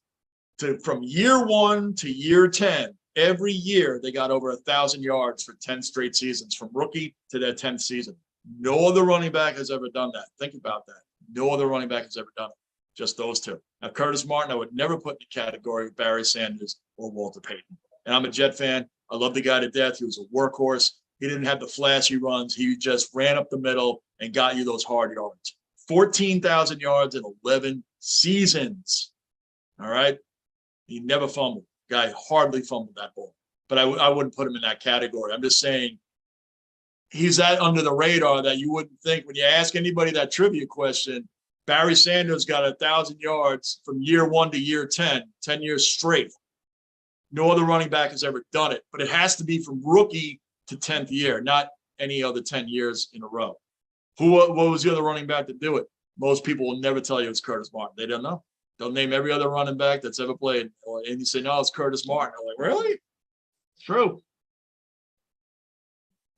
from year 1 to year 10. Every year they got over 1,000 yards for 10 straight seasons, from rookie to their 10th season. No other running back has ever done that. Think about that. No other running back has ever done it. Just those two. Now, Curtis Martin, I would never put in the category of Barry Sanders or Walter Payton. And I'm a Jet fan. I love the guy to death. He was a workhorse. He didn't have the flashy runs. He just ran up the middle and got you those hard yards. 14,000 yards in 11 seasons. All right. He never fumbled. Guy hardly fumbled that ball. But I wouldn't put him in that category. I'm just saying he's that under the radar that you wouldn't think when you ask anybody that trivia question. Barry Sanders got 1,000 yards from year 1 to year 10 years straight. No other running back has ever done it, but it has to be from rookie to 10th year, not any other 10 years in a row. What was the other running back to do it? Most people will never tell you it's Curtis Martin. They don't know. They'll name every other running back that's ever played. And you say, no, it's Curtis Martin. I'm like, really? It's true.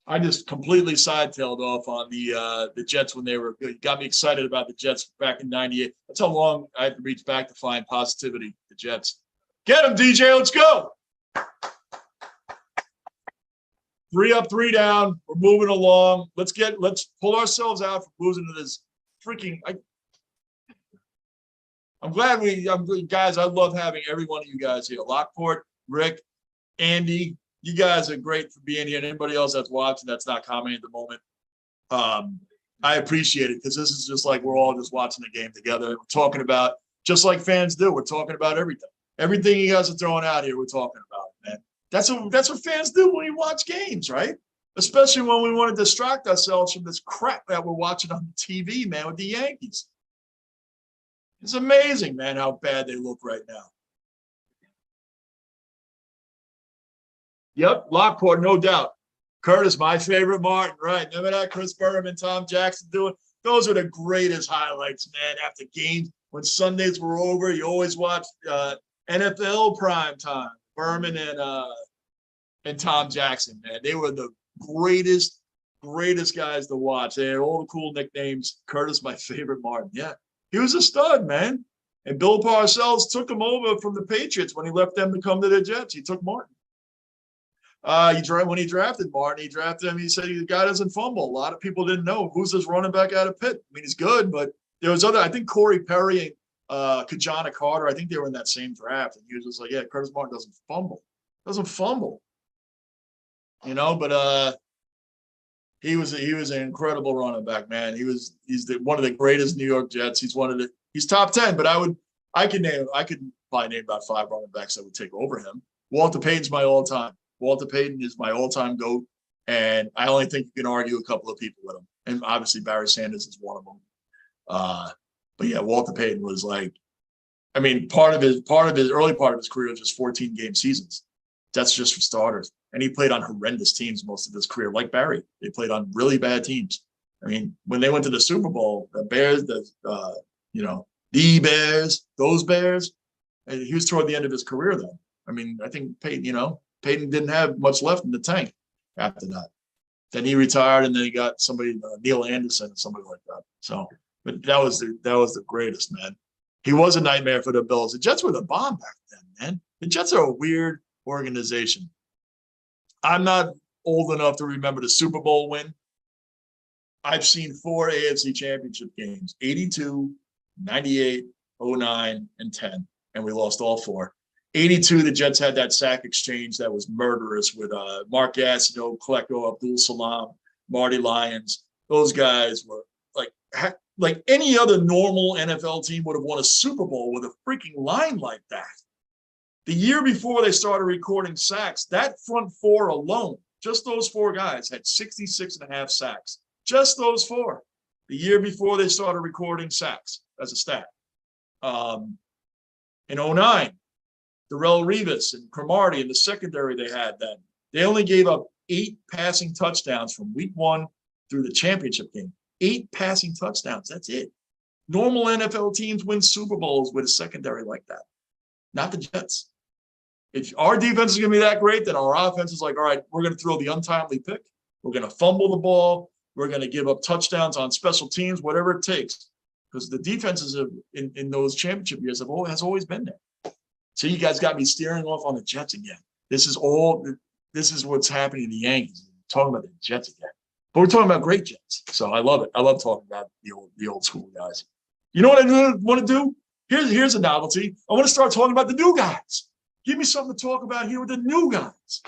I just completely side-tailed off on the Jets when they were good. Got me excited about the Jets back in '98. That's how long I had to reach back to find positivity. The Jets. Get them, DJ. Let's go. 3 up, 3 down. We're moving along. Let's pull ourselves out from losing to this freaking. I'm glad guys. I love having every one of you guys here. Lockport, Rick, Andy. You guys are great for being here. And anybody else that's watching that's not commenting at the moment, I appreciate it because this is just like we're all just watching the game together. We're talking about just like fans do. We're talking about everything. Everything you guys are throwing out here, we're talking about, man. That's what fans do when we watch games, right? Especially when we want to distract ourselves from this crap that we're watching on the TV, man, with the Yankees. It's amazing, man, how bad they look right now. Yep, Lockport, no doubt. Curtis, my favorite Martin, right? Remember that? Chris Berman, Tom Jackson doing. Those are the greatest highlights, man. After games, when Sundays were over, you always watched NFL prime time. Berman and Tom Jackson, man. They were the greatest guys to watch. They had all the cool nicknames. Curtis, my favorite Martin. Yeah, he was a stud, man. And Bill Parcells took him over from the Patriots when he left them to come to the Jets. He took Martin. When he drafted Martin, he drafted him. He said the guy doesn't fumble. A lot of people didn't know who's this running back out of Pitt. I mean, he's good, but there was other. I think Corey Perry and Kajana Carter. I think they were in that same draft, and he was just like, "Yeah, Curtis Martin doesn't fumble." You know, but he was an incredible running back, man. He's one of the greatest New York Jets. He's top 10, but I could probably name about 5 running backs that would take over him. Walter Payton's my all-time. Walter Payton is my all-time GOAT, and I only think you can argue a couple of people with him. And obviously Barry Sanders is one of them. But yeah, Walter Payton was like, I mean, part of his early part of his career was just 14-game seasons. That's just for starters. And he played on horrendous teams most of his career, like Barry. They played on really bad teams. I mean, when they went to the Super Bowl, the Bears, the Bears, those Bears, and he was toward the end of his career then. I mean, I think Payton didn't have much left in the tank after that. Then he retired, and then he got somebody, Neil Anderson, or somebody like that. So, but that was the greatest, man. He was a nightmare for the Bills. The Jets were the bomb back then, man. The Jets are a weird organization. I'm not old enough to remember the Super Bowl win. I've seen 4 AFC championship games, 82, 98, 09, and 10, and we lost all 4. 82, the Jets had that sack exchange that was murderous with Mark Gastineau, Klecko, Abdul Salam, Marty Lyons. Those guys were like any other normal NFL team would have won a Super Bowl with a freaking line like that. The year before they started recording sacks, that front 4 alone, just those 4 guys had 66.5 sacks. Just those 4. The year before they started recording sacks as a stat. In 09, Darrelle Revis and Cromartie in the secondary they had then. They only gave up 8 passing touchdowns from week 1 through the championship game. 8 passing touchdowns. That's it. Normal NFL teams win Super Bowls with a secondary like that. Not the Jets. If our defense is going to be that great, then our offense is like, all right, we're going to throw the untimely pick. We're going to fumble the ball. We're going to give up touchdowns on special teams, whatever it takes. Because the defenses in those championship years has always been there. So you guys got me steering off on the Jets again. This is what's happening to the Yankees. We're talking about the Jets again. But we're talking about great Jets. So I love it. I love talking about the old school guys. You know what I want to do? Here's a novelty. I want to start talking about the new guys. Give me something to talk about here with the new guys.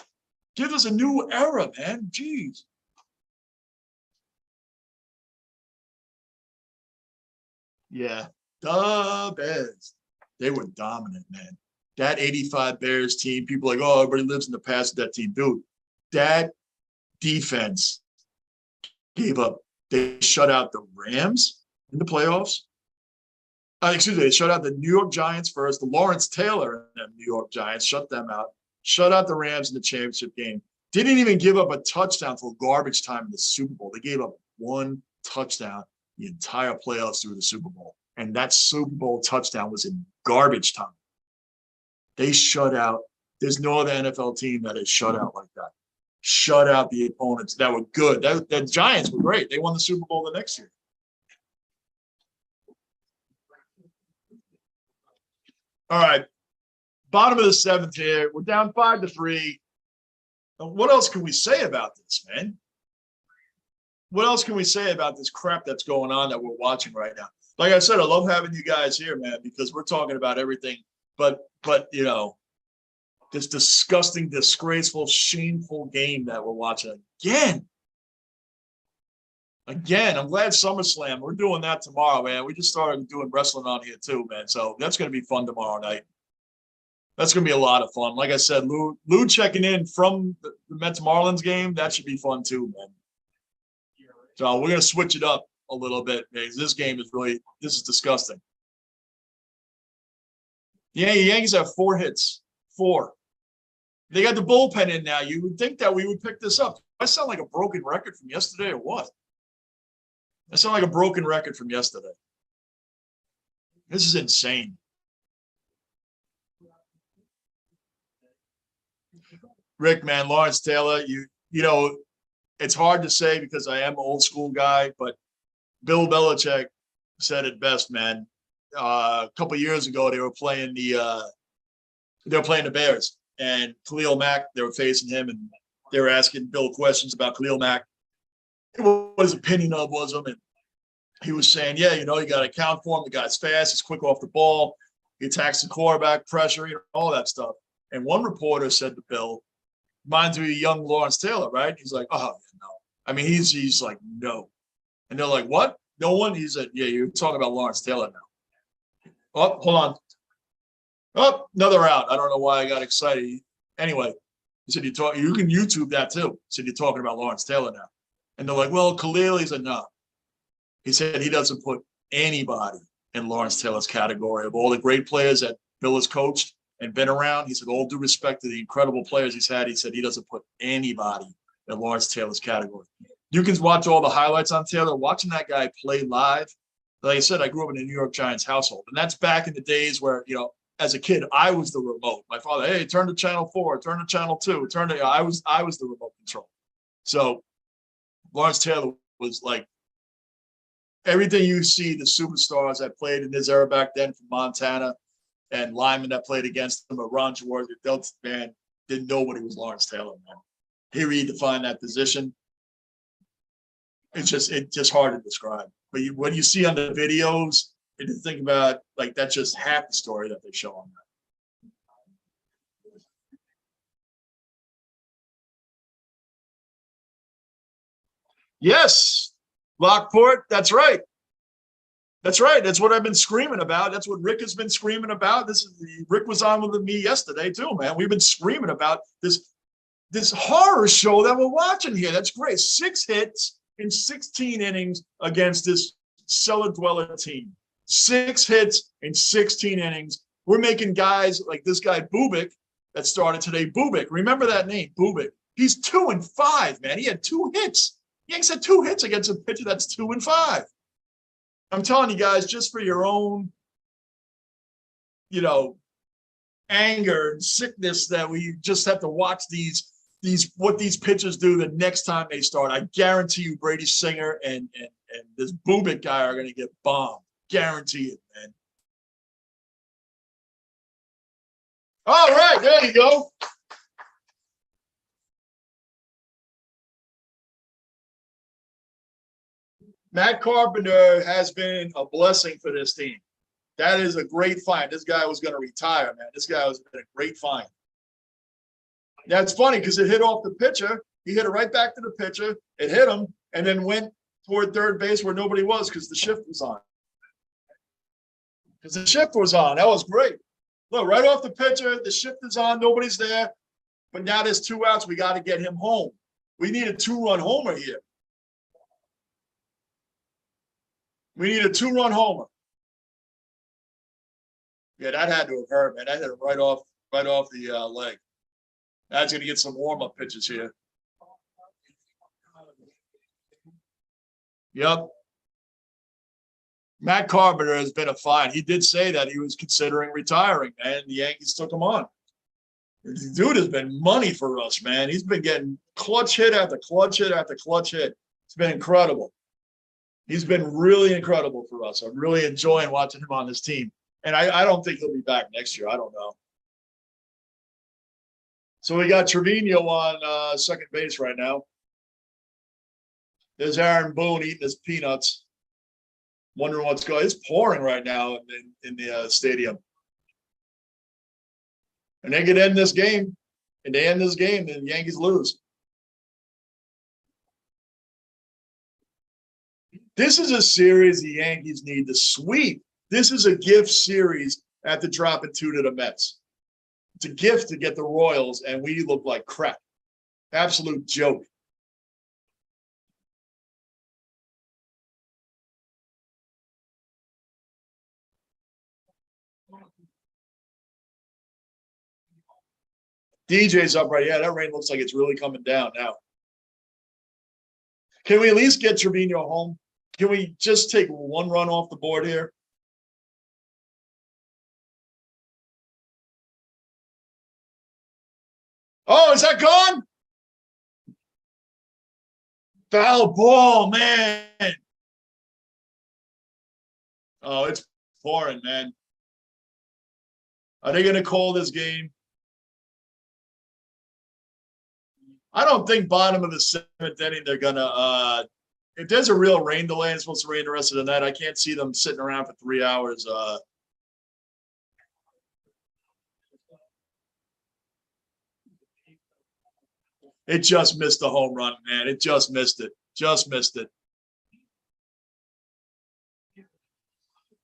Give us a new era, man. Jeez. Yeah, the Bears. They were dominant, man. That 85 Bears team, people are like, oh, everybody lives in the past of that team. Dude, that defense gave up. They shut out the Rams in the playoffs. Excuse me, they shut out the New York Giants first. The Lawrence Taylor and the New York Giants shut them out. Shut out the Rams in the championship game. Didn't even give up a touchdown for garbage time in the Super Bowl. They gave up one touchdown the entire playoffs through the Super Bowl. And that Super Bowl touchdown was in garbage time. They shut out. There's no other NFL team that is shut out like that. Shut out the opponents that were good. The Giants were great. They won the Super Bowl the next year. All right. Bottom of the seventh here. We're down 5-3. What else can we say about this, man? What else can we say about this crap that's going on that we're watching right now? Like I said, I love having you guys here, man, because we're talking about everything. But you know, this disgusting, disgraceful, shameful game that we're watching again. Again, I'm glad SummerSlam. We're doing that tomorrow, man. We just started doing wrestling on here too, man. So that's going to be fun tomorrow night. That's going to be a lot of fun. Like I said, Lou checking in from the Mets Marlins game. That should be fun too, man. So we're going to switch it up a little bit because this game is this is disgusting. Yeah, the Yankees have 4 hits. 4. They got the bullpen in now. You would think that we would pick this up. I sound like a broken record from yesterday or what? I sound like a broken record from yesterday. This is insane. Rick, man, Lawrence Taylor, you know, it's hard to say because I am an old school guy, but Bill Belichick said it best, man. A couple of years ago, they were playing the Bears, and Khalil Mack. They were facing him, and they were asking Bill questions about Khalil Mack, what his opinion was him, and he was saying, yeah, you know, you got to account for him. The guy's fast, he's quick off the ball, he attacks the quarterback, pressure, you know, all that stuff. And one reporter said to Bill, reminds me of young Lawrence Taylor, right? He's like, oh, no. I mean, he's like, no. And they're like, what? No one? He said, yeah, you're talking about Lawrence Taylor now. Oh, hold on. Oh, another out. I don't know why I got excited. Anyway, he said, you can YouTube that too. He said, you're talking about Lawrence Taylor now. And they're like, well, Khalil, he said, no. He said he doesn't put anybody in Lawrence Taylor's category. Of all the great players that Bill has coached and been around, he said, all due respect to the incredible players he's had, he said he doesn't put anybody in Lawrence Taylor's category. You can watch all the highlights on Taylor. Watching that guy play live, like I said, I grew up in a New York Giants household. And that's back in the days where, you know, as a kid, I was the remote. My father, hey, turn to channel 4, turn to channel 2, I was the remote control. So Lawrence Taylor was like everything you see the superstars that played in his era back then from Montana and linemen that played against him, or Ron George, man, didn't know what he was Lawrence Taylor, man. He redefined that position. It's just hard to describe. But when you see on the videos, and you think about, like, that's just half the story that they show on that. Yes, Lockport, that's right. That's right. That's what I've been screaming about. That's what Rick has been screaming about. Rick was on with me yesterday too, man. We've been screaming about this horror show that we're watching here. That's great. 6 hits in 16 innings against this cellar dweller team. 6 hits in 16 innings. We're making guys like this guy Bubic that started today. Bubic, remember that name, Bubic. He's 2-5, man. He had 2 hits. Yanks had 2 hits against a pitcher that's 2-5. I'm telling you guys, just for your own, you know, anger and sickness, that we just have to watch what these pitchers do the next time they start. I guarantee you Brady Singer and this Bubic guy are going to get bombed. Guarantee it, man. All right, there you go. Matt Carpenter has been a blessing for this team. That is a great find. This guy was going to retire, man. This guy was a great find. That's funny because it hit off the pitcher. He hit it right back to the pitcher. It hit him and then went toward third base where nobody was because the shift was on. Because the shift was on. That was great. Look, right off the pitcher, the shift is on. Nobody's there. But now there's 2 outs. We got to get him home. We need a 2-run homer here. We need a 2-run homer. Yeah, that had to have hurt, man. That hit him right off the leg. That's going to get some warm-up pitches here. Yep. Matt Carpenter has been a find. He did say that he was considering retiring, and the Yankees took him on. The dude has been money for us, man. He's been getting clutch hit after clutch hit after clutch hit. It's been incredible. He's been really incredible for us. I'm really enjoying watching him on this team. And I don't think he'll be back next year. I don't know. So we got Trevino on second base right now. There's Aaron Boone eating his peanuts. Wondering what's going on. It's pouring right now in the stadium. And they could end this game. And they end this game, and the Yankees lose. This is a series the Yankees need to sweep. This is a gift series after dropping 2 to the Mets. It's a gift to get the Royals, and we look like crap. Absolute joke. DJ's up right. Yeah, that rain looks like it's really coming down now. Can we at least get Trevino home? Can we just take 1 run off the board here? Oh, is that gone? Foul ball, man. Oh, it's pouring, man. Are they going to call this game? I don't think bottom of the 7th inning they're going to if there's a real rain delay and it's supposed to rain the rest of the night, I can't see them sitting around for 3 hours. It just missed the home run, man. It just missed it. Just missed it.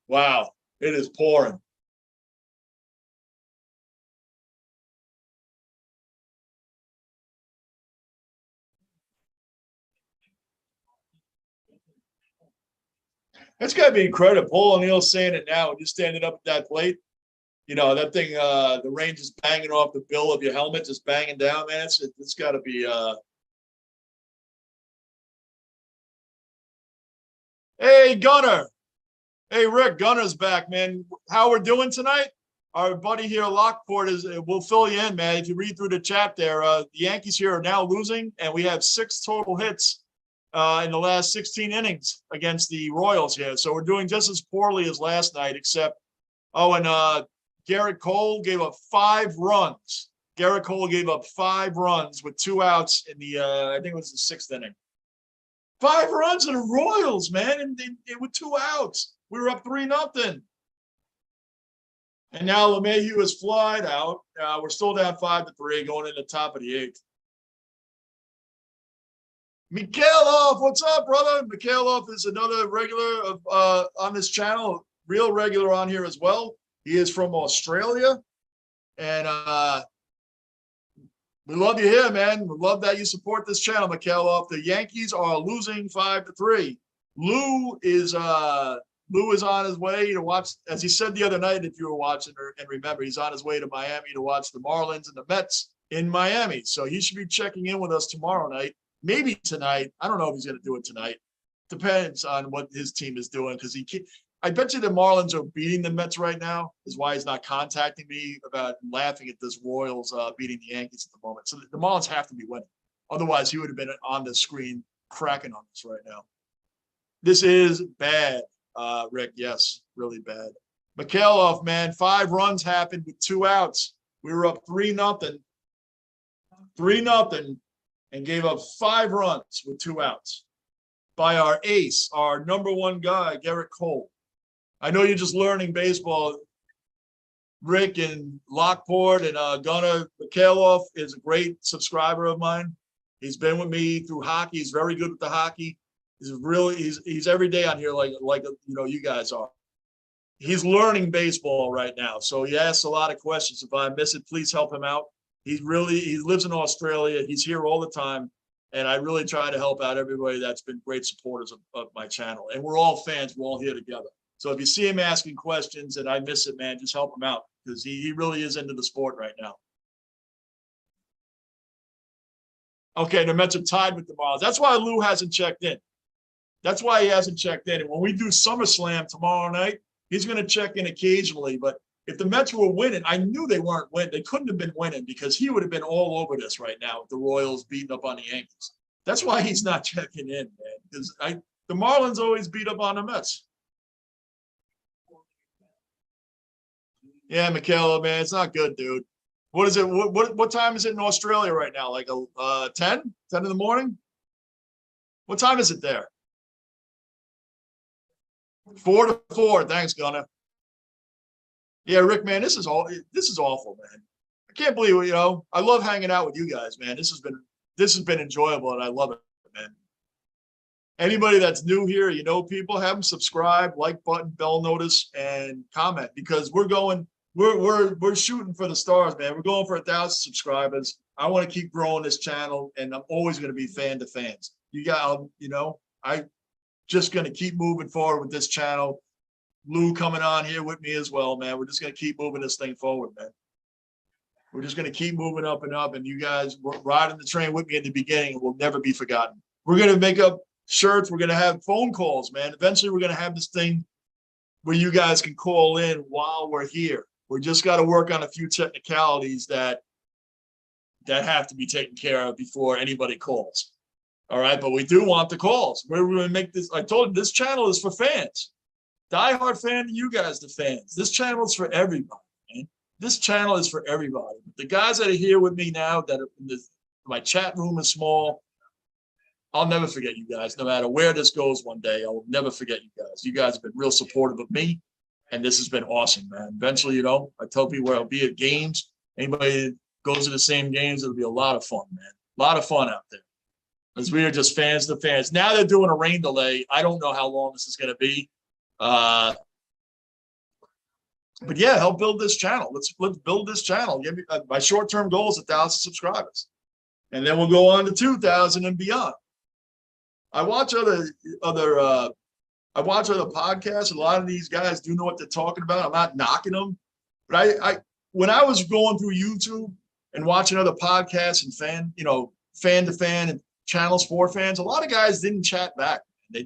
Wow. It is pouring. It's got to be incredible. Paul O'Neill's saying it now. Just standing up at that plate. You know, that thing, the rain just banging off the bill of your helmet, just banging down, man. It's got to be. Hey, Gunner. Hey, Rick. Gunner's back, man. How we're doing tonight? Our buddy here, Lockport, will fill you in, man. If you read through the chat there, the Yankees here are now losing, and we have 6 total hits in the last 16 innings against the Royals here. So we're doing just as poorly as last night, except, and Gerrity Cole gave up 5 runs. Gerrity Cole gave up 5 runs with 2 outs in the, I think it was the 6th inning. 5 runs in the Royals, man, and with 2 outs. We were up 3-0. And now LeMahieu is flied out. We're still down 5-3 going in the top of the 8th. Mikhailov, what's up, brother? Mikhailov is another regular on this channel, real regular on here as well. He is from Australia. And we love you here, man. We love that you support this channel, Mikhailov. The Yankees are losing 5-3. Lou is on his way to watch, as he said the other night, if you were watching and remember, he's on his way to Miami to watch the Marlins and the Mets in Miami. So he should be checking in with us tomorrow night. Maybe tonight. I don't know if he's going to do it tonight. Depends on what his team is doing because I bet you the Marlins are beating the Mets right now. Is why he's not contacting me about laughing at this Royals beating the Yankees at the moment. So the Marlins have to be winning. Otherwise, he would have been on the screen cracking on us right now. This is bad, Rick. Yes, really bad. Mikhailov, man, 5 runs happened with 2 outs. We were up 3-0. 3-0. And gave up 5 runs with 2 outs by our ace, our #1 guy, Gerrity Cole. I know you're just learning baseball. Rick and Lockport and Gunnar Mikhailov is a great subscriber of mine. He's been with me through hockey. He's very good with the hockey. He's every day on here like you guys are. He's learning baseball right now, so he asks a lot of questions. If I miss it, please help him out. He lives in Australia. He's here all the time, and I really try to help out everybody that's been great supporters of my channel. And we're all fans. We're all here together. So if you see him asking questions and I miss it, man, just help him out because he really is into the sport right now. Okay, the Mets are tied with the Marlins. That's why Lou hasn't checked in. That's why he hasn't checked in. And when we do SummerSlam tomorrow night, he's going to check in occasionally. But if the Mets were winning, I knew they weren't winning. They couldn't have been winning because he would have been all over this right now with the Royals beating up on the Yankees. That's why he's not checking in, man. Because the Marlins always beat up on the Mets. Yeah, Michaela, man, it's not good, dude. What is it? What time is it in Australia right now? Like 10 in the morning? What time is it there? 4 to 4. Thanks, Gunnar. Yeah, Rick, man, this is awful, man. I can't believe I love hanging out with you guys, man. This has been enjoyable, and I love it, man. Anybody that's new here, people, have them subscribe, like button, bell notice, and comment because we're shooting for the stars, man. We're going for 1,000 subscribers. I want to keep growing this channel, and I'm always going to be fan to fans. I just going to keep moving forward with this channel. Lou coming on here with me as well, man. We're just going to keep moving this thing forward, man. We're just going to keep moving up and up, and you guys were riding the train with me in the beginning, and we'll never be forgotten. We're going to make up shirts. We're going to have phone calls, man. Eventually, we're going to have this thing where you guys can call in while we're here. We just got to work on a few technicalities that have to be taken care of before anybody calls. All right, but we do want the calls. We're going to make this. I told you this channel is for fans. Diehard fan, you guys, the fans. This channel is for everybody, man. This channel is for everybody. The guys that are here with me now, that are my chat room is small. I'll never forget you guys. No matter where this goes one day, I'll never forget you guys. You guys have been real supportive of me, and this has been awesome, man. Eventually, I tell people where I'll be at games. Anybody that goes to the same games, it'll be a lot of fun, man. A lot of fun out there. Because we are just fans to fans. Now they're doing a rain delay. I don't know how long this is going to be. But yeah, help build this channel. Let's build this channel. Give me my short-term goal is 1,000 subscribers, and then we'll go on to 2,000 and beyond. I watch other podcasts. A lot of these guys do know what they're talking about. I'm not knocking them, but when I was going through YouTube and watching other podcasts and fan to fan and channels for fans, a lot of guys didn't chat back. They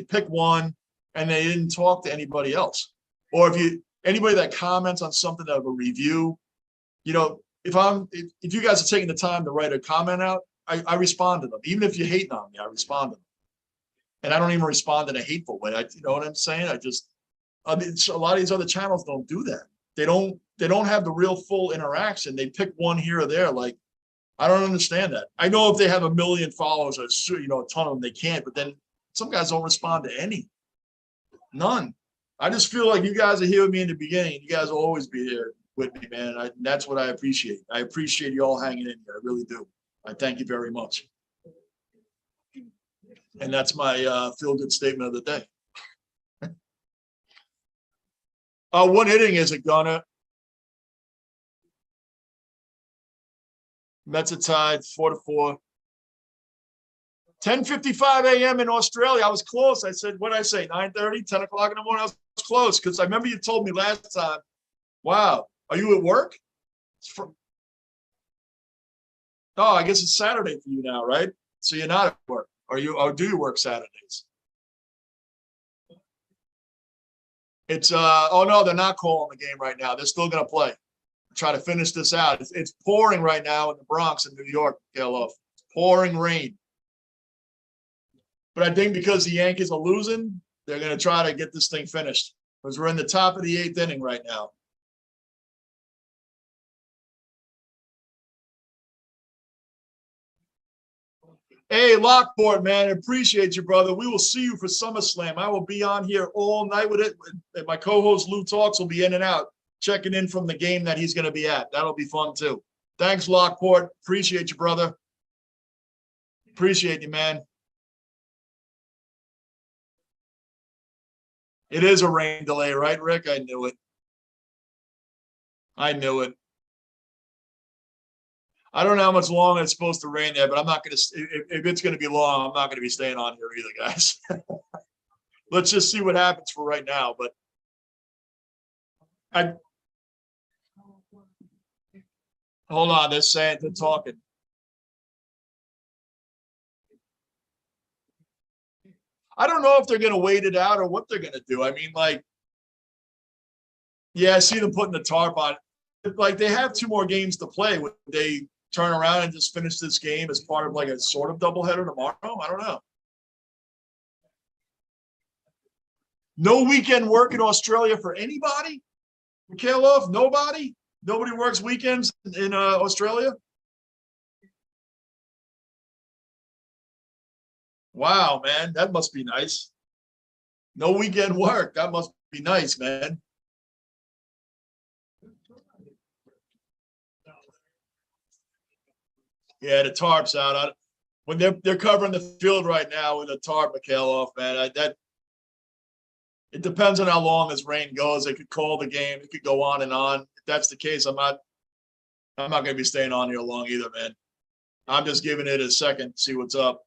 pick one and they didn't talk to anybody else. Or anybody that comments on something of a review, if you guys are taking the time to write a comment out, I respond to them. Even if you're hating on me, I respond to them. And I don't even respond in a hateful way. You know what I'm saying? A lot of these other channels don't do that. They don't have the real full interaction. They pick one here or there. Like, I don't understand that. I know if they have 1 million followers or a ton of them, they can't. But then some guys don't respond to any. None. I just feel like you guys are here with me in the beginning. You guys will always be here with me, man. That's what I appreciate. I appreciate you all hanging in here. I really do. I thank you very much. And that's my feel-good statement of the day. What inning is it, Gunnar? Mets are tied 4 to 4. 10:55 a.m. in Australia. I was close. I said, what did I say? 9:30, 10 o'clock in the morning. I was close because I remember you told me last time. Wow, are you at work? Oh, I guess it's Saturday for you now, right? So you're not at work. Or do you work Saturdays? It's oh no, they're not calling the game right now. They're still gonna play. Try to finish this out. It's pouring right now in the Bronx in New York, It's pouring rain. But I think because the Yankees are losing, they're gonna try to get this thing finished. Because we're in the top of the 8th inning right now. Hey, Lockport, man, appreciate you, brother. We will see you for SummerSlam. I will be on here all night with it. And my co-host Lou Talks will be in and out, checking in from the game that he's going to be at. That'll be fun too. Thanks, Lockport. Appreciate you, brother. Appreciate you, man. It is a rain delay, right, Rick? I knew it. I knew it. I don't know how much longer it's supposed to rain there, but I'm not going to. If it's going to be long, I'm not going to be staying on here either, guys. Let's just see what happens for right now. But I hold on. They're talking. I don't know if they're going to wait it out or what they're going to do. I mean, like, yeah, I see them putting the tarp on. Like, they have 2 more games to play. Would they turn around and just finish this game as part of like a sort of doubleheader tomorrow? I don't know. No weekend work in Australia for anybody? Mikhailov, nobody? Nobody works weekends in Australia? Wow, man, that must be nice. No weekend work. That must be nice, man. Yeah, the tarp's out. When they're covering the field right now with a tarp, Mikhailov, man, that it depends on how long this rain goes. It could call the game. It could go on and on. If that's the case, I'm not going to be staying on here long either, man. I'm just giving it a second, see what's up.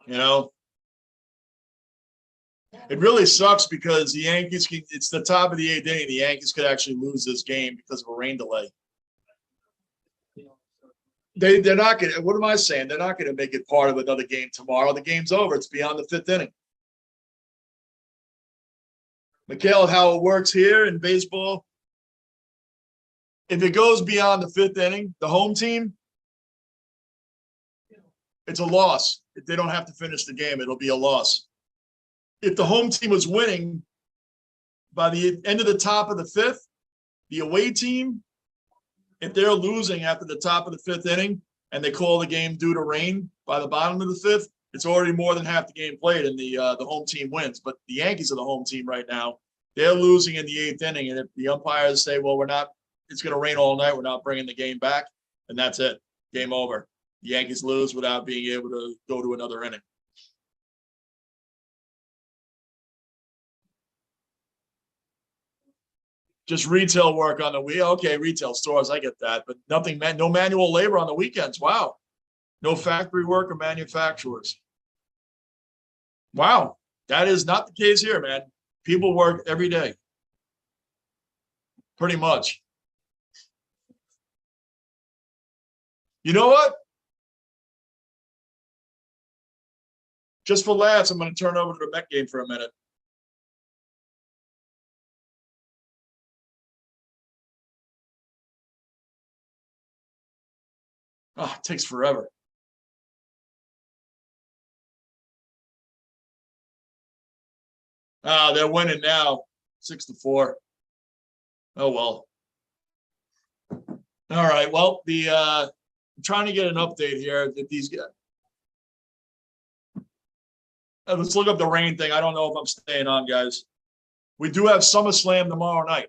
You know, it really sucks because the Yankees it's the top of the 8th inning. The Yankees could actually lose this game because of a rain delay. They're not going to, what am I saying? They're not going to make it part of another game tomorrow. The game's over. It's beyond the 5th inning. Mikhail, how it works here in baseball, if it goes beyond the 5th inning, the home team, it's a loss. If they don't have to finish the game, it'll be a loss. If the home team was winning by the end of the top of the 5th, the away team, if they're losing after the top of the 5th inning and they call the game due to rain by the bottom of the 5th, it's already more than half the game played and the home team wins. But the Yankees are the home team right now. They're losing in the 8th inning. And if the umpires say, well, it's going to rain all night, we're not bringing the game back, and that's it. Game over. The Yankees lose without being able to go to another inning. Just retail work on the week. Okay, retail stores, I get that, but nothing, no manual labor on the weekends. Wow. No factory work or manufacturers. Wow. That is not the case here, man. People work every day. Pretty much. You know what? Just for laughs, I'm going to turn over to the Met game for a minute. Oh, it takes forever. They're winning now, 6-4. Oh well. All right. Well, I'm trying to get an update here that these guys. Let's look up the rain thing. I don't know if I'm staying on, guys. We do have SummerSlam tomorrow night.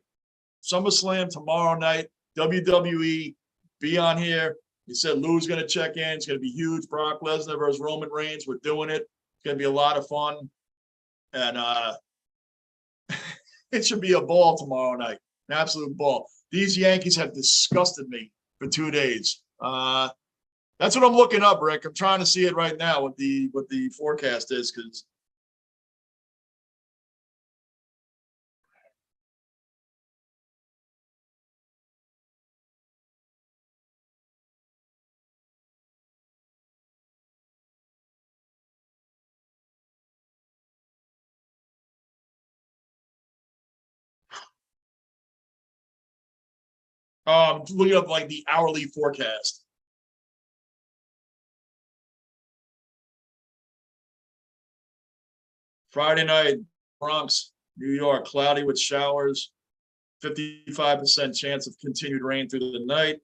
SummerSlam tomorrow night. WWE, be on here. He said Lou's going to check in. It's going to be huge. Brock Lesnar versus Roman Reigns. We're doing it. It's going to be a lot of fun. And it should be a ball tomorrow night. An absolute ball. These Yankees have disgusted me for 2 days. That's what I'm looking up, Rick. I'm trying to see it right now what the forecast is because looking up like the hourly forecast. Friday night, Bronx, New York, cloudy with showers, 55% chance of continued rain through the night.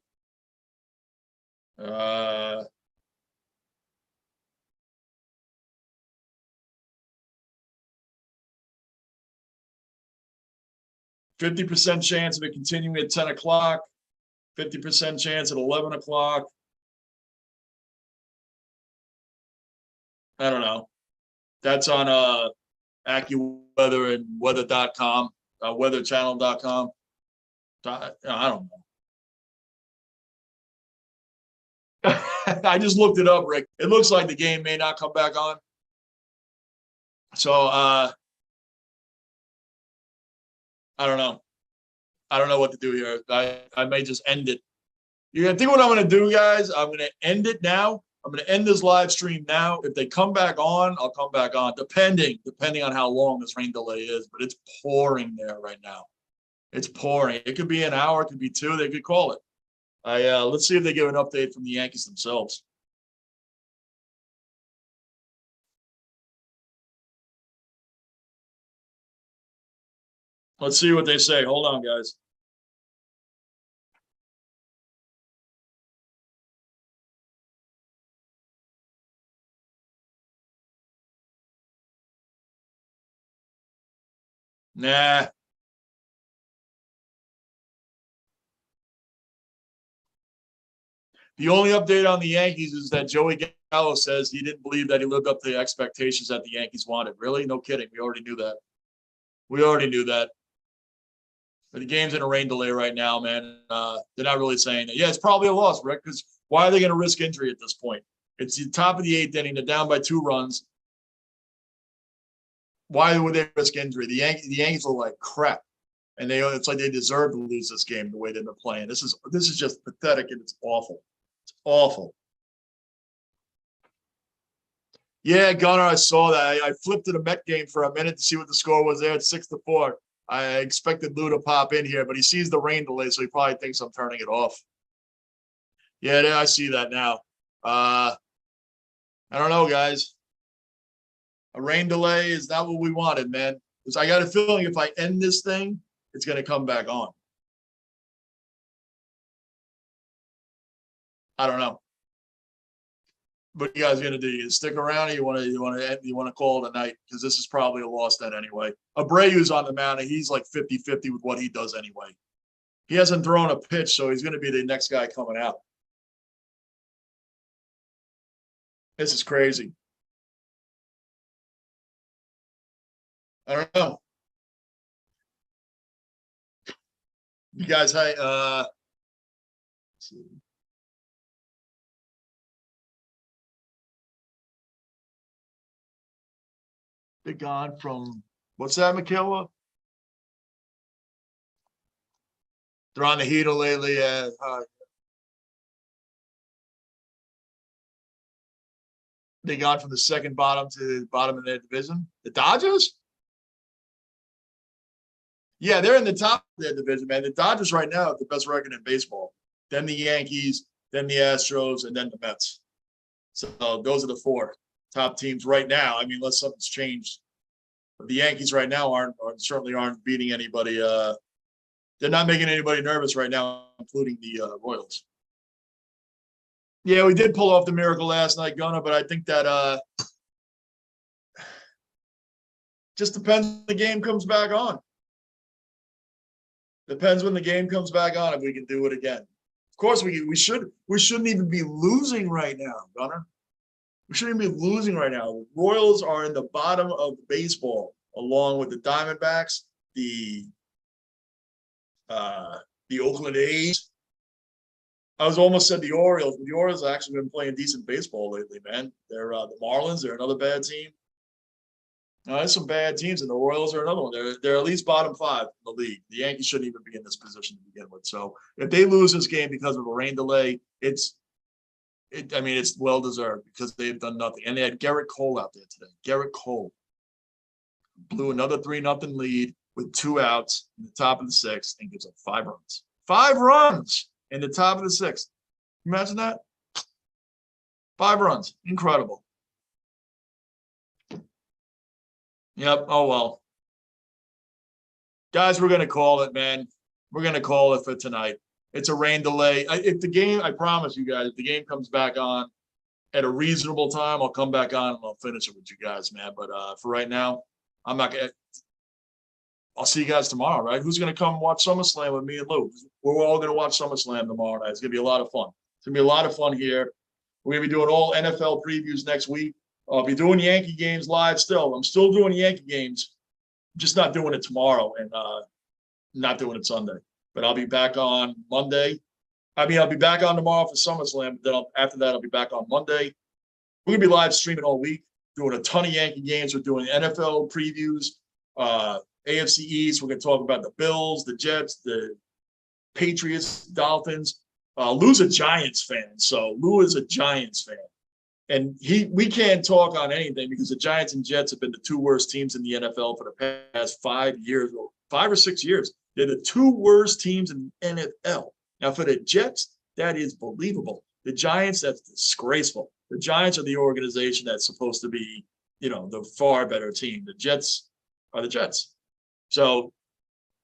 50% chance of it continuing at 10 o'clock. 50% chance at 11 o'clock. I don't know. That's on AccuWeather and weather.com, weatherchannel.com. I don't know. I just looked it up, Rick. It looks like the game may not come back on. So I don't know. I don't know what to do here. I may just end it. You're gonna think what I'm gonna do, guys. I'm gonna end it now. I'm gonna end this live stream now. If they come back on, I'll come back on, depending on how long this rain delay is. But it's pouring there right now. It's pouring. It could be an hour, it could be two. They could call it. Let's see if they give an update from the Yankees themselves. Let's see what they say. Hold on, guys. Nah. The only update on the Yankees is that Joey Gallo says he didn't believe that he lived up to the expectations that the Yankees wanted. Really? No kidding. We already knew that. We already knew that. But the game's in a rain delay right now, man. They're not really saying that. Yeah, it's probably a loss, Rick, because why are they going to risk injury at this point? It's the top of the eighth inning. They're down by 2 runs. Why would they risk injury? The Yankees look like crap. And it's like they deserve to lose this game the way they've been playing. This is just pathetic and it's awful. It's awful. Yeah, Gunnar, I saw that. I flipped to the Met game for a minute to see what the score was there at 6-4. I expected Lou to pop in here, but he sees the rain delay, so he probably thinks I'm turning it off. Yeah, I see that now. I don't know, guys. A rain delay is not what we wanted, man. Because I got a feeling if I end this thing, it's going to come back on. I don't know. What you guys gonna do? You stick around, or you want to call it a night? Because this is probably a loss then anyway. Abreu's on the mound, and he's like 50-50 with what he does anyway. He hasn't thrown a pitch, so he's going to be the next guy coming out. This is crazy. I don't know. You guys, hey, let's see. They're gone from what's that, Michaela? They're on the heater lately. They gone from the second bottom to the bottom of their division. The Dodgers? Yeah, they're in the top of their division, man. The Dodgers right now have the best record in baseball. Then the Yankees, then the Astros, and then the Mets. So those are the 4 top teams right now. I mean, unless something's changed. But the Yankees right now certainly aren't beating anybody. They're not making anybody nervous right now, including the Royals. Yeah, we did pull off the miracle last night, Gunnar, but I think that just depends when the game comes back on. Depends when the game comes back on if we can do it again. Of course, we shouldn't even be losing right now, Gunnar. We shouldn't even be losing right now. The Royals are in the bottom of baseball, along with the Diamondbacks, the Oakland A's. I was almost said the Orioles, but the Orioles have actually been playing decent baseball lately, man. They're the Marlins. They're another bad team. There's some bad teams, and the Royals are another one. They're at least bottom 5 in the league. The Yankees shouldn't even be in this position to begin with. So if they lose this game because of a rain delay, it's well deserved because they've done nothing. And they had Gerrity Cole out there today. Gerrity Cole blew another 3-0 lead with 2 outs in the top of the 6th and gives up 5 runs. 5 runs in the top of the 6th. Imagine that. 5 runs. Incredible. Yep. Oh, well. Guys, we're going to call it, man. We're going to call it for tonight. It's a rain delay. If the game, I promise you guys, if the game comes back on at a reasonable time, I'll come back on and I'll finish it with you guys, man. But for right now, I'm not going to. I'll see you guys tomorrow, right? Who's going to come watch SummerSlam with me and Lou? We're all going to watch SummerSlam tomorrow night. It's going to be a lot of fun. It's going to be a lot of fun here. We're going to be doing all NFL previews next week. I'll be doing Yankee games live still. I'm still doing Yankee games, just not doing it tomorrow and not doing it Sunday. But I'll be back on Monday. I'll be back on tomorrow for SummerSlam. But then after that, I'll be back on Monday. We're going to be live streaming all week, doing a ton of Yankee games. We're doing NFL previews, AFC East. We're going to talk about the Bills, the Jets, the Patriots, Dolphins. Lou's a Giants fan, so Lou is a Giants fan. And we can't talk on anything because the Giants and Jets have been the two worst teams in the NFL for the past 5 years, or 5 or 6 years. They're the two worst teams in the NFL. Now, for the Jets, that is believable. The Giants, that's disgraceful. The Giants are the organization that's supposed to be, the far better team. The Jets are the Jets. So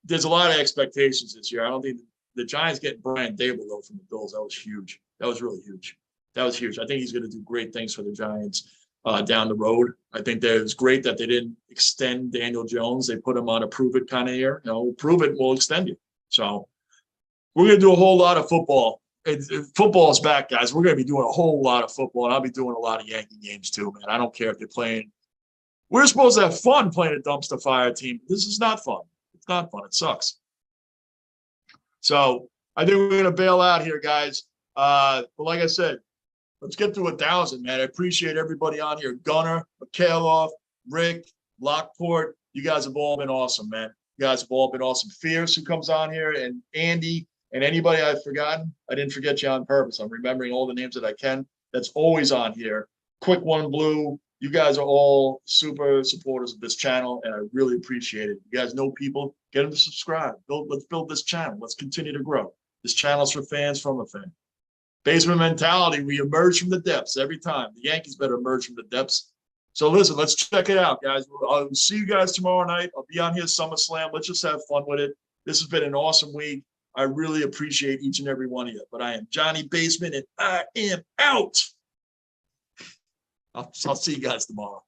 there's a lot of expectations this year. I don't think the Giants getting Brian Dable, though, from the Bills, that was huge. That was really huge. That was huge. I think he's going to do great things for the Giants down the road. I think that it was great that they didn't extend Daniel Jones. They put him on a prove it kind of year. Prove it, we'll extend you. So we're going to do a whole lot of football. Football is back, guys. We're going to be doing a whole lot of football, and I'll be doing a lot of Yankee games too, man. I don't care if they're playing. We're supposed to have fun playing a dumpster fire team. This is not fun. It's not fun. It sucks. So I think we're going to bail out here, guys. But like I said, let's get to 1,000, man. I appreciate everybody on here. Gunnar, Mikhailov, Rick, Lockport. You guys have all been awesome, man. You guys have all been awesome. Fierce, who comes on here, and Andy, and anybody I've forgotten. I didn't forget you on purpose. I'm remembering all the names that I can. That's always on here. Quick One Blue. You guys are all super supporters of this channel, and I really appreciate it. You guys know people. Get them to subscribe. Let's build this channel. Let's continue to grow. This channel's for fans from a fan. Basement mentality, we emerge from the depths every time. The Yankees better emerge from the depths. So listen, let's check it out, guys. I'll see you guys tomorrow night. I'll be on here SummerSlam. Let's just have fun with it. This has been an awesome week. I really appreciate each and every one of you. But I am Johnny Basement, and I am out. I'll see you guys tomorrow.